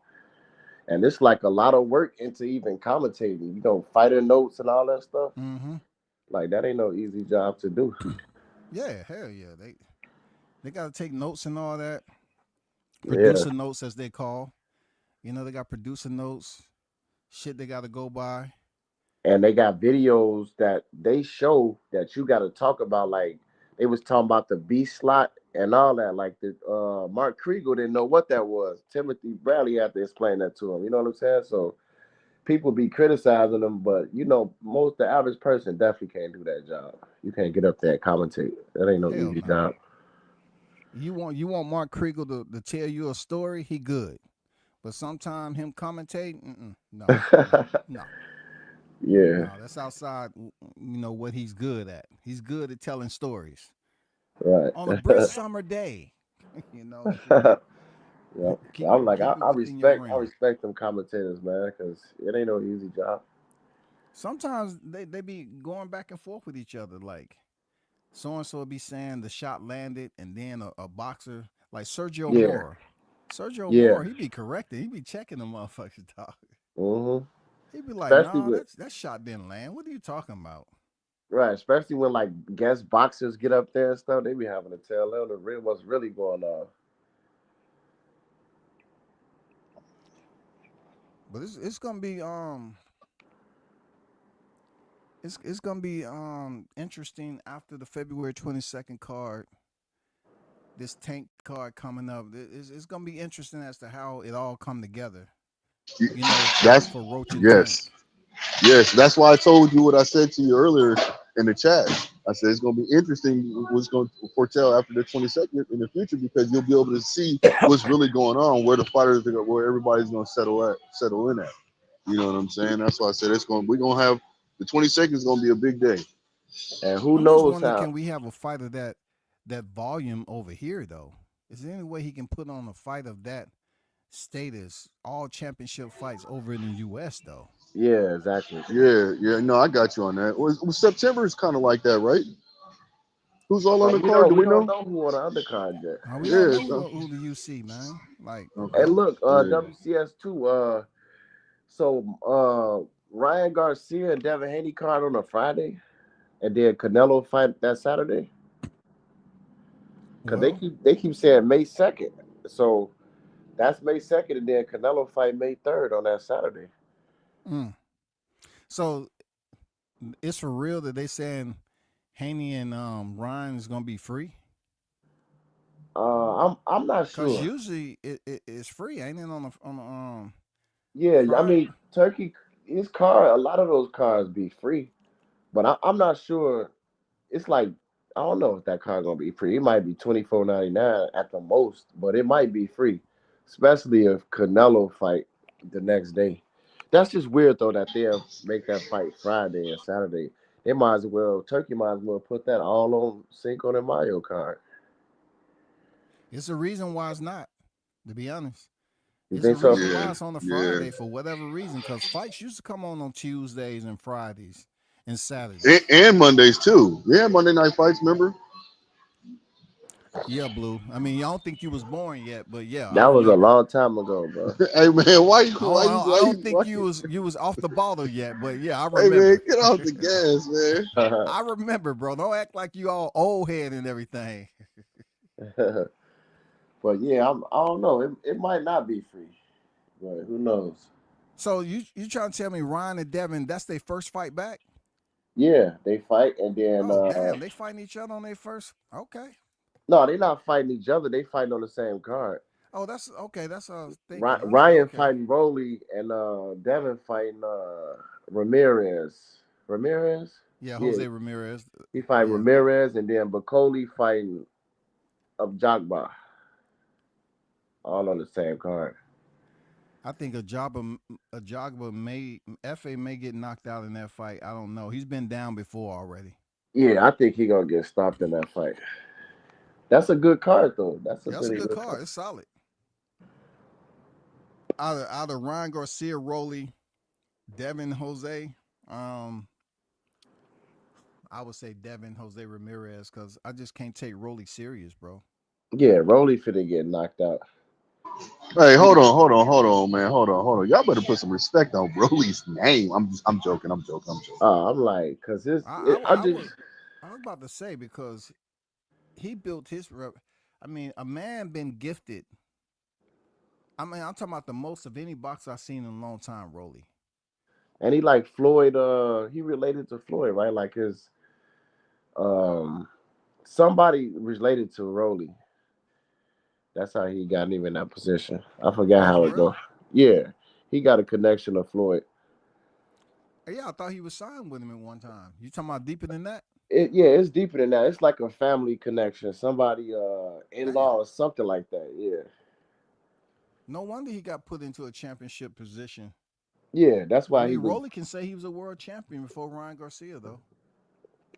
And it's like a lot of work into even commentating. Fighter notes and all that stuff. Mm-hmm. Like that ain't no easy job to do. Yeah, hell yeah. They got to take notes and all that. Yeah. Producer notes, as they call. They got producer notes, shit they got to go by. And they got videos that they show that you got to talk about. Like they was talking about the B slot and all that. Like the Mark Kriegel didn't know what that was. Timothy Bradley had to explain that to him. You know what I'm saying? So people be criticizing them, but the average person definitely can't do that job. You can't get up there and commentate. That ain't no Hell easy no. job. You want Mark Kriegel to tell you a story? He good, but sometimes him commentate, no. Yeah. No, that's outside. What he's good at. He's good at telling stories Right. on a brisk summer day. Yeah. Keep I'm like, it I within your respect realm. them commentators, man, because it ain't no easy job. Sometimes they be going back and forth with each other. Like so and so be saying the shot landed, and then a boxer like Sergio Yeah. Moore. Sergio Yeah. Moore, he be correcting. He be checking the motherfuckers, dog. Mm-hmm. He be like, Especially "Nah, with that shot didn't land. What are you talking about?" right, especially when like guest boxers get up there and stuff, they be having to tell them what's really going on. But it's gonna be it's gonna be interesting after the February 22nd card. this Tank card coming up. It's gonna be interesting as to how it all come together. You know, That's for Roach and Tank. yes. That's why I told you what I said to you earlier in the chat. I said it's going to be interesting what's going to foretell after the 22nd in the future because you'll be able to see what's really going on, where the fighters are, where everybody's going to settle in at. You know what I'm saying? That's why I said we're going to have the 22nd is going to be a big day. And who I'm knows just wondering, how? can we have a fight of that volume over here though? Is there any way he can put on a fight of that status, all championship fights over in the U.S. though? Yeah, exactly. Yeah. No, I got you on that. September is kind of like that, right? Who's all on the We card? don't Do we we don't know? know who on the undercard yet. We don't know who the UC, man. Like, And look, WCS too. So Ryan Garcia and Devin Haney card on a Friday, and then Canelo fight that Saturday. Because they keep saying May 2nd, so that's May 2nd, and then Canelo fight May 3rd on that Saturday. So it's for real that they saying Haney and Ryan is gonna be free? I'm not sure. Because usually it's free, ain't it? On the Yeah, I Friday? mean Turkey, his car, a lot of those cars be free, but I'm not sure. It's like I don't know if that car gonna be free. It might be $24.99 at the most, but it might be free, especially if Canelo fight the next day. That's just weird though that they'll make that fight Friday and Saturday. They might as well Turkey might as well put that all on Cinco de Mayo card. It's a reason why it's not, to be honest. You It's a think so? reason why it's on a Friday for whatever reason, because fights used to come on Tuesdays and Fridays and Saturdays. And Mondays too. Yeah, Monday night fights, remember? Yeah, Blue. I mean, I don't think you was born yet, but yeah, That I was a remember. long time ago, bro. Hey man, I don't think you was off the bottle yet, but yeah, I remember. Hey man, get off the gas, man. I remember, bro. Don't act like you all old head and everything. But yeah, I don't know. It might not be free, but who knows? So you trying to tell me Ryan and Devin, that's their first fight back? Yeah, they fight and then. Damn, they fighting each other on their first. Okay. No, they're not fighting each other. They fighting on the same card. Oh, that's okay. That's what I was thinking. Ryan fighting Rowley and Devin fighting Ramirez. Ramirez? Yeah, Jose Ramirez. He fighting Ramirez and then Bacoli fighting Jagba. All on the same card. I think Ajagba may get knocked out in that fight. I don't know. He's been down before already. Yeah, I think he's gonna get stopped in that fight. That's a good card though. That's a good card. It's solid. Either Ryan Garcia, Rolly, Devin Jose. I would say Devin Jose Ramirez because I just can't take Rolly serious, bro. Yeah, Rolly finna get knocked out. Hey, hold on, man. Hold on. Y'all better put some respect on Broly's name. I'm joking. I'm like, cause I was about to say because he built his I mean, a man been gifted. I mean, I'm talking about the most of any boxer I've seen in a long time, Rolly. And he like Floyd, he related to Floyd, right? Like his somebody related to Rolly. That's how he got him in that position. I forgot how it goes. Yeah. He got a connection to Floyd. Yeah, I thought he was signed with him at one time. You talking about deeper than that? It's deeper than that. It's like a family connection. Somebody in-law or something like that. Yeah. No wonder he got put into a championship position. Yeah, that's why Rolly can say he was a world champion before Ryan Garcia, though.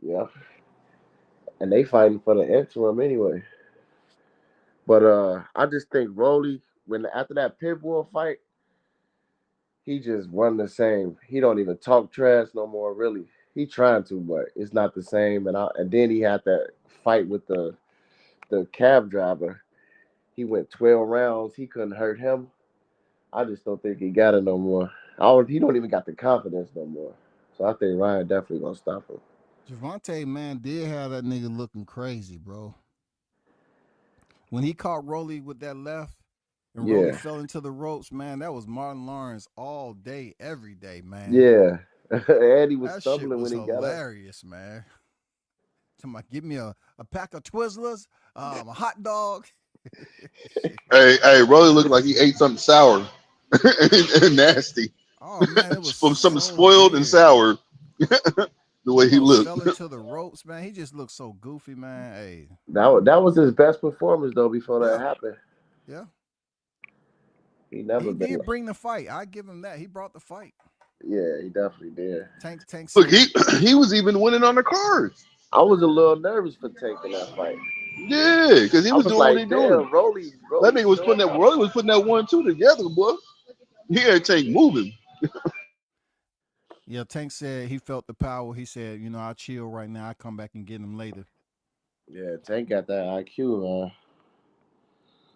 Yeah. And they fighting for the interim anyway. But I just think Rolly, after that Pitbull fight, he just won the same. He don't even talk trash no more, really. He trying to, but it's not the same. And then he had that fight with the cab driver. He went 12 rounds. He couldn't hurt him. I just don't think he got it no more. He don't even got the confidence no more. So I think Ryan definitely gonna stop him. Javante, man, did have that nigga looking crazy, bro. When he caught Rolly with that left and Rolly fell into the ropes, man, that was Martin Lawrence all day, every day, man. Yeah. And he was that stumbling shit was when he got up. hilarious, man. Somebody give me a pack of Twizzlers, a hot dog. Hey, Rolly looked like he ate something sour and nasty. Oh man, it was from something so spoiled and weird. sour. The way he looked. Fell into the ropes, man. He just looked so goofy, man. Hey, That was his best performance though before that happened. Yeah. He never been. did bring the fight. I give him that. He brought the fight. Yeah, he definitely did. Tank. Look, he was even winning on the cards. I was a little nervous for Tank in that fight. Yeah, because he was doing like, what he doing. Rolly That nigga was putting that. Rolly was putting that 1-2 together, boy. He had Tank moving. Yeah, Tank said he felt the power. He said, I'll chill right now. I'll come back and get him later. Yeah, Tank got that IQ, man.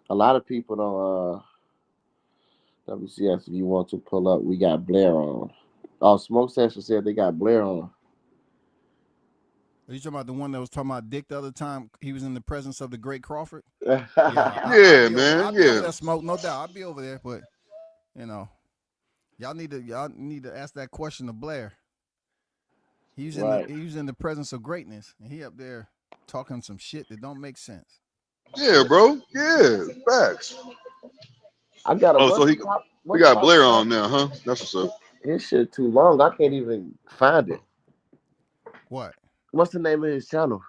A lot of people don't. WCS, if you want to pull up, we got Blair on. Oh, Smoke Session said they got Blair on. Are you talking about the one that was talking about Dick the other time? He was in the presence of the great Crawford. Man. I'll be over there, Smoke, no doubt. I'll be over there, but y'all need to ask that question to Blair. He was in the presence of greatness, and he up there talking some shit that don't make sense. Yeah, bro. Yeah, facts. I got we got Blair on now, huh? That's what's up. His shit too long. I can't even find it. What? What's the name of his channel?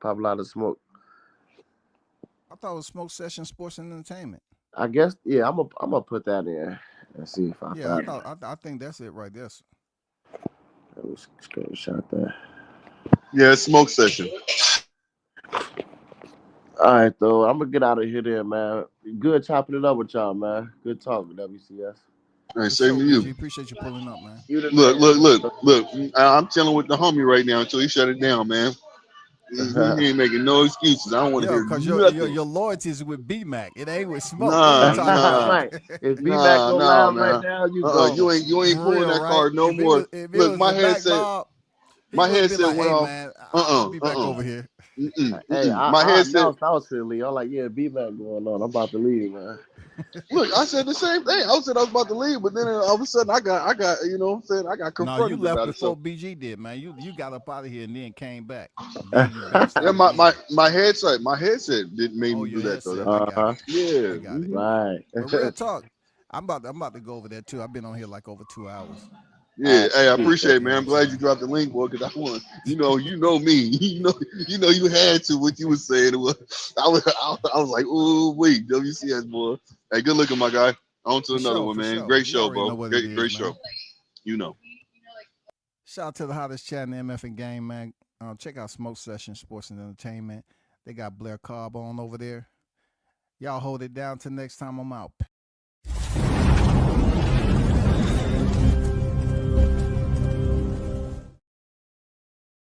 Pop a lot of smoke. I thought it was Smoke Session Sports and Entertainment. I guess, yeah. I'm gonna put that in and see if I find it. I think that's it right there. Let me screenshot that. Yeah, Smoke Session. All right, though. I'm gonna get out of here, then, man. Good chopping it up with y'all, man. Good talking, WCS. Hey, same to you. Appreciate you pulling up, man. Look. I'm chilling with the homie right now until he shut it down, man. He ain't making no excuses. I don't want to hear nothing. Your loyalty is with B-Mac. It ain't with Smoke. Nah. If B-Mac go live right now, you ain't pulling that card no more. Look, my headset went off. I'll be back over here. Hey, my headset. I was feeling. I'm like, yeah, B-Mac going on. I'm about to leave, man. Look, I said the same thing. I said I was about to leave, but then all of a sudden I got I got confronted. No, you left about before it, BG did, man. You got up out of here and then came back. Yeah, my headset didn't make me do that though. Yeah, I got it. Right. But real talk, I'm about to go over there too. I've been on here like over 2 hours. Yeah, hey, I appreciate it, man. I'm glad you dropped the link, boy, because I want, you know me, you had to what you was saying. I was like, oh wait, WCS, boy. Hey, good looking, my guy. On to another one, man. Sure. Great You show, already know bro. what it is, Great show. Shout out to the hottest chat in the MF game, man. Check out Smoke Session Sports and Entertainment. They got Blair Cobb on over there. Y'all hold it down till next time. I'm out.